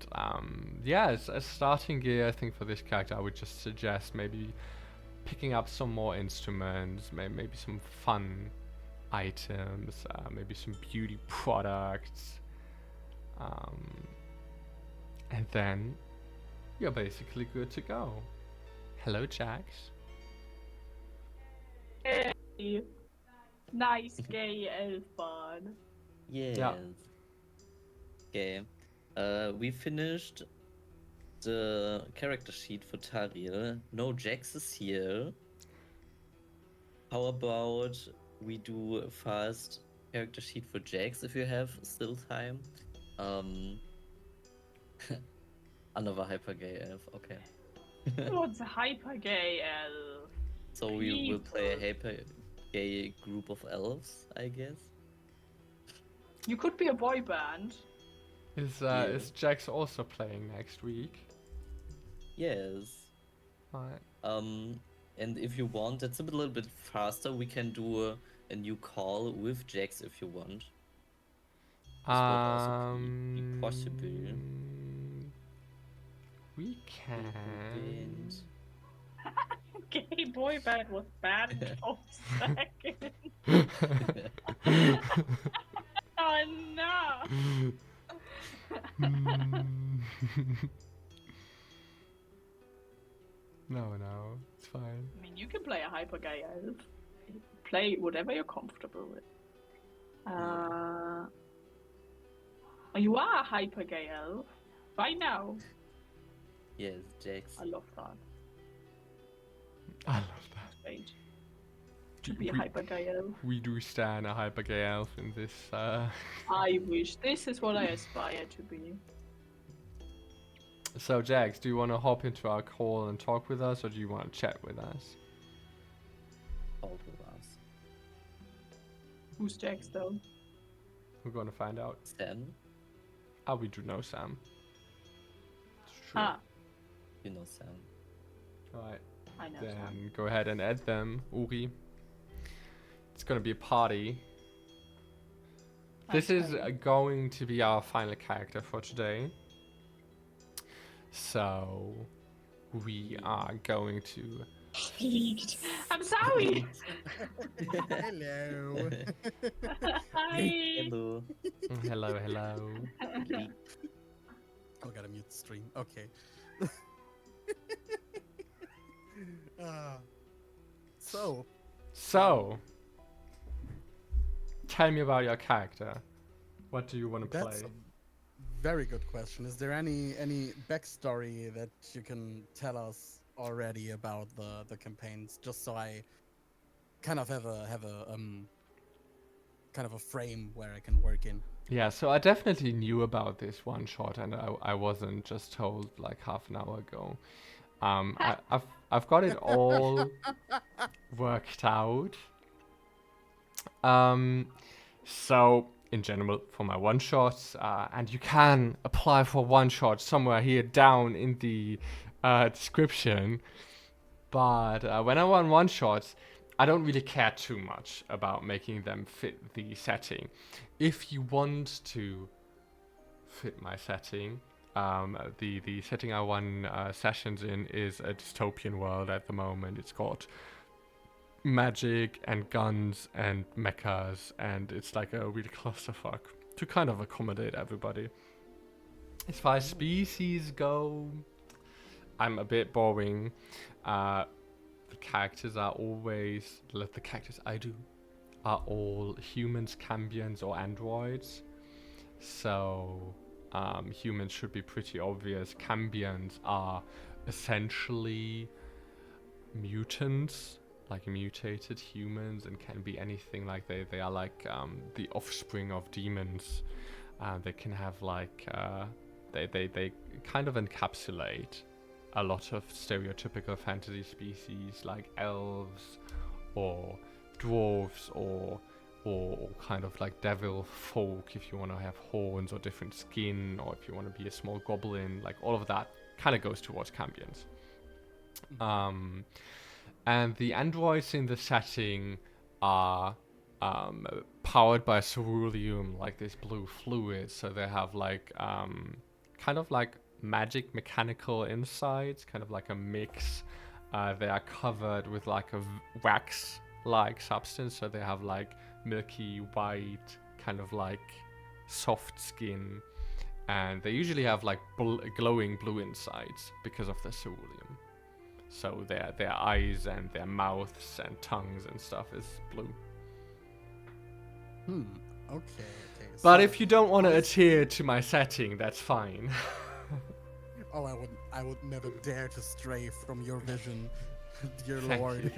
yeah, as starting gear, I think for this character I would just suggest maybe picking up some more instruments, maybe some fun items, maybe some beauty products, and then you're basically good to go. Hello, Jax. Hey, nice gay elf bard. Yes. Yeah. Okay. We finished the character sheet for Tariel. No Jax is here. How about we do a fast character sheet for Jax if you have still time? Another hyper gay elf, okay. What's a hyper gay elf? So we will play a hyper gay group of elves, I guess. You could be a boy band. Is Jax also playing next week? Yes. Right. And if you want, it's a little bit faster. We can do a new call with Jax if you want. This would also be possible. We can. Gay boy band was bad for a second. Oh no! No, it's fine. I mean, you can play a hyper gay elf. Play whatever you're comfortable with. You are a hyper gay elf. Right now. Yes, Jax. I love that. I love that. Strange. To be a We, hyper gay elf. we do stand a hyper gay elf in this. I wish. This is what I aspire to be. So, Jax, do you want to hop into our call and talk with us, or do you want to chat with us? All with us. Who's Jax though? We're going to find out. Sam, Ah, we do know Sam. Sure. Ah, you know Sam. Alright, I know. then Sam. go ahead and add them, Uri. It's going to be a party. This is Okay. going to be our final character for today. So, we are going to... Leaked. I'm sorry. Hello. Hi. Hello. Hello, hello. Oh, gotta mute the stream. Okay. So, So, tell me about your character. What do you want to that's play? a very good question. Is there any backstory that you can tell us already about the campaigns, just so I kind of have a kind of a frame where I can work in? Yeah, so I definitely knew about this one shot, and I wasn't just told like half an hour ago. I've got it all worked out. So in general for my one shots, and you can apply for one shot somewhere here down in the description. But when I run one shots, I don't really care too much about making them fit the setting. If you want to fit my setting, the setting I run sessions in is a dystopian world at the moment. It's got magic and guns and mechas, and it's like a real clusterfuck to kind of accommodate everybody. As far as species go, I'm a bit boring. The characters are always, the characters I do are all humans, cambions, or androids. So humans should be pretty obvious. Cambions are essentially mutants, like mutated humans, and can be anything. Like they are like the offspring of demons. They can have like they kind of encapsulate a lot of stereotypical fantasy species like elves or dwarves or kind of like devil folk if you want to have horns or different skin, or if you want to be a small goblin. Like all of that kind of goes towards cambions. And the androids in the setting are powered by ceruleum, like this blue fluid. So they have like kind of like magic mechanical insides, kind of like a mix. They are covered with like a wax-like substance, so they have like milky white, kind of like soft skin, and they usually have like glowing blue insides because of the ceruleum. So their eyes and their mouths and tongues and stuff is blue. Okay. But so if you don't want to honestly- adhere to my setting, that's fine. Oh, I would never dare to stray from your vision, dear Thank lord. you,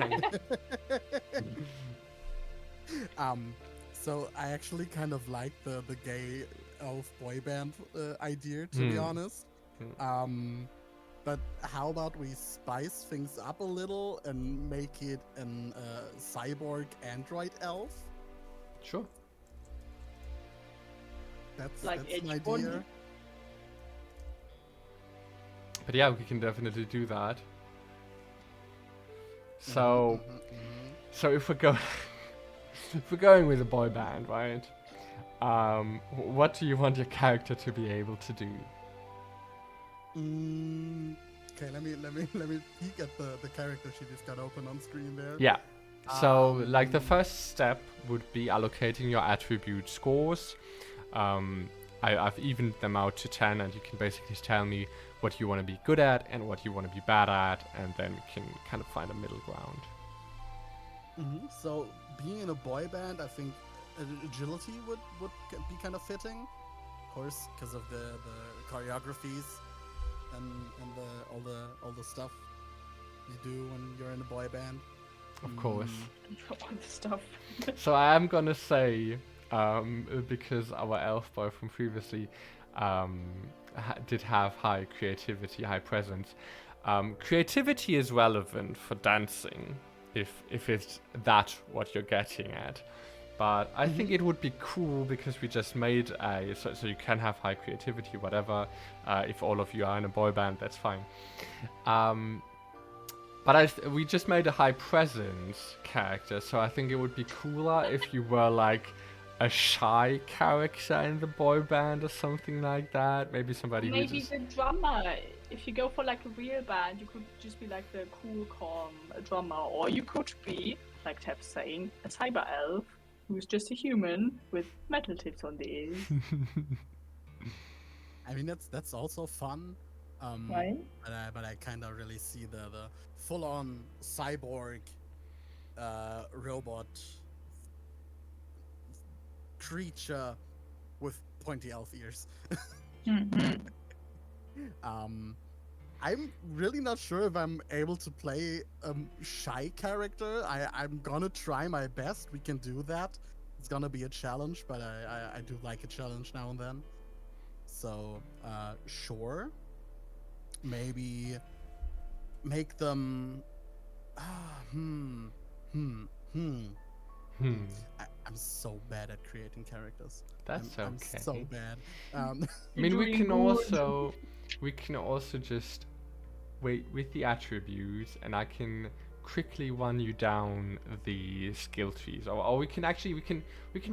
thank So I actually kind of like the gay elf boy band idea, to be honest. But how about we spice things up a little and make it an cyborg android elf? Sure. That's Like an Edge Bond? idea. But yeah, we can definitely do that. So, so if we're going, if we're going with a boy band, right? What do you want your character to be able to do? Okay, let me peek at the character she just got open on screen there. Yeah. So, like the first step would be allocating your attribute scores. I've evened them out to 10, and you can basically tell me what you want to be good at and what you want to be bad at, and then we can kind of find a middle ground. So, being in a boy band, I think agility would be kind of fitting, of course, because of the choreographies and all the stuff. you do when you're in a boy band. Of course. All the stuff. So I am gonna say, because our elf boy from previously did have high creativity, high presence. Creativity is relevant for dancing, if it's that what you're getting at. But I think it would be cool because we just made a so you can have high creativity, whatever. If all of you are in a boy band, that's fine. But we just made a high presence character, so I think it would be cooler if you were like a shy character in the boy band or something like that. Maybe somebody who Maybe just the drummer. If you go for like a real band, you could just be like the cool, calm drummer, or you could be, like Tab's saying, a cyber elf who's just a human with metal tips on the ears. I mean, that's also fun. Right? But I kind of really see the full-on cyborg robot creature with pointy elf ears. Mm-hmm. I'm really not sure if I'm able to play a shy character. I'm gonna try my best. We can do that. It's gonna be a challenge, but I do like a challenge now and then. So, sure. Maybe make them. Hmm. I'm so bad at creating characters. That's I'm okay. so bad. I mean, we doing can also just wait with the attributes, and I can quickly run you down the skill trees, or we can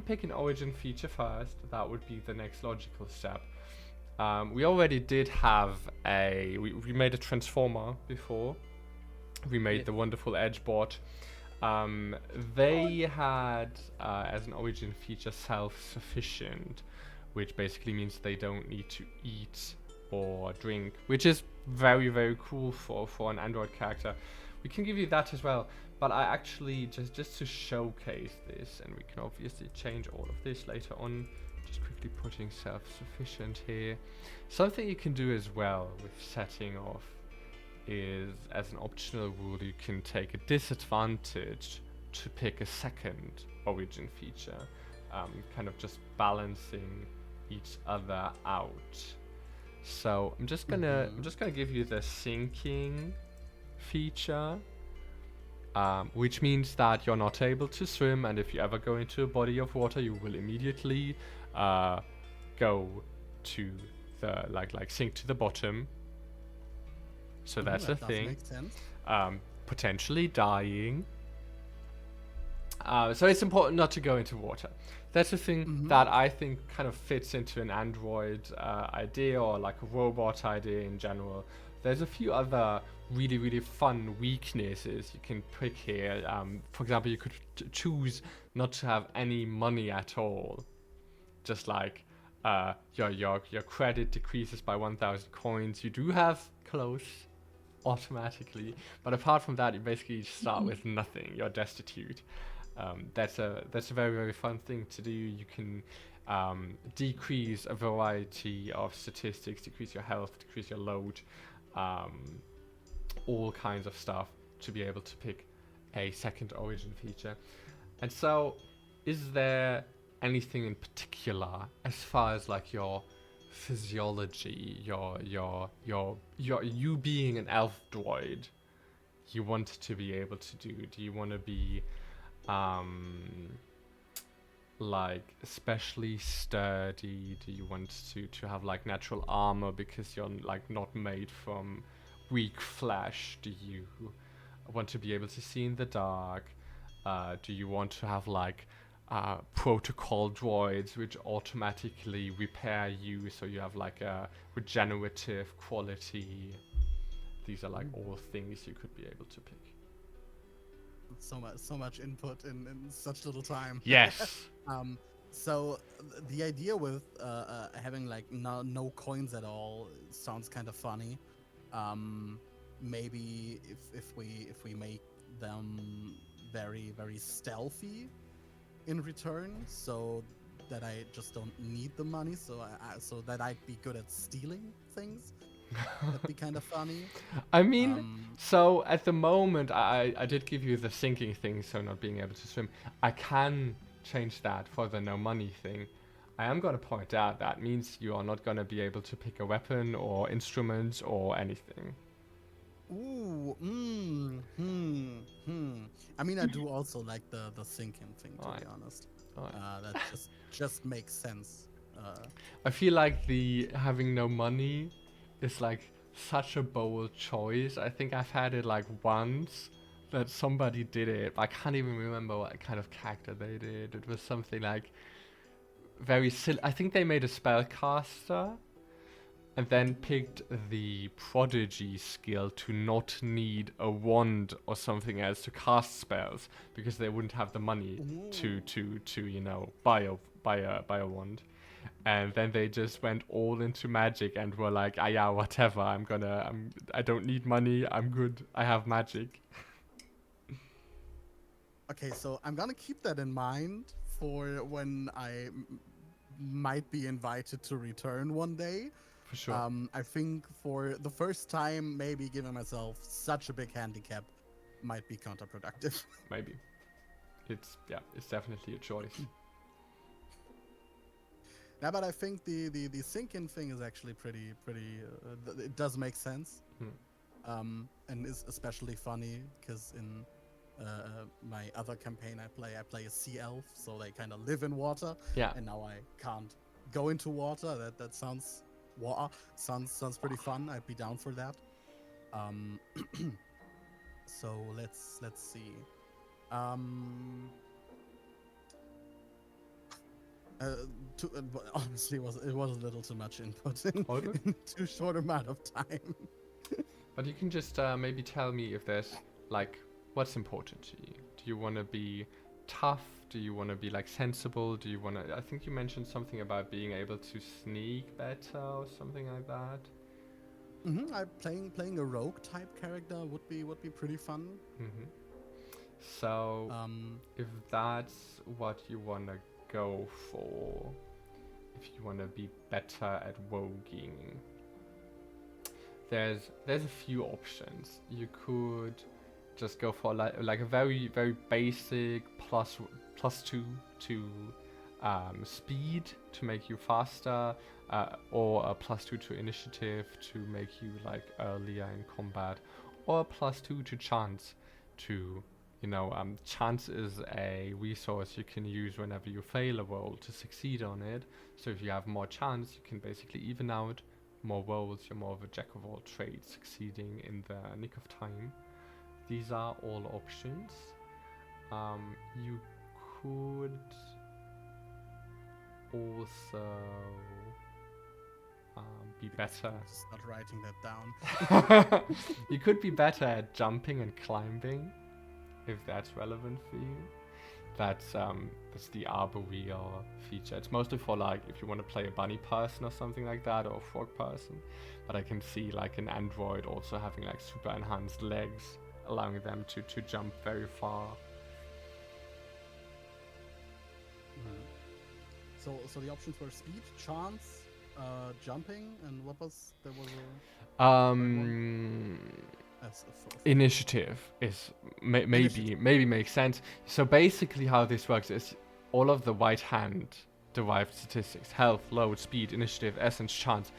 pick an origin feature first. That would be the next logical step. We already did have we made a transformer before. We made the wonderful edge bot. They had as an origin feature self-sufficient, which basically means they don't need to eat or drink, which is very, very cool for an Android character. We can give you that as well, but I actually just to showcase this, and we can obviously change all of this later on. Just quickly putting self-sufficient here. Something you can do as well with setting off is, as an optional rule, you can take a disadvantage to pick a second origin feature, kind of just balancing each other out. So I'm just gonna give you the sinking feature, which means that you're not able to swim, and if you ever go into a body of water, you will immediately go to the like sink to the bottom. So that's a thing. Make sense. Potentially dying. So it's important not to go into water. That's a thing that I think kind of fits into an Android idea, or like a robot idea in general. There's a few other really, really fun weaknesses you can pick here. For example, you could choose not to have any money at all. Just like your credit decreases by 1,000 coins. You do have clothes automatically, but apart from that, you basically start with nothing. You're destitute. That's a very, very fun thing to do. You can decrease a variety of statistics, decrease your health, decrease your load, all kinds of stuff to be able to pick a second origin feature. And so, is there anything in particular as far as like your physiology, you being an elf droid, you want to be able to do? Do you want to be like especially sturdy? Do you want to have like natural armor because you're like not made from weak flesh? Do you want to be able to see in the dark? Do you want to have like protocol droids which automatically repair you, so you have like a regenerative quality? These are like all things you could be able to pick. So much input in such little time. Yes. So the idea with having like no coins at all sounds kind of funny. Maybe if we make them very, very stealthy in return, so that I just don't need the money, so that I'd be good at stealing things. That'd be kind of funny. I mean, Um, so at the moment, I did give you the sinking thing, so not being able to swim. I can change that for the no money thing. I am going to point out that means you are not going to be able to pick a weapon or instruments or anything. ooh, I mean, I do also like the sinking thing, to Alright. be honest. Alright. That just makes sense. I feel like the having no money is like such a bold choice. I think I've had it like once that somebody did it. I can't even remember what kind of character they did. It was something like very silly. I think they made a spellcaster and then picked the prodigy skill to not need a wand or something else to cast spells because they wouldn't have the money to you know buy a wand. And then they just went all into magic and were like, ah, yeah, whatever. I don't need money. I'm good. I have magic. Okay, so I'm gonna keep that in mind for when I might be invited to return one day. For sure. I think for the first time, maybe giving myself such a big handicap might be counterproductive. Maybe. It's definitely a choice. Yeah, but I think the sinking thing is actually pretty. It does make sense, and is especially funny because in my other campaign I play a sea elf, so they kind of live in water. Yeah. And now I can't go into water. That sounds sounds pretty fun. I'd be down for that. So let's see. Honestly, it was a little too much input in too short amount of time. But you can just maybe tell me if there's like what's important to you. Do you want to be tough? Do you want to be like sensible? Do you want to? I think you mentioned something about being able to sneak better or something like that. Playing a rogue type character would be pretty fun. So if that's what you want to go for, if you want to be better at voguing, there's a few options. You could just go for like a very basic plus 2 to speed to make you faster, or a plus 2 to initiative to make you like earlier in combat, or a plus 2 to chance to chance is a resource you can use whenever you fail a roll to succeed on it. So if you have more chance, you can basically even out more rolls. You're more of a jack of all trades, succeeding in the nick of time. These are all options. You could also be better. Just not writing that down. You could be better at jumping and climbing, if that's relevant for you. That's the arboreal feature. It's mostly for like if you want to play a bunny person or something like that, or a frog person. But I can see like an android also having like super enhanced legs, allowing them to jump very far. So the options were speed, chance, jumping, and what was there was a initiative is maybe makes sense. So basically how this works is all of the right hand derived statistics, health, load, speed, initiative, essence, chance,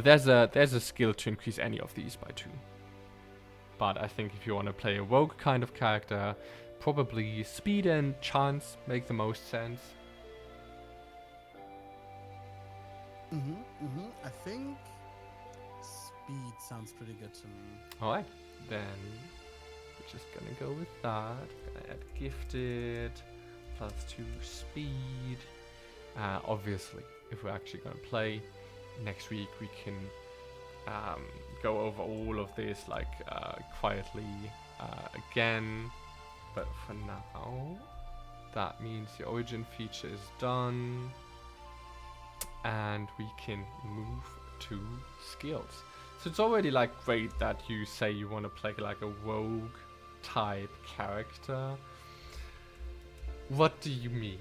there's a skill to increase any of these by 2. But I think if you want to play a rogue kind of character, probably speed and chance make the most sense. I think speed sounds pretty good to me. Alright, then we're just gonna go with that. Gonna add gifted, plus 2 speed. Obviously, if we're actually gonna play next week, we can go over all of this like quietly again. But for now, that means the origin feature is done. And we can move to skills. So it's already like great that you say you want to play like a rogue type character. What do you mean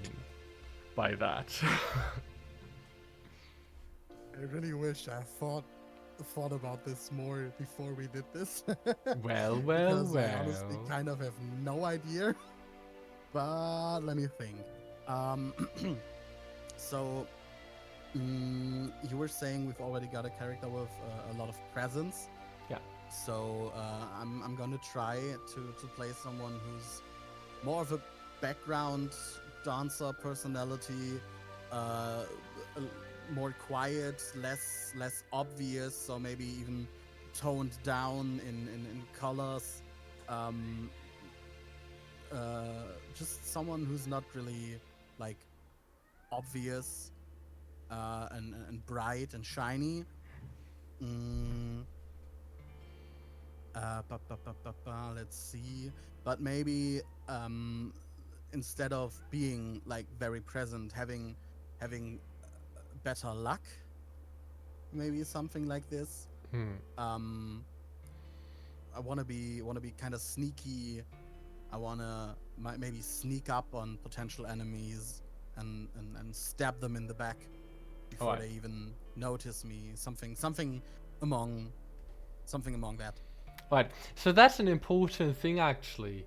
by that? I really wish I thought thought about this more before we did this. Well, Because I honestly well. kind of have no idea. But let me think. Um, so you were saying we've already got a character with a lot of presence. Yeah. So I'm gonna try to play someone who's more of a background dancer personality, uh, more quiet, less obvious, so maybe even toned down in colors. Um, just someone who's not really like obvious and bright and shiny. Mm, let's see. But maybe instead of being like very present, having better luck, maybe something like this. Hmm. I wanna be kind of sneaky. I wanna maybe sneak up on potential enemies and stab them in the back before Alright. they even notice me. Something among that. Right. So that's an important thing, actually.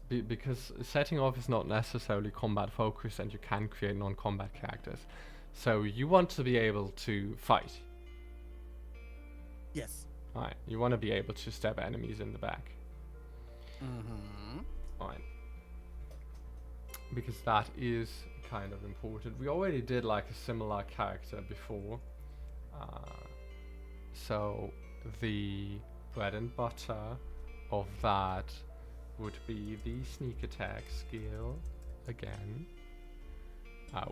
Because setting off is not necessarily combat focused, and you can create non-combat characters. So you want to be able to fight. Yes. Right. You want to be able to stab enemies in the back. Mm-hmm. Right. Because that is kind of important. We already did like a similar character before. So the bread and butter of that would be the sneak attack skill again,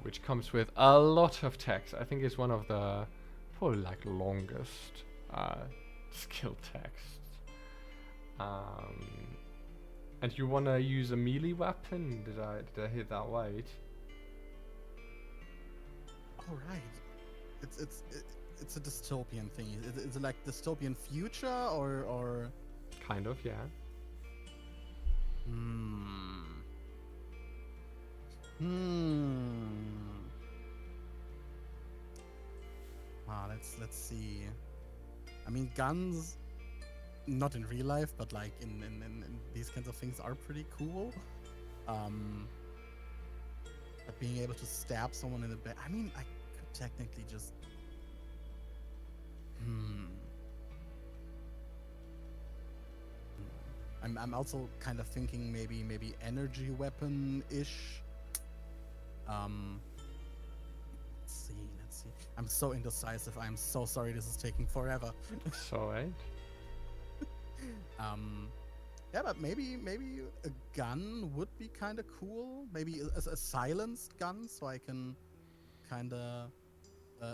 which comes with a lot of text. I think it's one of the probably like longest skill texts. And you wanna use a melee weapon? Did I hear that right? All right. It's a dystopian thing. Is it like dystopian future or? Kind of, yeah. Hmm. Hmm. Let's see. I mean, guns, not in real life, but like in these kinds of things are pretty cool. But being able to stab someone in the back. I mean, I could technically just. I'm also kind of thinking maybe energy weapon ish. Let's see. I'm so indecisive. I'm so sorry. This is taking forever. It's alright. Yeah, but maybe a gun would be kind of cool. Maybe a silenced gun, so I can kind of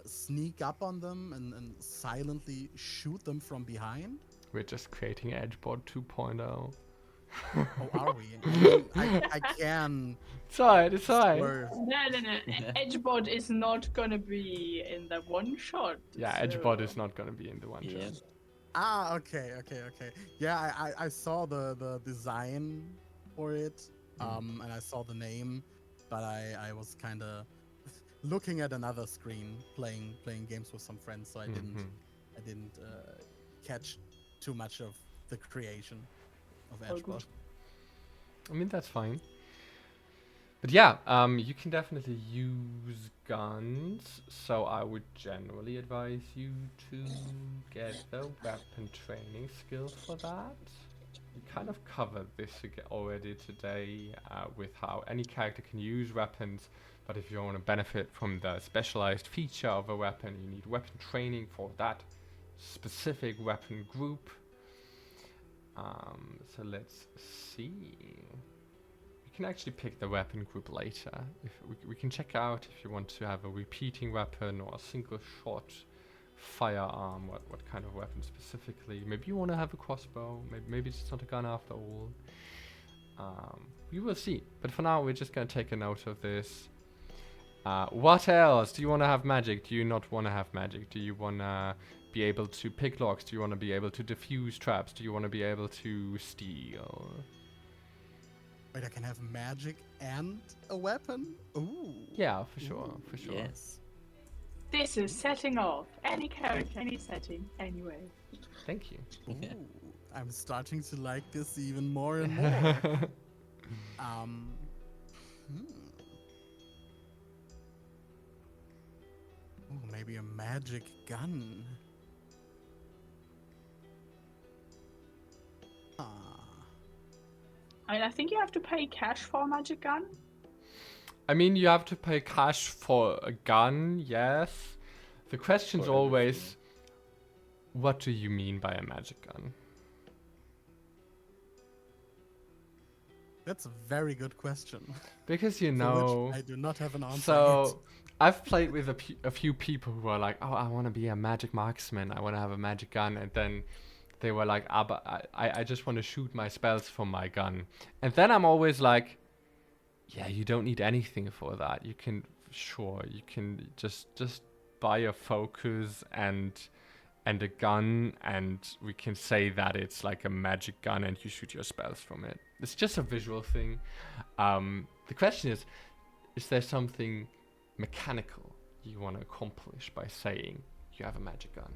sneak up on them and silently shoot them from behind. We're just creating Edgebot 2.0. Oh, are we? I mean, I can. It's alright, it's alright. swerve. No. Edgebot is not gonna be in the one shot. Yeah, so- Edgebot is not gonna be in the one Yeah. shot. Ah, okay. Yeah, I saw the design for it, and I saw the name, but I was kind of looking at another screen, playing games with some friends, so I didn't catch too much of the creation of All Edgebot. good. I mean, that's fine. But yeah, you can definitely use guns, so I would generally advise you to get the weapon training skill for that. We kind of covered this already today with how any character can use weapons, but if you want to benefit from the specialized feature of a weapon, you need weapon training for that specific weapon group. So let's see. You can actually pick the weapon group later. If we can check out if you want to have a repeating weapon or a single shot firearm, what kind of weapon specifically. Maybe you want to have a crossbow, maybe it's not a gun after all. We will see, but for now we're just going to take a note of this. What else? Do you want to have magic? Do you not want to have magic? Do you want to be able to pick locks? Do you want to be able to defuse traps? Do you want to be able to steal? Wait, I can have magic and a weapon? Ooh. Yeah, for sure, for sure. Yes. This is setting off any character, any setting, anyway. Thank you. Yeah. Ooh, I'm starting to like this even more and more. um, hmm. Ooh, maybe a magic gun. Ah. I think you have to pay cash for a magic gun. I mean, you have to pay cash for a gun, yes. The question's For always, everything. what do you mean by a magic gun? That's a very good question. Because you For know, which I do not have an answer so I've played with a few people who are like, oh, I want to be a magic marksman, I want to have a magic gun, and then they were like, ah, but I just want to shoot my spells from my gun. And then I'm always like, yeah, you don't need anything for that. You can, sure, you can just buy a focus and a gun, and we can say that it's like a magic gun and you shoot your spells from it. It's just a visual thing. The question is there something mechanical you want to accomplish by saying you have a magic gun?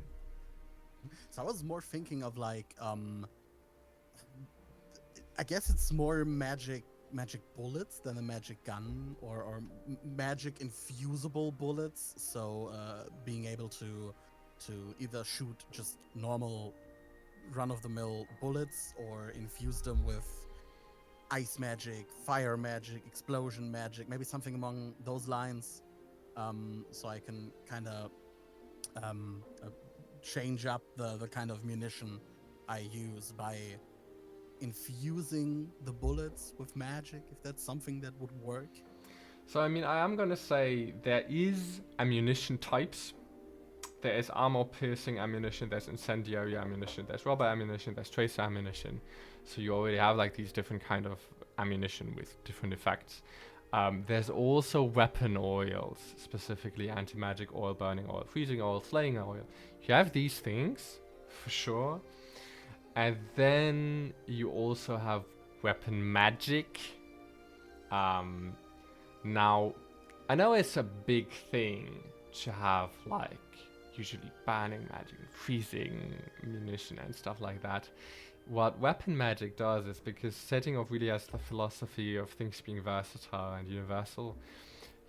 So I was more thinking of like, I guess it's more magic bullets than a magic gun, or magic infusable bullets. So being able to either shoot just normal run-of-the-mill bullets or infuse them with ice magic, fire magic, explosion magic, maybe something along those lines. So I can kind of change up the kind of munition I use by infusing the bullets with magic, if that's something that would work. So I mean, I am gonna say there is ammunition types. There is armor-piercing ammunition, there's incendiary ammunition, there's rubber ammunition, there's tracer ammunition. So you already have like these different kind of ammunition with different effects. There's also weapon oils, specifically anti-magic oil, burning oil, freezing oil, slaying oil. You have these things, for sure. And then you also have weapon magic. Now, I know it's a big thing to have like usually banning magic, freezing munition and stuff like that. What weapon magic does is, because setting off really has the philosophy of things being versatile and universal,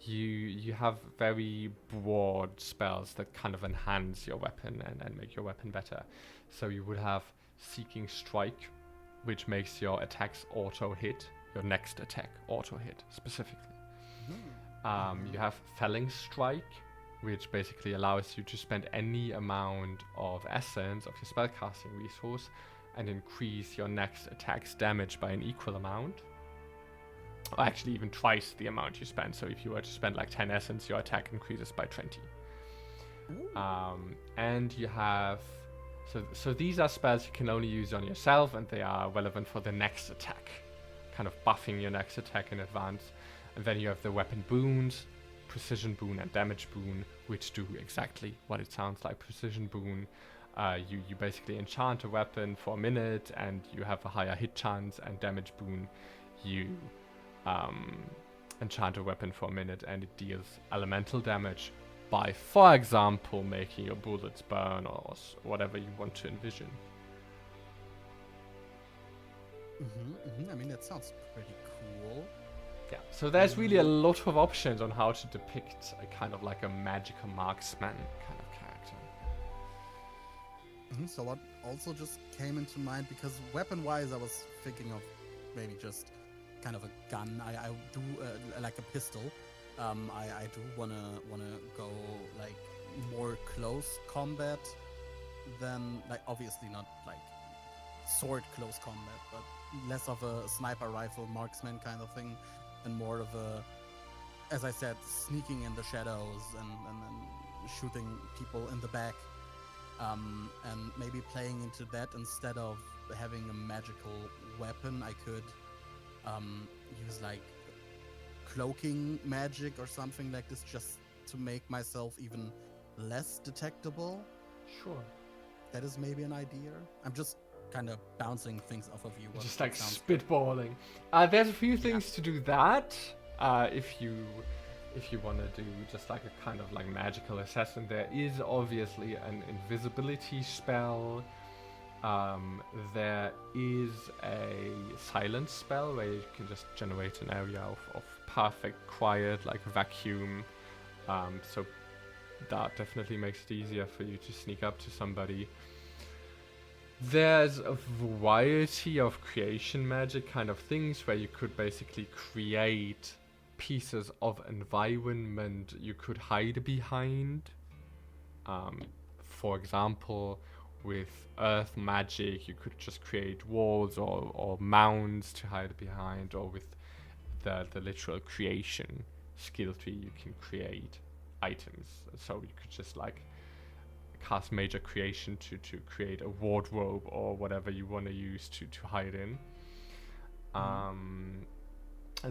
you have very broad spells that kind of enhance your weapon and make your weapon better. So you would have Seeking Strike, which makes your attacks auto hit, your next attack auto hit specifically. You have Felling Strike, which basically allows you to spend any amount of essence of your spellcasting resource and increase your next attack's damage by an equal amount. Or actually even twice the amount you spend. So if you were to spend like 10 essence, your attack increases by 20. And you have... So these are spells you can only use on yourself, and they are relevant for the next attack. Kind of buffing your next attack in advance. And then you have the weapon boons, precision boon and damage boon, which do exactly what it sounds like. Precision boon, you basically enchant a weapon for a minute and you have a higher hit chance, and damage boon, you enchant a weapon for a minute and it deals elemental damage by, for example, making your bullets burn or whatever you want to envision. I mean, that sounds pretty cool. Yeah, so there's really a lot of options on how to depict a kind of like a magical marksman kind of character. So what also just came into mind, because weapon-wise, I was thinking of maybe just kind of a gun. I do like a pistol. I do wanna go like more close combat than, like, obviously not like sword close combat, but less of a sniper rifle marksman kind of thing, and more of a, as I said, sneaking in the shadows and then shooting people in the back, and maybe playing into that. Instead of having a magical weapon, I could use like cloaking magic or something like this, just to make myself even less detectable. Sure. That is maybe an idea. I'm just kind of bouncing things off of you. Just like spitballing. There's a few things to do that. if you want to do just like a kind of like magical assassin, there is obviously an invisibility spell. There is a silence spell where you can just generate an area of perfect quiet, like vacuum. So that definitely makes it easier for you to sneak up to somebody. There's a variety of creation magic kind of things where you could basically create pieces of environment you could hide behind. For example, with earth magic, you could just create walls or mounds to hide behind, or with the literal creation skill tree, you can create items. So you could just like cast major creation to create a wardrobe or whatever you want to use to hide in.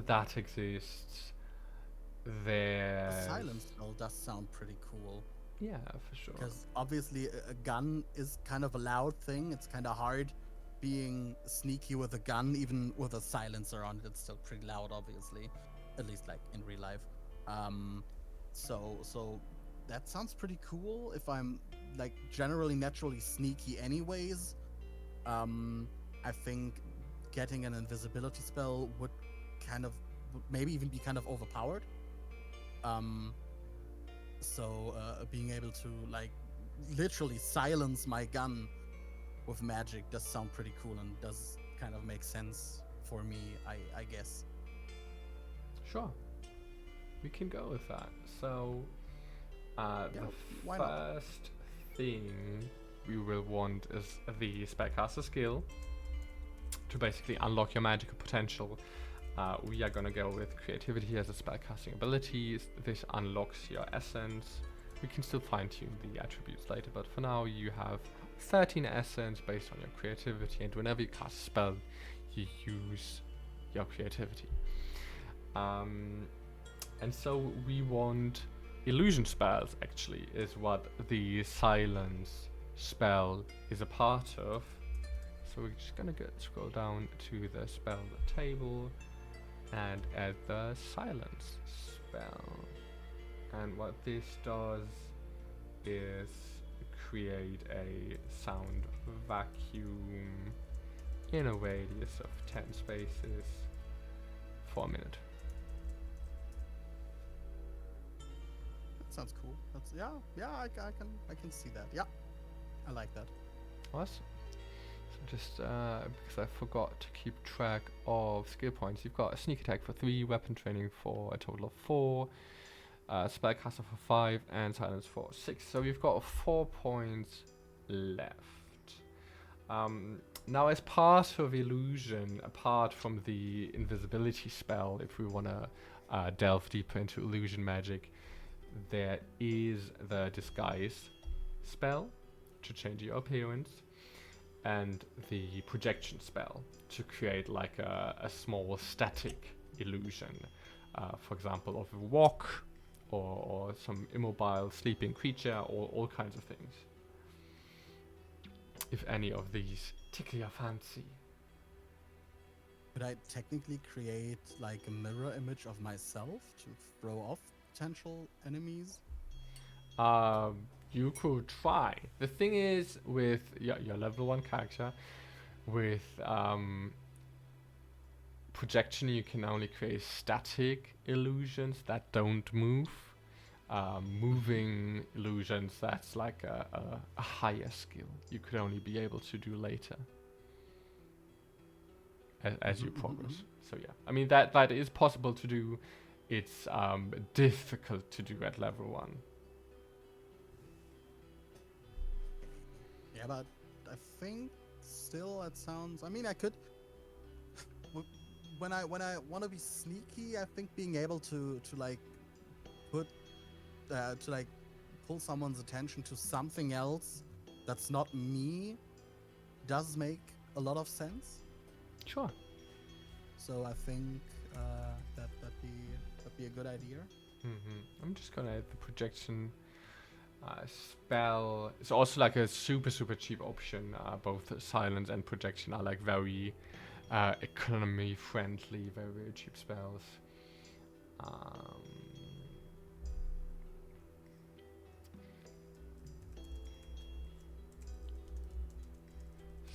That exists. The silence spell does sound pretty cool. Yeah, for sure. Because obviously a gun is kind of a loud thing. It's kind of hard being sneaky with a gun, even with a silencer on it. It's still pretty loud, obviously, at least like in real life. So that sounds pretty cool. If I'm like generally naturally sneaky anyways, I think getting an invisibility spell would maybe even be kind of overpowered. So being able to like literally silence my gun with magic does sound pretty cool and does kind of make sense for me, I guess. Sure. We can go with that. So the why not? first thing we will want is the spellcaster skill to basically unlock your magical potential. We are gonna go with creativity as a spellcasting ability. This unlocks your essence. We can still fine-tune the attributes later, but for now you have 13 essence based on your creativity, and whenever you cast a spell, you use your creativity. And so we want illusion spells, actually, is what the silence spell is a part of. So we're just gonna scroll down to the spell table and add the silence spell. And what this does is create a sound vacuum in a radius of 10 spaces for a minute. That sounds cool. That's I can see that. Yeah, I like that. Awesome. So just because I forgot to keep track of skill points, you've got a sneak attack for 3, weapon training for a total of 4, spellcaster for 5, and silence for 6. So you've got 4 points left. Now, as part of illusion, apart from the invisibility spell, if we want to delve deeper into illusion magic, there is the disguise spell to change your appearance, and the projection spell to create like a small static illusion, for example, of a walk or some immobile sleeping creature, or all kinds of things. If any of these tickle your fancy. Could I technically create like a mirror image of myself to throw off potential enemies? You could try. The thing is, with your level 1 character, with projection, you can only create static illusions that don't move. Moving illusions, that's like a higher skill you could only be able to do later as you progress. So yeah, I mean that is possible to do. It's difficult to do at level 1. Yeah, but I think still it sounds. I mean, I could. When I want to be sneaky, I think being able to like put to like pull someone's attention to something else that's not me does make a lot of sense. Sure. So I think that'd be a good idea. I'm just gonna add the projection spell. It's also like a super cheap option. Both silence and projection are like very economy friendly, very cheap spells.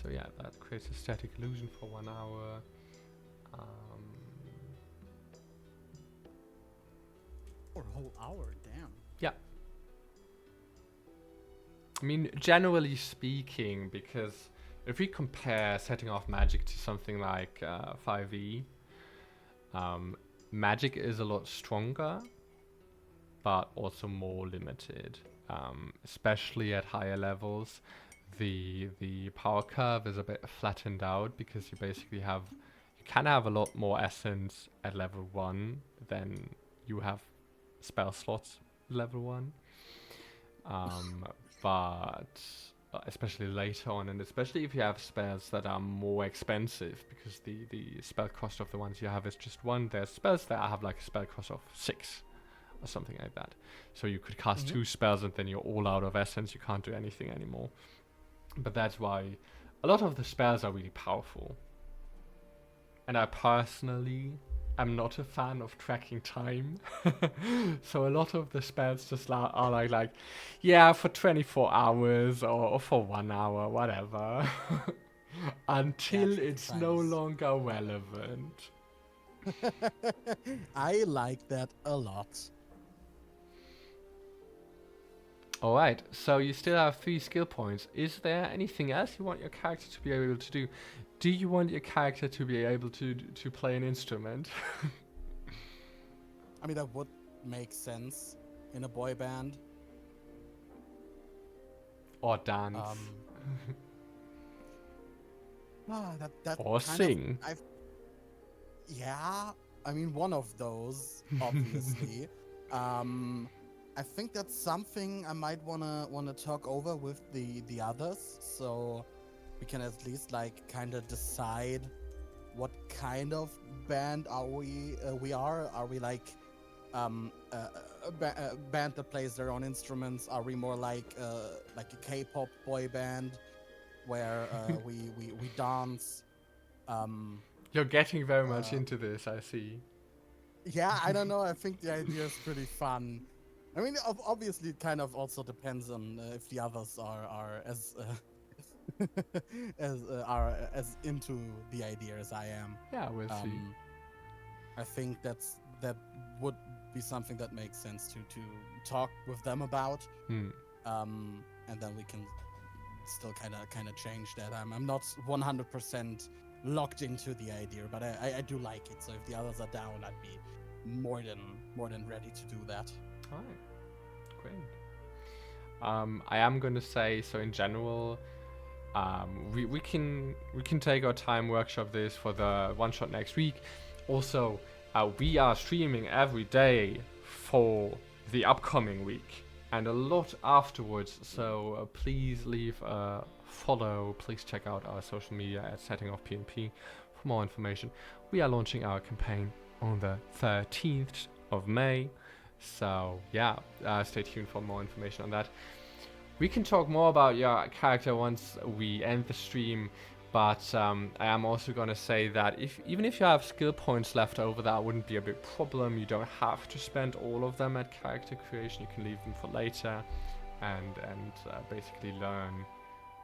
So yeah, that creates a static illusion for 1 hour. For a whole hour, damn. Yeah. I mean, generally speaking, because if we compare setting off magic to something like 5e, magic is a lot stronger, but also more limited. Especially at higher levels, the power curve is a bit flattened out because you can have a lot more essence at level 1 than you have spell slots level 1. But especially later on, and especially if you have spells that are more expensive, because the spell cost of the ones you have is just 1. There's spells that have like a spell cost of 6 or something like that. So you could cast 2 spells and then you're all out of essence. You can't do anything anymore. But that's why a lot of the spells are really powerful. And I personally am not a fan of tracking time. So a lot of the spells just are like, yeah, for 24 hours or for 1 hour, whatever. Until it's no longer relevant. I like that a lot. Alright, so you still have 3 skill points. Is there anything else you want your character to be able to do? Do you want your character to be able to play an instrument? I mean, that would make sense in a boy band. Or dance. That or sing. Yeah, I mean, one of those, obviously. I think that's something I might wanna talk over with the others, so we can at least like kind of decide what kind of band are we are. Are we like a band that plays their own instruments? Are we more like a K-pop boy band where we dance? You're getting very much into this, I see. Yeah, I don't know. I think the idea is pretty fun. I mean, obviously, it kind of also depends on if the others are as as into the idea as I am. Yeah, we'll see. I think that would be something that makes sense to talk with them about. And then we can still kind of change that. I'm not 100% locked into the idea, but I do like it. So if the others are down, I'd be more than ready to do that. Alright, great. I am going to say, so in general, we can take our time, workshop this for the one shot next week. Also, we are streaming every day for the upcoming week and a lot afterwards. So please leave a follow. Please check out our social media at Setting Off PNP for more information. We are launching our campaign on the 13th of May. So yeah, stay tuned for more information on that. We can talk more about your character once we end the stream, but I am also going to say that even if you have skill points left over, that wouldn't be a big problem. You don't have to spend all of them at character creation. You can leave them for later and basically learn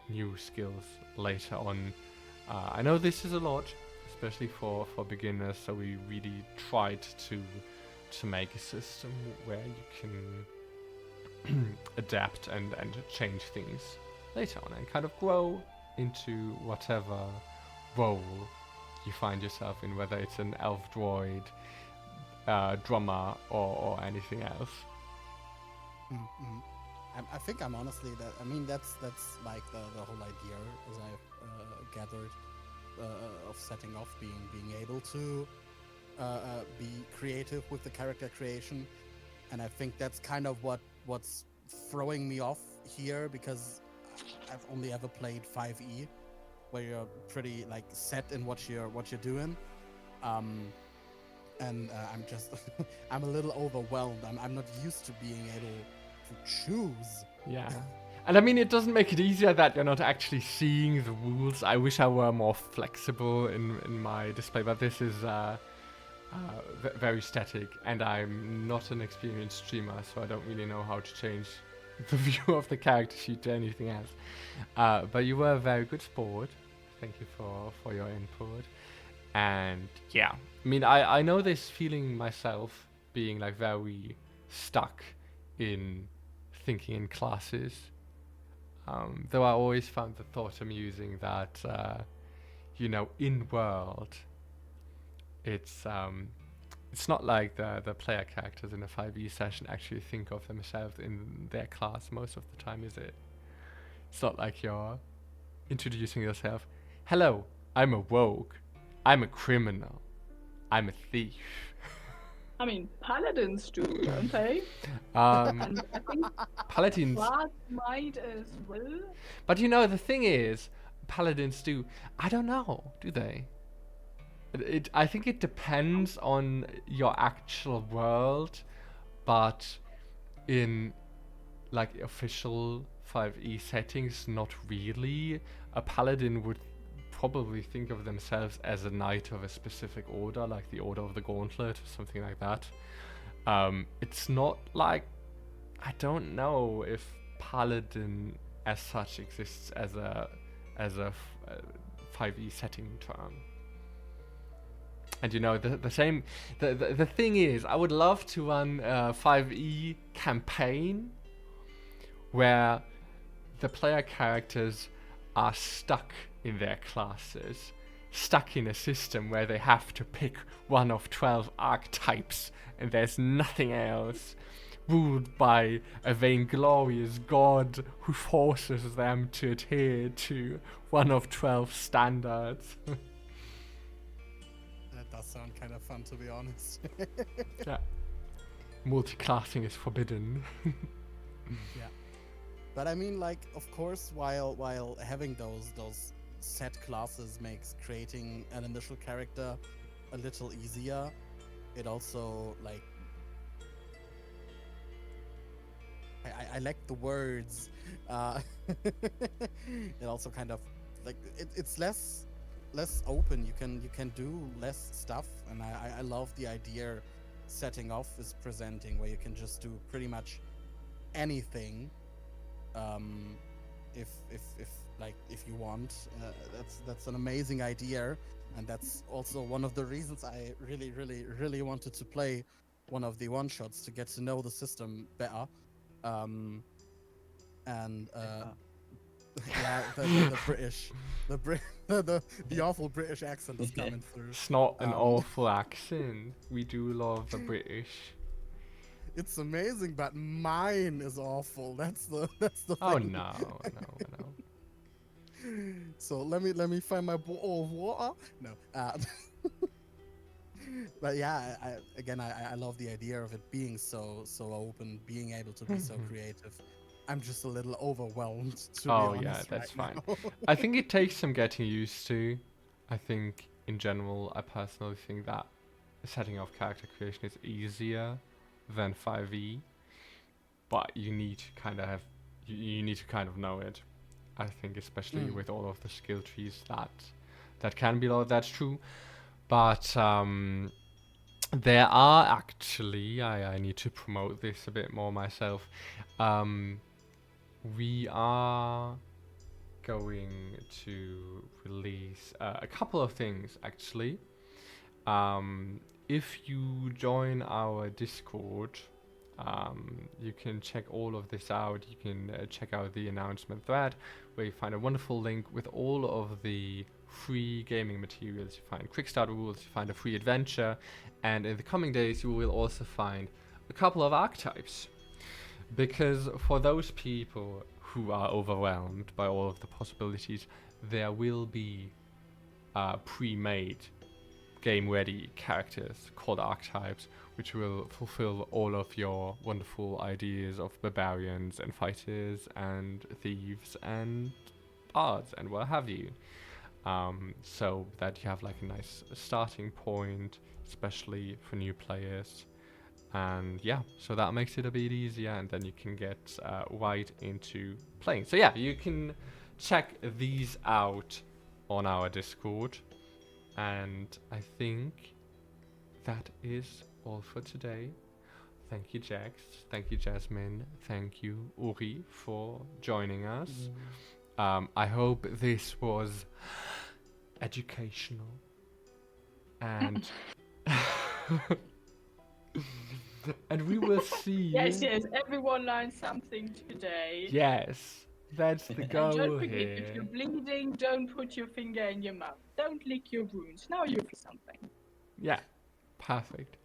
new skills later on. I know this is a lot, especially for beginners, so we really tried to make a system where you can adapt and change things later on and kind of grow into whatever role you find yourself in, whether it's an elf droid, drummer, or anything else. I think I'm honestly that's like the whole idea, as I've gathered, of setting off being able to be creative with the character creation, and I think that's kind of what's throwing me off here, because I've only ever played 5e, where you're pretty like set in what you're doing, and I'm just I'm a little overwhelmed. I'm not used to being able to choose. Yeah. And I mean, it doesn't make it easier that you're not actually seeing the rules. I wish I were more flexible in my display, but this is very static, and I'm not an experienced streamer, so I don't really know how to change the view of the character sheet to anything else. But you were a very good sport, Thank you for your input. And yeah, I mean, I know this feeling myself, being like very stuck in thinking in classes. Though I always found the thought amusing that, in world, it's not like the player characters in a 5e session actually think of themselves in their class most of the time, is it? It's not like you're introducing yourself. Hello, I'm a rogue. I'm a criminal. I'm a thief. I mean, paladins do, don't they? Um, I think paladins, class might as well. but the thing is, paladins do. I don't know, do they? I think it depends on your actual world, but in like official 5e settings, not really. A paladin would probably think of themselves as a knight of a specific order, like the Order of the Gauntlet or something like that. It's not like, I don't know if paladin as such exists as a 5e setting term. And the thing is, I would love to run a 5e campaign where the player characters are stuck in their classes, stuck in a system where they have to pick one of 12 archetypes and there's nothing else, ruled by a vainglorious god who forces them to adhere to one of 12 standards. That does sound kind of fun, to be honest. Yeah. Multi-classing is forbidden. Yeah. But I mean, like, of course, while having those set classes makes creating an initial character a little easier, it also, like, I like the words. It also kind of, like, it's less open. You can do less stuff, and I love the idea setting off is presenting, where you can just do pretty much anything. If you want, that's an amazing idea, and that's also one of the reasons I really wanted to play one of the one shots, to get to know the system better. Yeah, the British, the awful British accent is coming through. It's not an awful accent. We do love the British. It's amazing, but mine is awful. That's the Oh thing. no. So let me find my bottle of water. No. But yeah, I love the idea of it being so open, being able to be so creative. I'm just a little overwhelmed, to be honest. Yeah, that's right fine. now. I think it takes some getting used to. I think in general, I personally think that setting off character creation is easier than 5e, but you need to kind of you need to kind of know it. I think especially with all of the skill trees that can be low. That's true, but there are actually, I need to promote this a bit more myself. We are going to release a couple of things actually. If you join our Discord, you can check all of this out. You can check out the announcement thread, where you find a wonderful link with all of the free gaming materials. You find quick start rules, you find a free adventure, and in the coming days you will also find a couple of archetypes. Because for those people who are overwhelmed by all of the possibilities, there will be pre-made game-ready characters called archetypes, which will fulfill all of your wonderful ideas of barbarians and fighters and thieves and bards and what have you. So that you have like a nice starting point, especially for new players. And yeah, so that makes it a bit easier, and then you can get right into playing. So yeah, you can check these out on our Discord. And I think that is all for today. Thank you, Jax. Thank you, Jasmine. Thank you, Uri, for joining us. I hope this was educational, and and we will see. Yes, everyone learned something today. Yes, that's the And goal don't forget, here. if you're bleeding, don't put your finger in your mouth. Don't lick your wounds. Now you feel something. Yeah, perfect.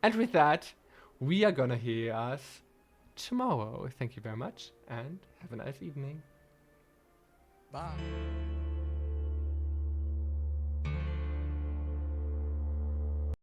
And with that, we are gonna hear us tomorrow. Thank you very much, and have a nice evening. Bye.